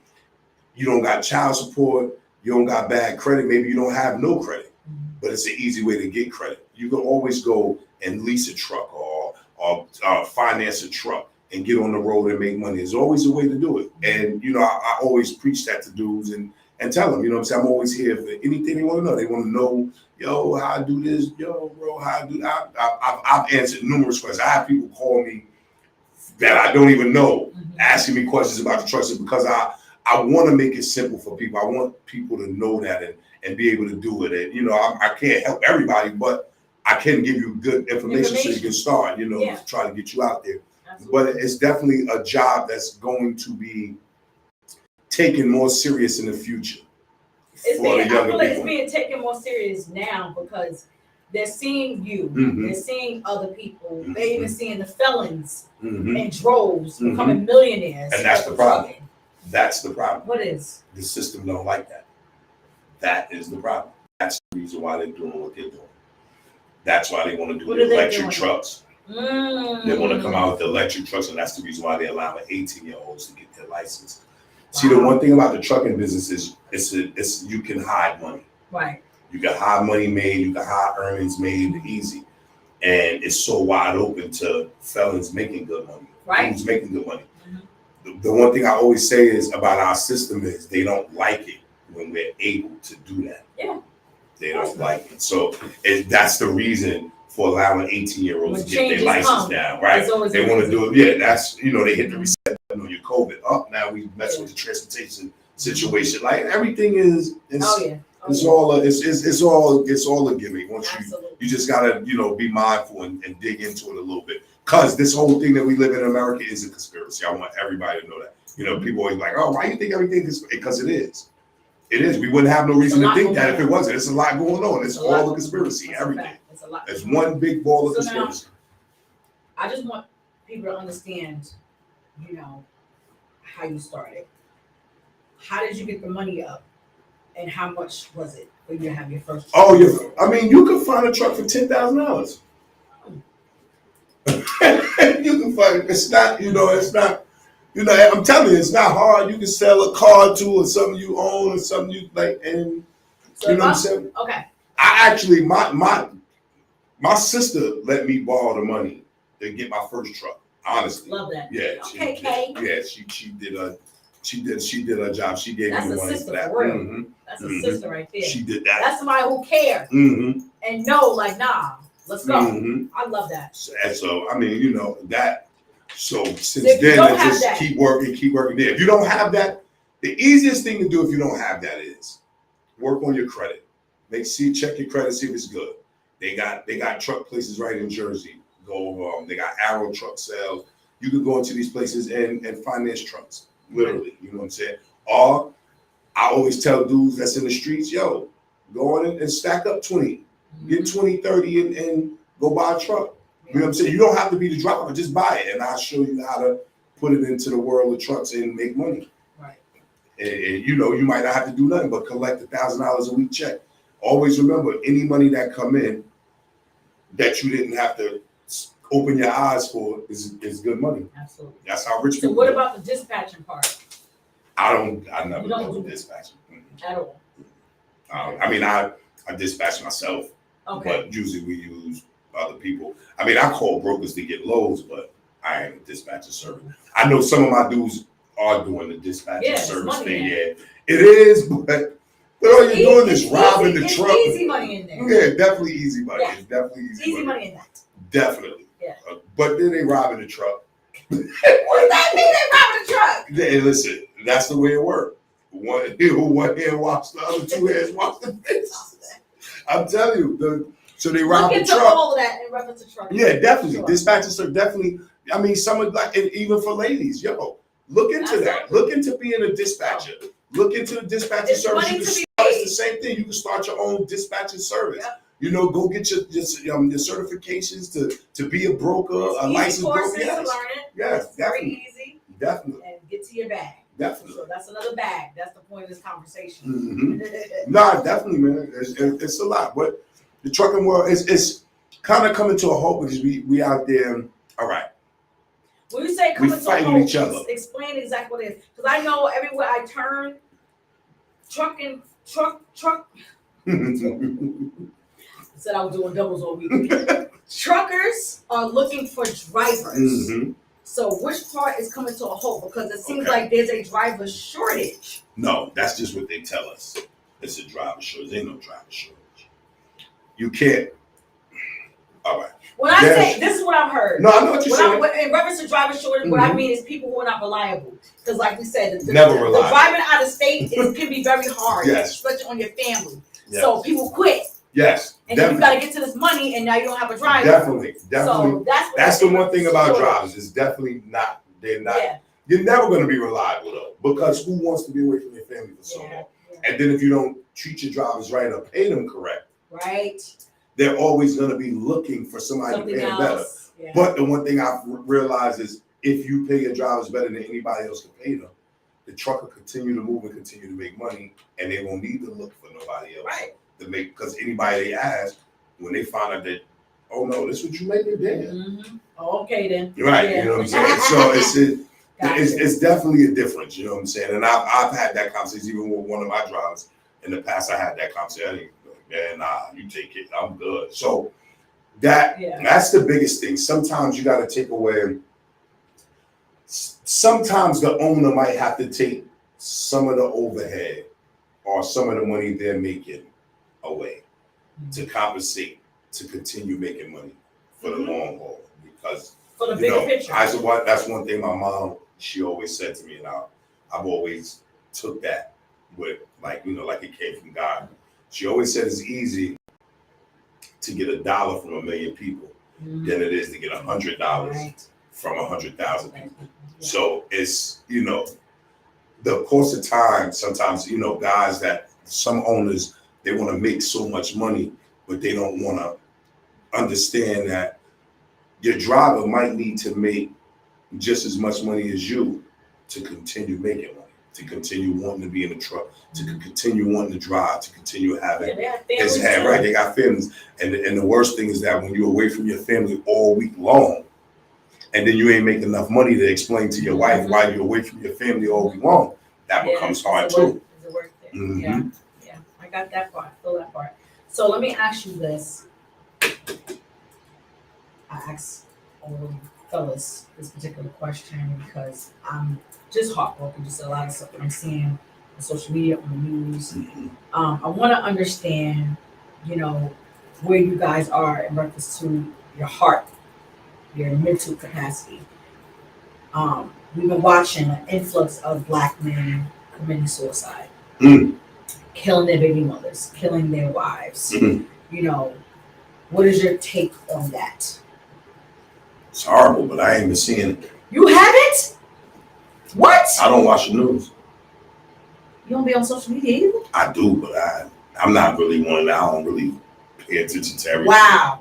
you don't got child support, you don't got bad credit, maybe you don't have no credit. But it's an easy way to get credit. You can always go and lease a truck or finance a truck and get on the road and make money. There's always a way to do it. And, I always preach that to dudes and tell them, I'm always here for anything they want to know. They want to know, yo, how I do this, yo, bro, how I do that. I've answered numerous questions. I have people call me that I don't even know, asking me questions about the trucks because I want to make it simple for people. I want people to know that and be able to do it. And, I can't help everybody, but I can give you good information so you can start, try to get you out there. Absolutely. But it's definitely a job that's going to be taken more serious in the future. I feel like it's being taken more serious now because they're seeing you, they're seeing other people, they're even seeing the felons in droves becoming millionaires. And that's the problem. That's the problem. What is? The system don't like that. That is the problem. That's the reason why they're doing what they're doing. That's why they want to do the electric trucks. They want to come out with the electric trucks, and that's the reason why they allow 18-year-olds to get their license. See, the one thing about the trucking business is it's you can hide money. Right. You can hide money made, you can hide earnings made easy. And it's so wide open to felons making good money. Right. Who's making good money. The one thing I always say is about our system is they don't like it when we're able to do that. Yeah. They don't like it. So that's the reason for allowing 18-year-olds to get their license now, right? They want to do it. Yeah, that's, they hit the reset button on your COVID. Now we mess with the transportation situation. Like everything is it's all a gimmick. Once you just gotta, be mindful and dig into it a little bit. Cause this whole thing that we live in America is a conspiracy. I want everybody to know that. People always like, oh, why you think everything is? Because it is. It is. We wouldn't have no reason to think that if it wasn't. It's a lot going on. It's all a conspiracy. Everything. It's a lot. It's one big ball of conspiracy. Now, I just want people to understand, how you started. How did you get the money up? And how much was it when you have your first truck? Oh, you could find a truck for $10,000. You can find it. It's not, I'm telling you, it's not hard. You can sell a car to or something you own or something you like, and so you know what I'm saying? Okay. I actually, my sister let me borrow the money to get my first truck. Honestly, love that. Yeah. Okay, Kay. Yeah, she did her job. She gave me the money for that. For real. That's a sister right there. She did that. That's somebody who cares and know, like, nah, let's go. I love that. And so, that. So since then, I just keep working there. If you don't have that, the easiest thing to do if you don't have that is work on your credit. Check your credit, see if it's good. They got truck places right in Jersey. Go over them. They got Arrow truck sales. You could go into these places and finance trucks, literally. You know what I'm saying? Or I always tell dudes that's in the streets, yo, go on and stack up 20. Get 20, 30 and go buy a truck. You know what I'm saying? You don't have to be the driver, just buy it. And I'll show you how to put it into the world of trucks and make money. Right. And you might not have to do nothing but collect $1,000 a week check. Always remember, any money that come in that you didn't have to open your eyes for is good money. Absolutely. That's how rich so people what are. About the dispatching part? I never go with dispatching. At all. I dispatch myself. Okay. But usually we use other people. I call brokers to get loads, but I ain't a dispatcher service. I know some of my dudes are doing the dispatcher service thing. Yeah, it is, but all you're doing is robbing the truck. Easy money in there. Yeah, definitely easy money. Yeah. It's definitely easy money in that. Definitely. Yeah. But then they robbing the truck. What does that mean? They robbing the truck? Hey, listen, that's the way it works. One hand wash the other, 2 hands wash the face. I'm telling you, so they robbed the truck. Look into all of that in reference to truck. Yeah, definitely. Sure. Dispatchers are definitely. Someone like, and even for ladies, look into that. Look into being a dispatcher. Look into the dispatcher service. It's the same thing. You can start your own dispatching service. Yep. Go get your certifications to be a broker, a licensed broker. Yes. To learn it. Yes, it's very easy. Definitely. And get to your bag. Definitely. So that's another bag. That's the point of this conversation. Nah, definitely, man. It's a lot, but the trucking world is kind of coming to a halt because we out there. All right. When you say coming to a halt, each other. Explain exactly what it is. Because I know everywhere I turn, truck. Said I was doing doubles all week. Truckers are looking for drivers. So which part is coming to a halt? Because it seems like there's a driver shortage. No, that's just what they tell us. It's a driver shortage. There ain't no driver shortage. You can't. All right. When I say, this is what I've heard. No, I know what you're saying. In reference to driver shortage, what I mean is people who are not reliable. Because like we said, the reliable. Driving out of state can be very hard, especially on your family. Yes. So people quit. Yes. And then you got to get to this money, and now you don't have a driver. Definitely. So that's the one thing about drivers. It's definitely not. They're not. Yeah. You're never going to be reliable though, because who wants to be away from their family for so long? Yeah. And then if you don't treat your drivers right or pay them correct, they're always going to be looking for somebody to pay them better. Yeah. But the one thing I've realized is if you pay your drivers better than anybody else can pay them, the truck will continue to move and continue to make money, and they won't need to look for nobody else to make, because anybody they ask, when they find out that, oh no, this what you make it there. Mm-hmm. Okay then. Right, you know what I'm saying? So it's definitely a difference, you know what I'm saying? And I've had that conversation even with one of my drivers in the past. I had that conversation. Man, nah, you take it, I'm good. So that's the biggest thing. Sometimes you got to take away. Sometimes the owner might have to take some of the overhead or some of the money they're making away to compensate, to continue making money for the long haul. Because for the bigger picture. That's one thing my mom, she always said to me, and I've always took that with like it came from God. She always said it's easy to get $1 from 1 million people than it is to get $100 from 100,000 people. So it's, the course of time, sometimes, guys that some owners, they want to make so much money, but they don't want to understand that your driver might need to make just as much money as you to continue making money, to continue wanting to be in the truck, to continue wanting to drive, to continue having they got families. And the worst thing is that when you're away from your family all week long, and then you ain't making enough money to explain to your wife why you're away from your family all week long, that becomes hard too. It's a work thing. Yeah, I got that part. I feel that part. So let me ask you this. I asked all the fellas this particular question because I'm just heartbroken. Just a lot of stuff that I'm seeing on social media, on the news. I want to understand, where you guys are in reference to your heart, your mental capacity. We've been watching an influx of Black men committing suicide, killing their baby mothers, killing their wives. What is your take on that? It's horrible, but I ain't been seeing it. You haven't? What? I don't watch the news. You don't be on social media either? I do, but I'm not really one that I don't really pay attention to everything. Wow.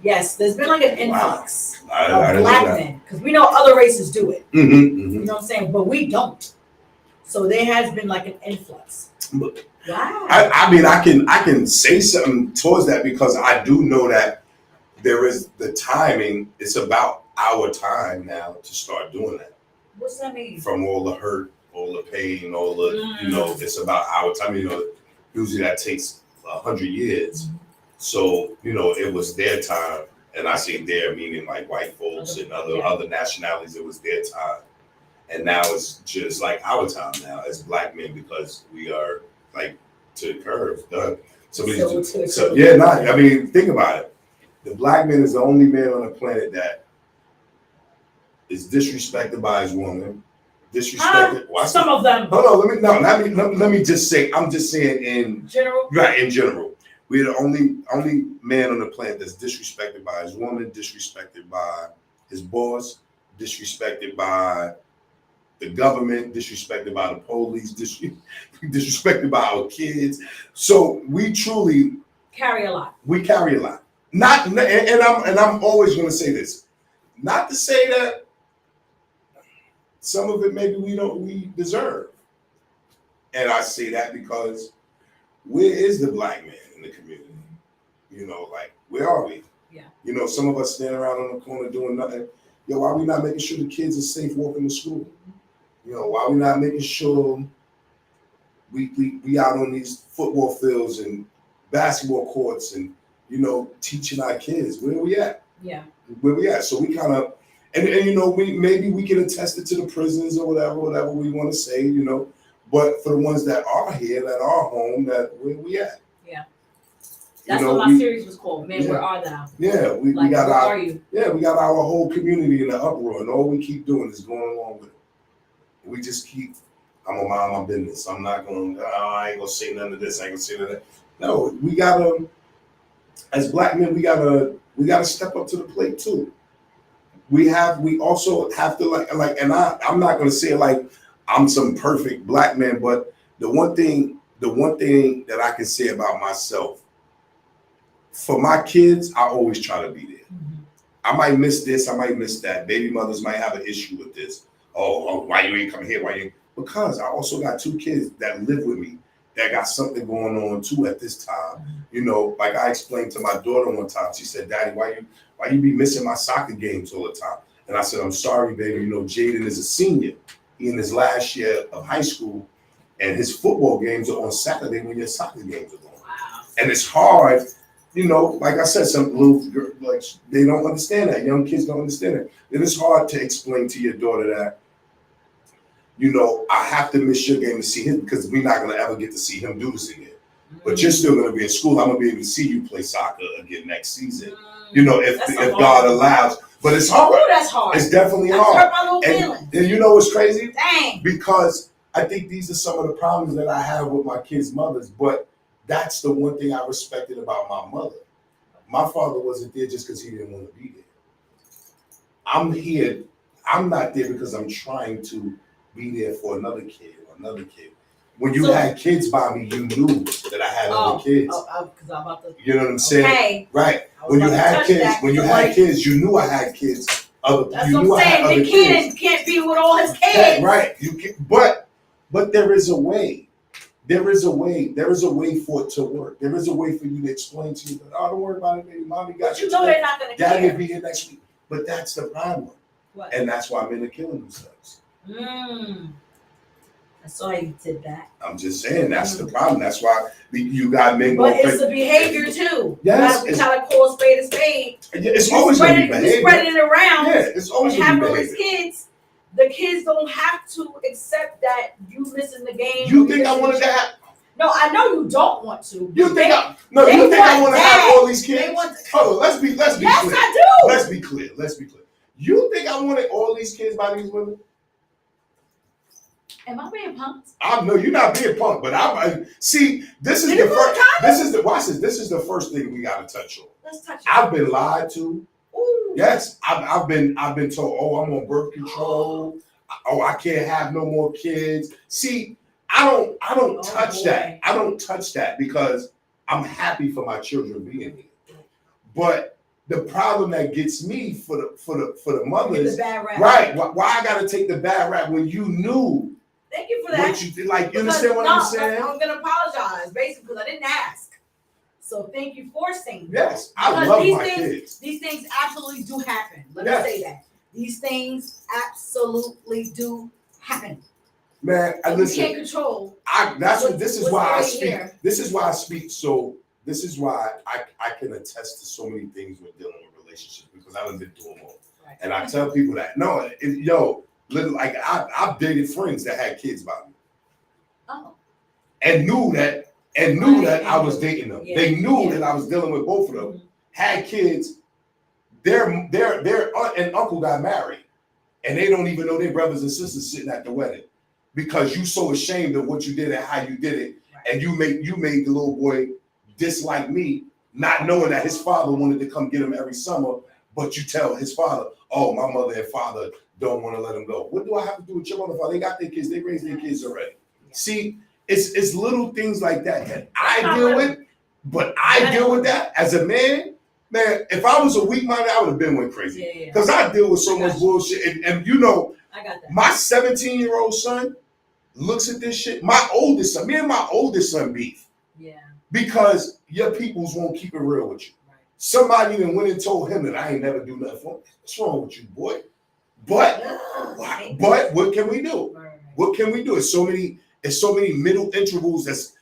Yes, there's been like an influx of Black men, because we know other races do it. You know what I'm saying? But we don't. So there has been like an influx. But wow. I mean, I can say something towards that because I do know that there is the timing. It's about our time now to start doing that. What's that mean? From all the hurt, all the pain, all the it's about our time. Usually that takes 100 years. So, it was their time, and I say their meaning like white folks and other nationalities, it was their time. And now it's just like our time now as Black men, because we are like to the curve. I mean, think about it. The Black man is the only man on the planet that is disrespected by his woman. Disrespected. Some of them. Let me just say, I'm just saying in general. Right, in general. We're the only man on the planet that's disrespected by his woman, disrespected by his boss, disrespected by the government, disrespected by the police, disrespected by our kids. So we truly carry a lot. We carry a lot. I'm always going to say this, not to say that some of it maybe we deserve, and I say that because where is the Black man in the community? Where are we? Yeah. Some of us stand around on the corner doing nothing. Why are we not making sure the kids are safe walking to school? Why are we not making sure we out on these football fields and basketball courts and teaching our kids? Where are we at? Yeah. Where we at? So we kind of and we can attest it to the prisons or whatever we want to say, But for the ones that are here, that are home, that where we at? Yeah. That's what my series was called. Men, where are thou? Yeah, we got where are you? Yeah, we got our whole community in the uproar, and all we keep doing is going along with it. We just keep, I'm gonna mind my business. I'm not gonna, I ain't gonna say none of this, I ain't gonna say none of that. No, we gotta, as Black men, we gotta step up to the plate too. We also have to and I'm not gonna say like I'm some perfect Black man, but the one thing that I can say about myself, for my kids, I always try to be there. I might miss this, I might miss that. Baby mothers might have an issue with this. Oh, why you ain't come here? Because I also got 2 kids that live with me that got something going on too at this time. You know, like I explained to my daughter one time, she said, Daddy, why you be missing my soccer games all the time? And I said, I'm sorry, baby. You know, Jaden is a senior. He in his last year of high school, and his football games are on Saturday when your soccer games are going. Wow. And it's hard, you know, like I said, some little, like, they don't understand that. Young kids don't understand it. And it's hard to explain to your daughter that, you know, I have to miss your game to see him because we're not going to ever get to see him do this again. But you're still going to be in school. I'm going to be able to see you play soccer again next season. You know, if God allows. But it's hard. Oh, that's hard. It's definitely That's hard. hurt my little feelings. And you know what's crazy? Dang. Because I think these are some of the problems that I have with my kids' mothers. But that's the one thing I respected about my mother. My father wasn't there just because he didn't want to be there. I'm here. I'm not there because I'm trying to be there for another kid or another kid. When you had kids by me, you knew that I had other kids. You know what I'm saying? Okay. Right. When you had kids, you knew I had kids. That's what I'm saying. The kid can't be with all his kids. Yeah, right. You can, but there is a way. There is a way. There is a way for it to work. There is a way for you to explain to you that, oh, don't worry about it, baby. Mommy got you. You know they're not going to care. Daddy will be here next week. But that's the problem. What? And that's why men are killing themselves. I saw you did that. I'm just saying that's the problem. That's why you got men. But it's the behavior too. Yes, you gotta call a spade a spade. It's always going to be behavior. You spreading it around. Yeah, it's always going to be behavior. Kids, the kids don't have to accept that you missing the game. You think I wanted to have? No, I know you don't want to. You think I want to have all these kids? Hold on, let's be clear. Yes, I do. Let's be clear. You think I wanted all these kids by these women? Am I being punked? No, you're not being punked, but I see. This is the first. This is the first thing we got to touch on. Let's touch it. I've been lied to. Ooh. Yes, I've been told. Oh, I'm on birth control. Oh, I can't have no more kids. See, I don't touch that. I don't touch that because I'm happy for my children being here. But the problem that gets me for the mothers, right? Why I got to take the bad rap when you knew? Thank you for that. What you understand what I'm saying? I'm gonna apologize, basically, because I didn't ask. So thank you for saying that. Yes, I love my kids. These things absolutely do happen. Let me say that. These things absolutely do happen. Man, listen. You can't control. This is why I speak. This is why I speak. So this is why I can attest to so many things with dealing with relationships because I done been through them all. Right. And I tell people that like I've dated friends that had kids by me. Oh. And knew that I was dating them. Yeah. They knew that I was dealing with both of them. Mm-hmm. Had kids. Their aunt and uncle got married, and they don't even know their brothers and sisters sitting at the wedding because you so ashamed of what you did and how you did it, right. And you made the little boy dislike me, not knowing that his father wanted to come get him every summer. But you tell his father, "Oh, my mother and father don't want to let him go." What do I have to do with your mother and father? They got their kids. They raised their kids already. See, it's little things like that I deal with. But I deal with that as a man. Man, if I was a weak minded, I would have been went crazy. Because I deal with so much bullshit. And you know, I got that. My 17-year-old son looks at this shit. Me and my oldest son beef. Yeah. Because your peoples won't keep it real with you. Right. Somebody even went and told him that I ain't never do nothing for him. What's wrong with you, boy? But what can we do? Right. What can we do? It's so many middle intervals that's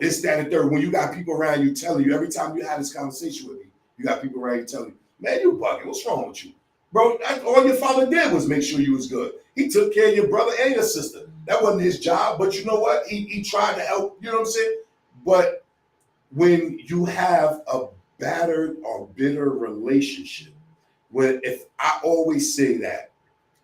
this, that, and third. When you got people around you telling you every time you have this conversation with me, you got people around you telling you, man, you bugging. What's wrong with you? Bro, all your father did was make sure you was good. He took care of your brother and your sister. That wasn't his job, but you know what? He tried to help, you know what I'm saying? But when you have a battered or bitter relationship, if I always say that,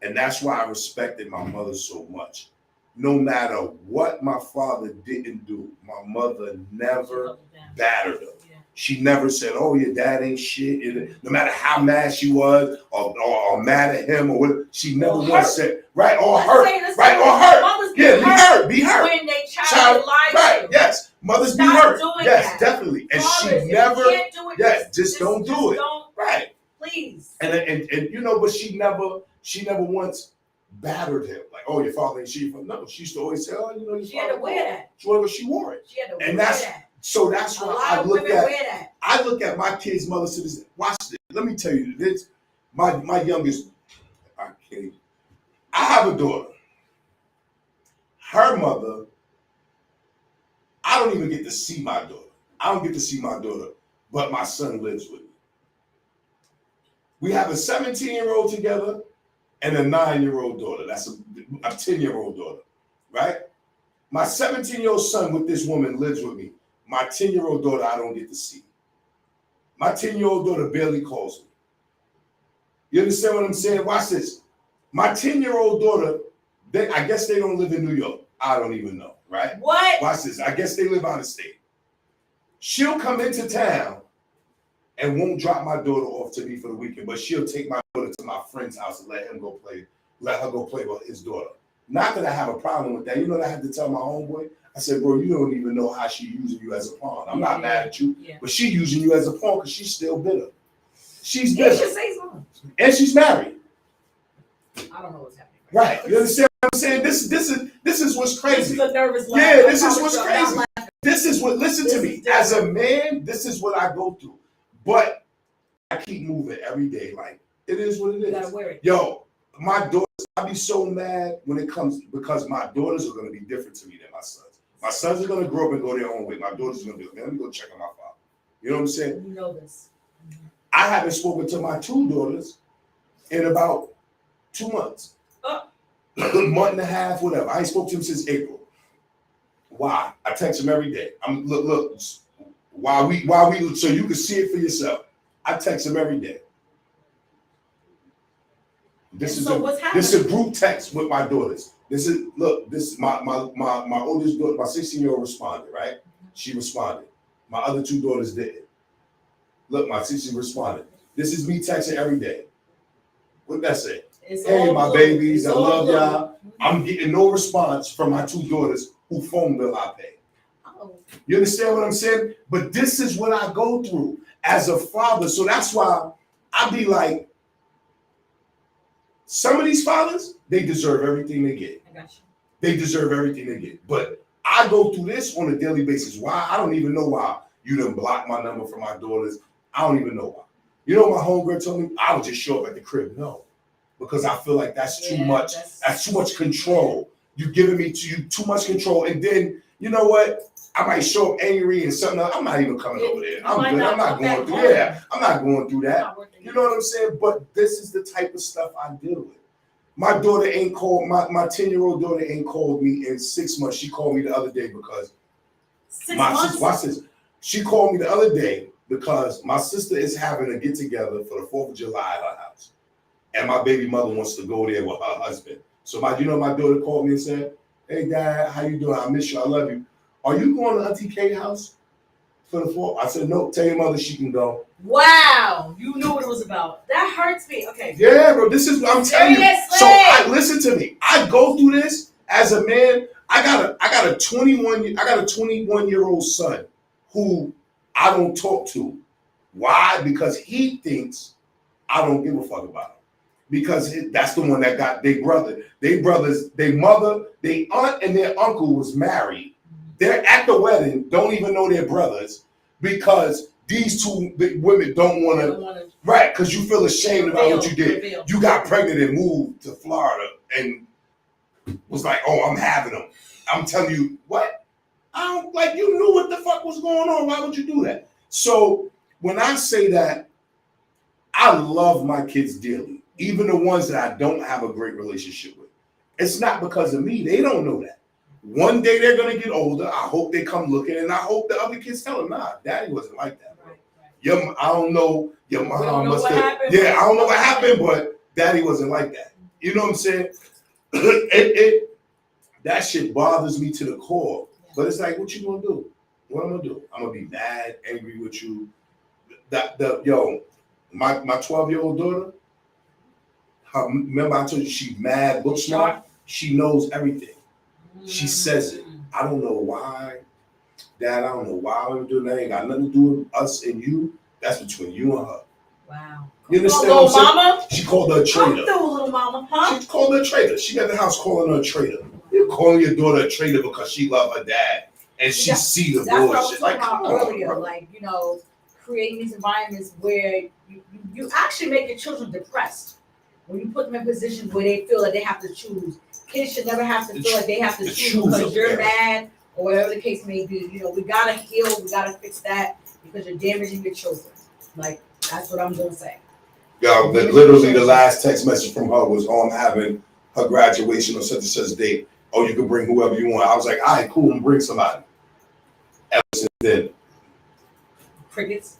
and that's why I respected my mother so much. No matter what my father didn't do, my mother never battered him. She never said, "Oh, your dad ain't shit." No matter how mad she was, or mad at him, or whatever, she never once said, "Right," or hurt, right, or hurt. Yeah, be hurt. When they child lie to. Yes, mothers be hurt. Yes, definitely. And she never. Just don't do it. Right. Please. And you know, but she never once battered him. Like, oh, your father ain't she? No, she used to always say, oh, you know, your She had to wear that. She wore it. She had to And wear that's that. so that's A why lot I of look women at wear that. I look at my kids' mother to this. Watch this. Let me tell you this. My youngest, I can't. I have a daughter. Her mother, I don't even get to see my daughter. I don't get to see my daughter, but my son lives with me. We have a 17-year-old together and a 9-year-old daughter. That's a 10-year-old daughter, right? My 17-year-old son with this woman lives with me. My 10-year-old daughter, I don't get to see. My 10-year-old daughter barely calls me. You understand what I'm saying? Watch this. My 10-year-old daughter, I guess they don't live in New York. I don't even know, right? What? Watch this. I guess they live out of state. She'll come into town and won't drop my daughter off to me for the weekend, but she'll take my daughter to my friend's house and let her go play with his daughter. Not that I have a problem with that. You know what I had to tell my homeboy? I said, bro, you don't even know how she using you as a pawn. I'm not mad at you, but she using you as a pawn because she's still bitter. She's bitter. You should say something. And she's married. I don't know what's happening. Right. You understand what I'm saying? This is what's crazy. This is a nervous laugh. Yeah, this is what's crazy. This is what, listen to me. As a man, this is what I go through. But I keep moving every day. Like, it is what it is. You gotta wear it. Yo, my daughters, I be so mad when it comes, because my daughters are going to be different to me than my sons. My sons are going to grow up and go their own way. My daughters are going to be like, man, let me go check on my father. You know what I'm saying? You know this. I haven't spoken to my two daughters in about 2 months. Month and a half, whatever. I ain't spoke to him since April. Why? I text him every day. Look. Why we, so you can see it for yourself. I text him every day. This is a group text with my daughters. This is my oldest daughter, my 16-year-old responded, right? She responded. My other two daughters didn't. Look, my 16 responded. This is me texting every day. What that say? Hey, my babies, I love y'all. I'm getting no response from my two daughters who phone bill I pay. You understand what I'm saying? But this is what I go through as a father. So that's why I be like, some of these fathers, they deserve everything they get. I got you. They deserve everything they get. But I go through this on a daily basis. Why? I don't even know why you done block my number from my daughters. I don't even know why. You know what my homegirl told me? I would just show up at the crib. No. Because I feel like that's too much. That's too much control. You're giving me too much control. And then, you know what? I might show up angry and something else. I'm not even coming over there. I'm good. I'm not going through. Yeah, I'm not going through that. You know what I'm saying? But this is the type of stuff I deal with. My daughter ain't called, my 10-year-old daughter ain't called me in 6 months. She called me the other day because 6 months? Watch this. She called me the other day because my sister is having a get together for the 4th of July at her house. And my baby mother wants to go there with her husband. So my daughter called me and said, hey dad, how you doing? I miss you, I love you. Are you going to Auntie K's house for the 4th? I said, no, tell your mother she can go. Wow, you knew what it was about. That hurts me. Okay. Yeah, bro, this is what I'm telling you. So listen to me. I go through this as a man. I got a 21-year-old son who I don't talk to. Why? Because he thinks I don't give a fuck about him. Because that's the one that got their brother. Their brothers, their mother, their aunt, and their uncle was married. They're at the wedding, don't even know their brothers, because these two women don't want to, right? Because you feel ashamed about what you did. You got pregnant and moved to Florida and was like, oh, I'm having them. I'm telling you, what? You knew what the fuck was going on. Why would you do that? So when I say that, I love my kids dearly, even the ones that I don't have a great relationship with. It's not because of me. They don't know that. One day they're going to get older. I hope they come looking, and I hope the other kids tell them, nah, daddy wasn't like that. Right. I don't know. Your mom must have. Yeah, I don't know what happened, but daddy wasn't like that. You know what I'm saying? That shit bothers me to the core. Yeah. But it's like, what you going to do? What I'm going to do? I'm going to be mad, angry with you. My 12-year-old daughter, remember I told you she's mad, book smart? She knows everything. She says it. I don't know why, Dad. I don't know why we're doing that. Ain't got nothing to do with us and you. That's between you and her. Wow. You understand Little what I'm saying? mama? She called her a Come traitor. through, little mama, huh? She called her a traitor. She got the house calling her a traitor. You're calling your daughter a traitor because she love her dad and she see the That's what I was bullshit. talking Like, come about on, earlier. bro. Like, creating these environments where you actually make your children depressed. When you put them in positions where they feel like they have to choose. Kids should never have to feel like they have to choose because you're mad or whatever the case may be. We gotta heal, we gotta fix that because you're damaging your children. Like, that's what I'm gonna say. Yo, literally the last text message from her was on having her graduation on such and such date. Oh, you can bring whoever you want. I was like, all right, cool, and bring somebody. Ever since then, Crickets.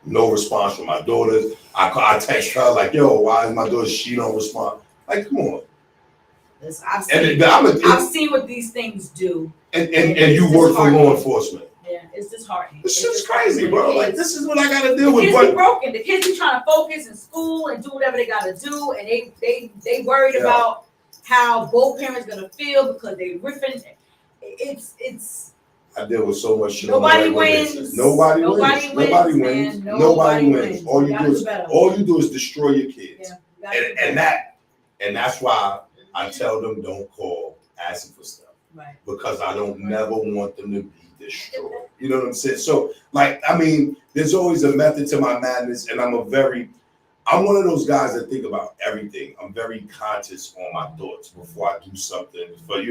No response from my daughters. I text her like, yo, why is my daughter, she don't respond? Like, come on. Listen, I've seen what these things do. And you work for law enforcement. Yeah, it's disheartening. This shit's crazy, bro. Like, this is what I gotta deal with. The kids be broken. The kids be trying to focus in school and do whatever they gotta do, and they worried about how both parents gonna feel because they riffing. It's. I deal with so much shit. Nobody wins. Nobody wins. All you do is destroy your kids. Yeah, and that's why I tell them don't call asking for stuff. Right. Because I don't never want them to be destroyed. You know what I'm saying? So, like, I mean, there's always a method to my madness, and I'm one of those guys that think about everything. I'm very conscious on my thoughts before I do something. But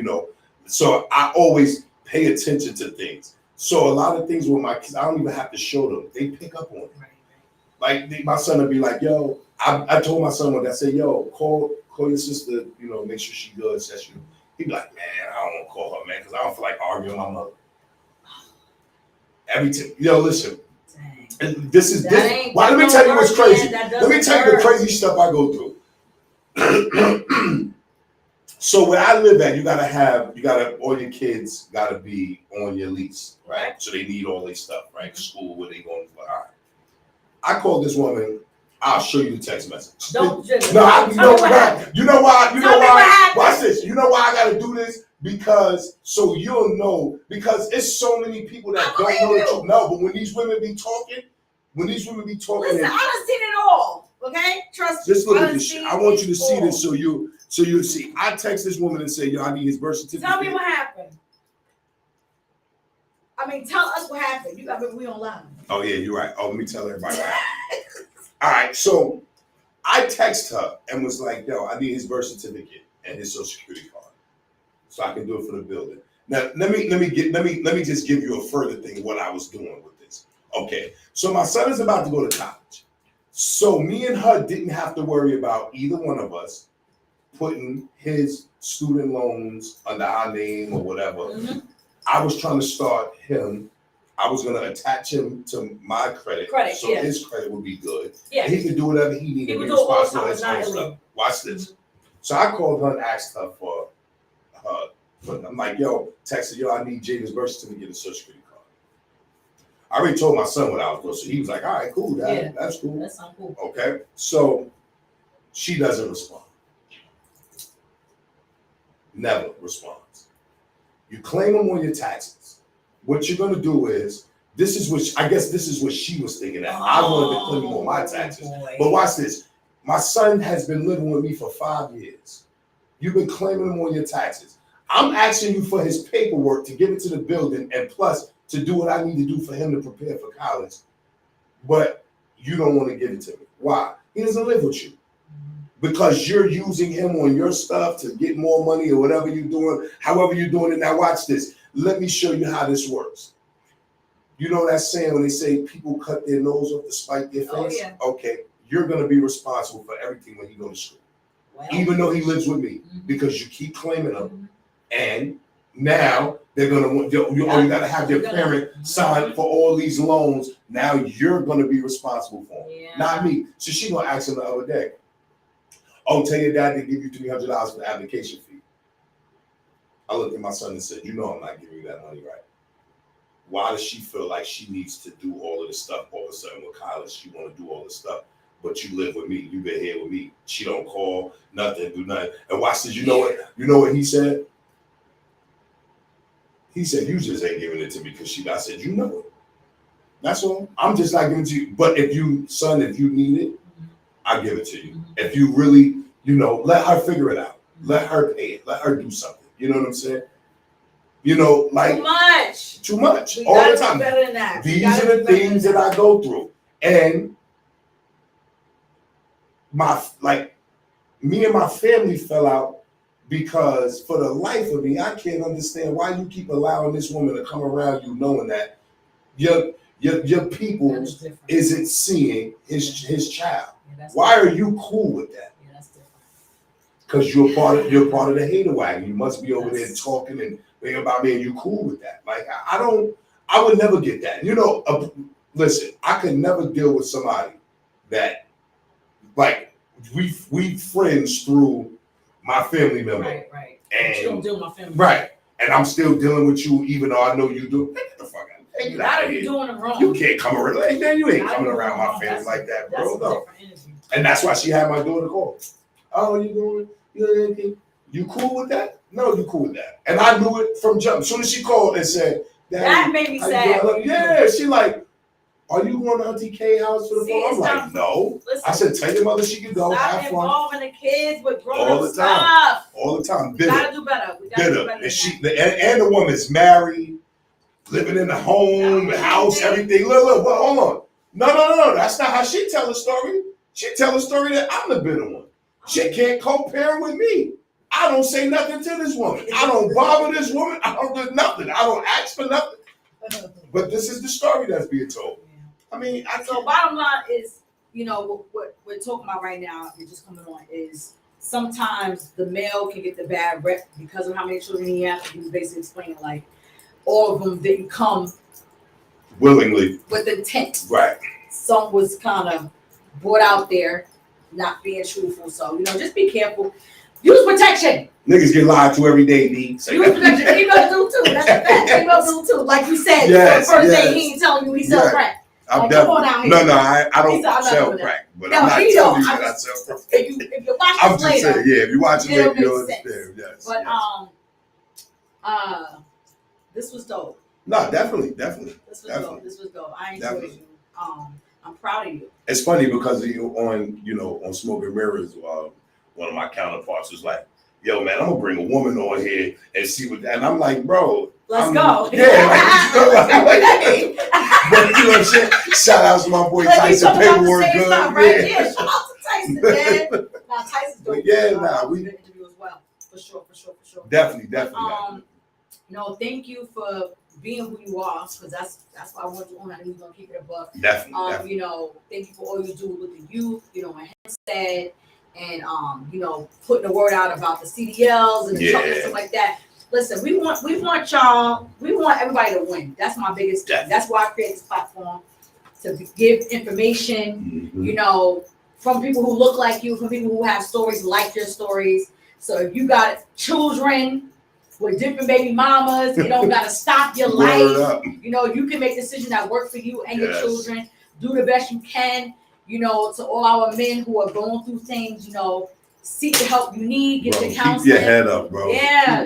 so I always pay attention to things. So a lot of things with my kids, I don't even have to show them. They pick up on it. Right. Like my son would be like, yo, I told my son one day, I said, yo, call your sister, make sure she good. He'd be like, man, I don't want to call her, man, because I don't feel like arguing with my mother. Every time, listen. And this. Why? Let me tell you what's crazy. Let me tell you the crazy stuff I go through. So where I live at, all your kids gotta be on your lease, right? So they need all this stuff, right? School, where they going. All right. I called this woman. I'll show you the text message. Don't just You know why? Watch this. You know why I gotta do this? Because so you'll know. Because it's so many people that don't know that you know. But when these women be talking, listen, I done seen it all. Okay, trust me. Just look at this shit. I want you to see this so you see. I text this woman and say, yo, I need his birth certificate. Tell me what happened. I mean, tell us what happened. We online. Oh yeah, you're right. Oh, let me tell everybody what happened. All right, so I text her and was like, yo, I need his birth certificate and his social security card, so I can do it for the building. Now, let me just give you a further thing what I was doing with this. Okay, so my son is about to go to college, so me and her didn't have to worry about either one of us putting his student loans under our name or whatever. Mm-hmm. I was trying to start him. I was going to attach him to my credit so his credit would be good. Yeah. And he could do whatever he needed to be responsible for his own stuff. Watch this. Mm-hmm. So I called her and asked her for her. I'm like, yo, texted, yo, I need Jada's birth certificate and social security card. I already told my son what I was doing, so he was like, all right, cool, Dad. That's cool. That sounds cool. Okay. So she doesn't respond. Never responds. You claim them on your taxes. What you're gonna do is, this is what she was thinking that I wanted to claim them on my taxes. Boy. But watch this. My son has been living with me for 5 years. You've been claiming him on your taxes. I'm asking you for his paperwork to give it to the building and plus to do what I need to do for him to prepare for college. But you don't want to give it to me. Why? He doesn't live with you. Because you're using him on your stuff to get more money or whatever you're doing, however you're doing it. Now watch this. Let me show you how this works. You know that saying when they say people cut their nose off to spite their face? Oh, yeah. Okay, you're going to be responsible for everything when he goes to school. Well, even though he lives with me, because you keep claiming him. And now they're going to want, you got to have your parent sign for all these loans. Now you're going to be responsible for them, not me. So she's going to ask him the other day, oh, tell your dad to give you $300 for the application fee. I looked at my son and said, I'm not giving you that money, right? Why does she feel like she needs to do all of this stuff all of a sudden with college? She want to do all this stuff, but you live with me. You've been here with me. She don't call, nothing, do nothing. And watch this. You know what he said? He said, you just ain't giving it to me because I said, you know it. That's all. I'm just not giving it to you. But if you need it, I'll give it to you. If you really, let her figure it out. Let her pay it. Let her do something. You know what I'm saying? Like too much We all the time. Better than that. These are the things that I go through, and me and my family fell out because for the life of me, I can't understand why you keep allowing this woman to come around you knowing that your people isn't seeing his child. Yeah, why are you cool with that? Yeah, that's different. Because you're part of the hater wagon. You must be over there talking and thinking about me, and you cool with that. Like I would never get that. Listen, I could never deal with somebody that like we friends through my family member. Right. And you don't deal with my family. Right. And I'm still dealing with you even though I know you do. Get the fuck out. Hey, you gotta be doing it wrong. You can't come around. Like, man, you ain't coming around my family like that, bro. No. And that's why she had my daughter call. Oh, you doing? You cool with that? No, you cool with that. And I knew it from jump. As soon as she called and said, that made me sad. Yeah, she like, are you going to Auntie K house for the phone? I'm like, no. Listen, I said, tell your mother she can go. Stop have fun. Involving the kids with grown-up all the time. stuff. All the time. We gotta do better. Bitter. And the woman's married, living in the home, the house, everything. Look, hold on. No. That's not how she tell the story. She tell the story that I'm the bitter one. She can't co-parent with me. I don't say nothing to this woman. I don't bother this woman. I don't do nothing. I don't ask for nothing. But this is the story that's being told. I mean, so bottom line is, what we're talking about right now, and just coming on, is sometimes the male can get the bad rep because of how many children he has. He was basically explaining like all of them didn't come willingly with intent. Right. Some was kind of brought out there, not being truthful. So just be careful. Use protection. Niggas get lied to every day, D. Use protection. Females do too. That's a fact. Females do too. Like you said, the first day he ain't telling you he sells crack. Come on out here. No, I don't sell crack. But I'm not telling you that I sell crack. If you watch I'm this just later, saying, if you watch it later, you'll understand. Yes. But this was dope. No, definitely. This was dope. I enjoyed you. I'm proud of you. It's funny because on Smoke and Mirrors, one of my counterparts was like, yo, man, I'm gonna bring a woman on here and see what that. And I'm like, bro, let's go. Yeah, but you know what I'm saying? Shout out to my boy Tyson. Paperwork good. Right? Yeah, shout out to Tyson, man. Now Tyson's dope. We interview as well. For sure. Definitely. No, thank you for being who you are, because that's why I want you on. I know you're gonna keep it a buck. Definitely. Thank you for all you do with the youth, in Hempstead, and putting the word out about the CDLs and the truck and stuff like that. Listen, we want everybody to win. That's my biggest thing. That's why I created this platform, to give information, from people who look like you, from people who have stories like your stories. So if you got children with different baby mamas, you don't gotta stop your life. You can make decisions that work for you and your children. Do the best you can. To all our men who are going through things, seek the help you need, get the counseling. Keep your head up, bro. Yeah.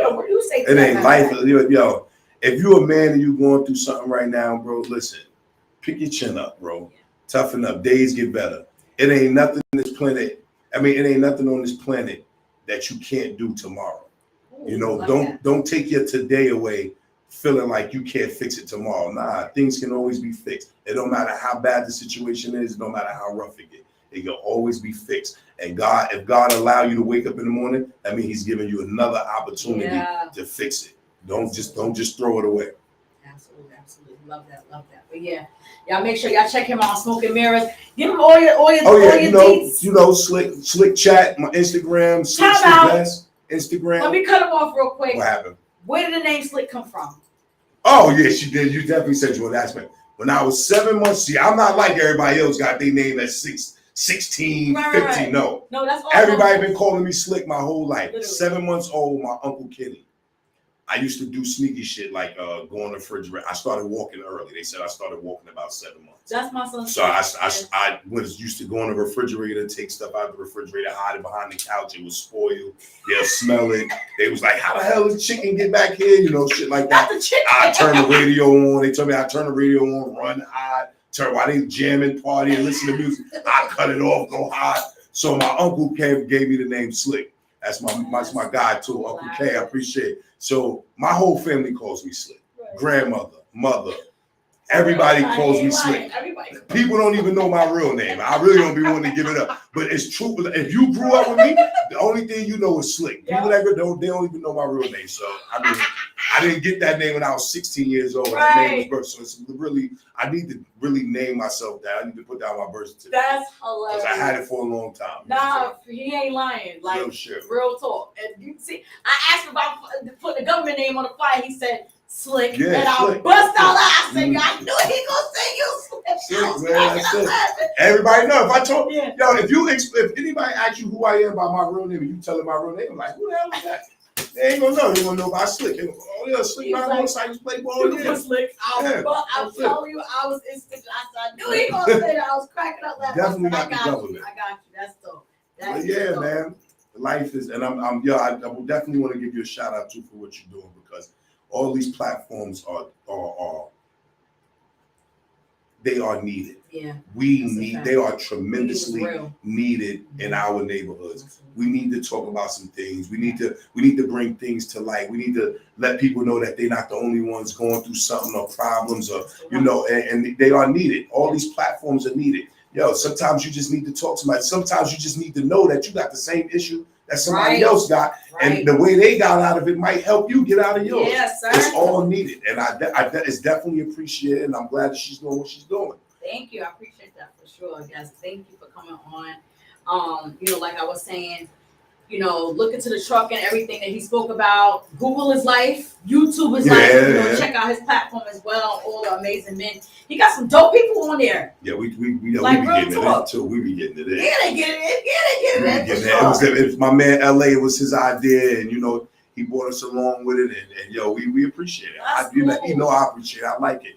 What do you say to it that? Ain't life. Yo, if you're a man and you're going through something right now, bro, listen, pick your chin up, bro. Toughen up. Days get better. It ain't nothing on this planet. It ain't nothing on this planet that you can't do tomorrow. Don't take your today away feeling like you can't fix it tomorrow. Nah, things can always be fixed. It don't matter how bad the situation is, no matter how rough it gets. It can always be fixed. And if God allow you to wake up in the morning, that means He's giving you another opportunity to fix it. Don't just throw it away. Absolutely. Love that. But y'all make sure y'all check him out on Smoke and Mirrors. Give him all your deets. Slick Chat, my Instagram, Slick's the best. Instagram. Let me cut him off real quick. What happened? Where did the name Slick come from? Oh yeah, she did. You definitely said you were that man. When I was 7 months, see, I'm not like everybody else got their name at 16, 15. Right. No, that's all. Everybody been calling me Slick my whole life. Literally. 7 months old, my Uncle Kenny. I used to do sneaky shit like go on the refrigerator. I started walking early. They said I started walking about 7 months. That's my son. So I was used to go on the refrigerator, take stuff out of the refrigerator, hide it behind the couch. It was spoiled. They'll smell it. They was like, how the hell did chicken get back here? You know, shit like that. I turn the radio on. They told me I turn the radio on, run, hide, turn while they jamming, party, and listen to music. I cut it off, go hide. So my uncle gave me the name Slick. That's my guy too, Uncle K. I appreciate it. So my whole family calls me Slick. Right. Grandmother, mother, everybody calls me Slick. People don't even know my real name. I really don't be wanting to give it up. But it's true. If you grew up with me, the only thing you know is Slick. People that don't even know my real name. So I mean, I didn't get that name when I was 16 years old. Right. That name was birth. So it's really, I need to really name myself that. I need to put down my birth certificate. That's hilarious. Because I had it for a long time. Nah, he ain't lying. Like, real talk. And you see, I asked him about putting the government name on the flyer. He said, Slick. Yeah, and I bust out loud. I said, I knew he gonna say you Slick. Man, that's it. Everybody know. If I told yo, if anybody asks you who I am by my real name, and you tell them my real name, I'm like, who the hell is that? They ain't gonna know. They gonna know about Slick. Oh yeah, Slick. My like, I used to play ball. Yeah. Slick. I'm telling you, I was instant. I knew he gonna say that. I was cracking up laughing. Definitely not the government. I got you. That's dope. Yeah, dope. Man. Life is, and I will definitely want to give you a shout out too for what you're doing, because all these platforms are they are needed. Yeah. They are tremendously needed in our neighborhoods. Absolutely. We need to talk about some things. We need to bring things to light. We need to let people know that they're not the only ones going through something or problems, or and they are needed. All these platforms are needed. Yo, sometimes you just need to talk to somebody. Sometimes you just need to know that you got the same issue that somebody else got, and the way they got out of it might help you get out of yours. Yes, sir. It's all needed, and it's definitely appreciated, and I'm glad that she's doing what she's doing. Thank you. I appreciate that for sure. Yes, thank you for coming on. Like I was saying, look into the truck and everything that he spoke about. Google his life, YouTube his life. Check out his platform as well. All the amazing men. He got some dope people on there. Yeah, we be getting it in too. We be getting it in. Yeah, they get it in. It was my man LA. It was his idea, and he brought us along with it, and we appreciate it. I appreciate it. I like it.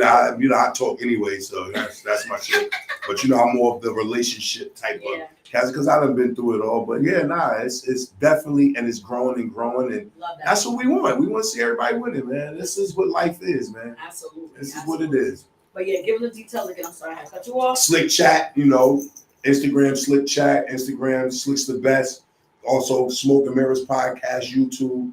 I talk anyway, so that's my shit. But I'm more of the relationship type of cast, because I done been through it all. But it's definitely, and it's growing and growing, and that's what we want. We want to see everybody winning, man. This is what life is, man. Absolutely. This is what it is. But give them the details again. I'm sorry, I had to cut you off. Slick Chat, Instagram Slick Chat, Instagram Slick's the best. Also, Smoke and Mirrors Podcast, YouTube.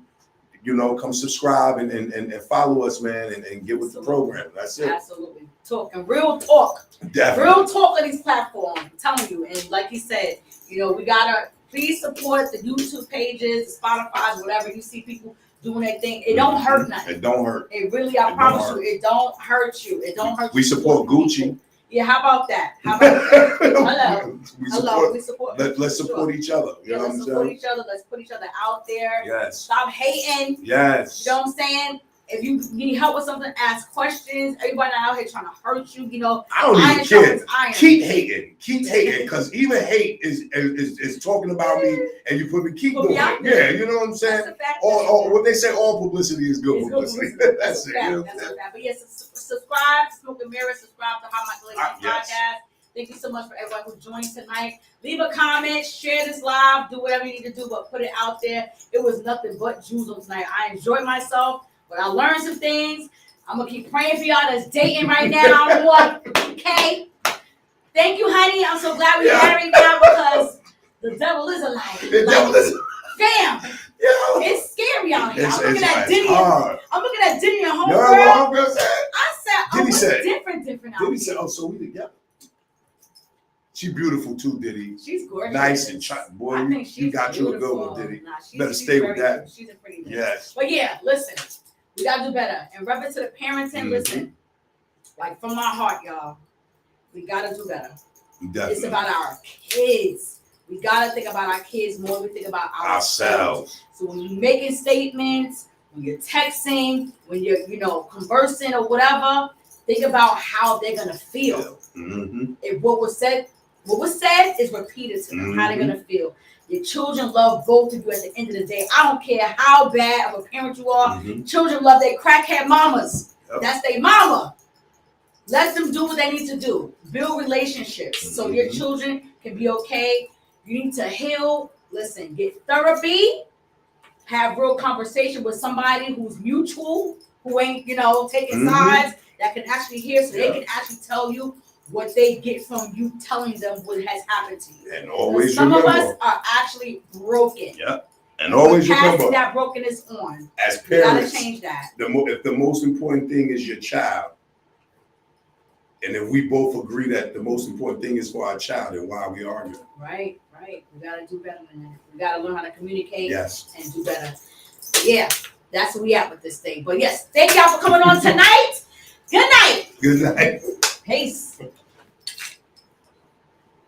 Come subscribe and follow us, man, and get with the program. That's it. Absolutely. Talking real talk. Definitely. Real talk on these platforms. I'm telling you. And like you said, we gotta please support the YouTube pages, the Spotify's, whatever. You see people doing their thing. It don't hurt nothing. It don't hurt. It really, I promise you, it don't hurt you. It don't hurt you. We support Gucci. People. Yeah, how about that? Hello. We support. Let's support each other. Let's support each other. Let's put each other out there. Yes. Stop hating. Yes. You know what I'm saying? If you need help with something, ask questions. Everybody not out here trying to hurt you. I don't even care. Keep hating, because even hate is talking about me, and you put me keep doing it. Yeah, you know what I'm saying? Or what they say, all publicity is good publicity. That's it. That's a fact. But yes, subscribe to Smoke and Mirror. Subscribe to How My Collection Podcast. Thank you so much for everyone who joined tonight. Leave a comment, share this live, do whatever you need to do, but put it out there. It was nothing but jewels on tonight. I enjoyed myself, but I learned some things. I'm going to keep praying for y'all that's dating right now. Okay? Thank you, honey. I'm so glad we're married now, because the devil is a liar. Damn. It's scary out here. I'm looking at Diddy. I'm looking at Diddy and homegirl. I said, we're different out here. Diddy said, so we together. She's beautiful too, Diddy. She's gorgeous. Nice and boy, you got you a good one, Diddy. Better stay with that. She's a pretty lady. Yes. But listen, we gotta do better. And reference to the parenting, listen, like from my heart, y'all, we gotta do better. Definitely. It's about our kids. We gotta think about our kids more than we think about ourselves. So when you're making statements, when you're texting, when you're conversing or whatever, think about how they're gonna feel. If what was said What was said is repeated to them. How they're gonna feel. Your children love both of you at the end of the day. I don't care how bad of a parent you are. Children love their crackhead mamas. That's their mama. Let them do what they need to do. Build relationships so your children can be okay. You need to heal. Listen, get therapy. Have real conversation with somebody who's mutual, who ain't, taking sides, that can actually hear so they can actually tell you what they get from you telling them what has happened to you. And always some remember, of us are actually broken. And always remember, that brokenness on. As parents, you gotta change that. If the most important thing is your child, and if we both agree that the most important thing is for our child, then why are we arguing? Right. We gotta do better than that. We gotta learn how to communicate and do better. Yeah, that's where we at with this thing. But yes, thank y'all for coming on tonight. Good night. Good night. Peace.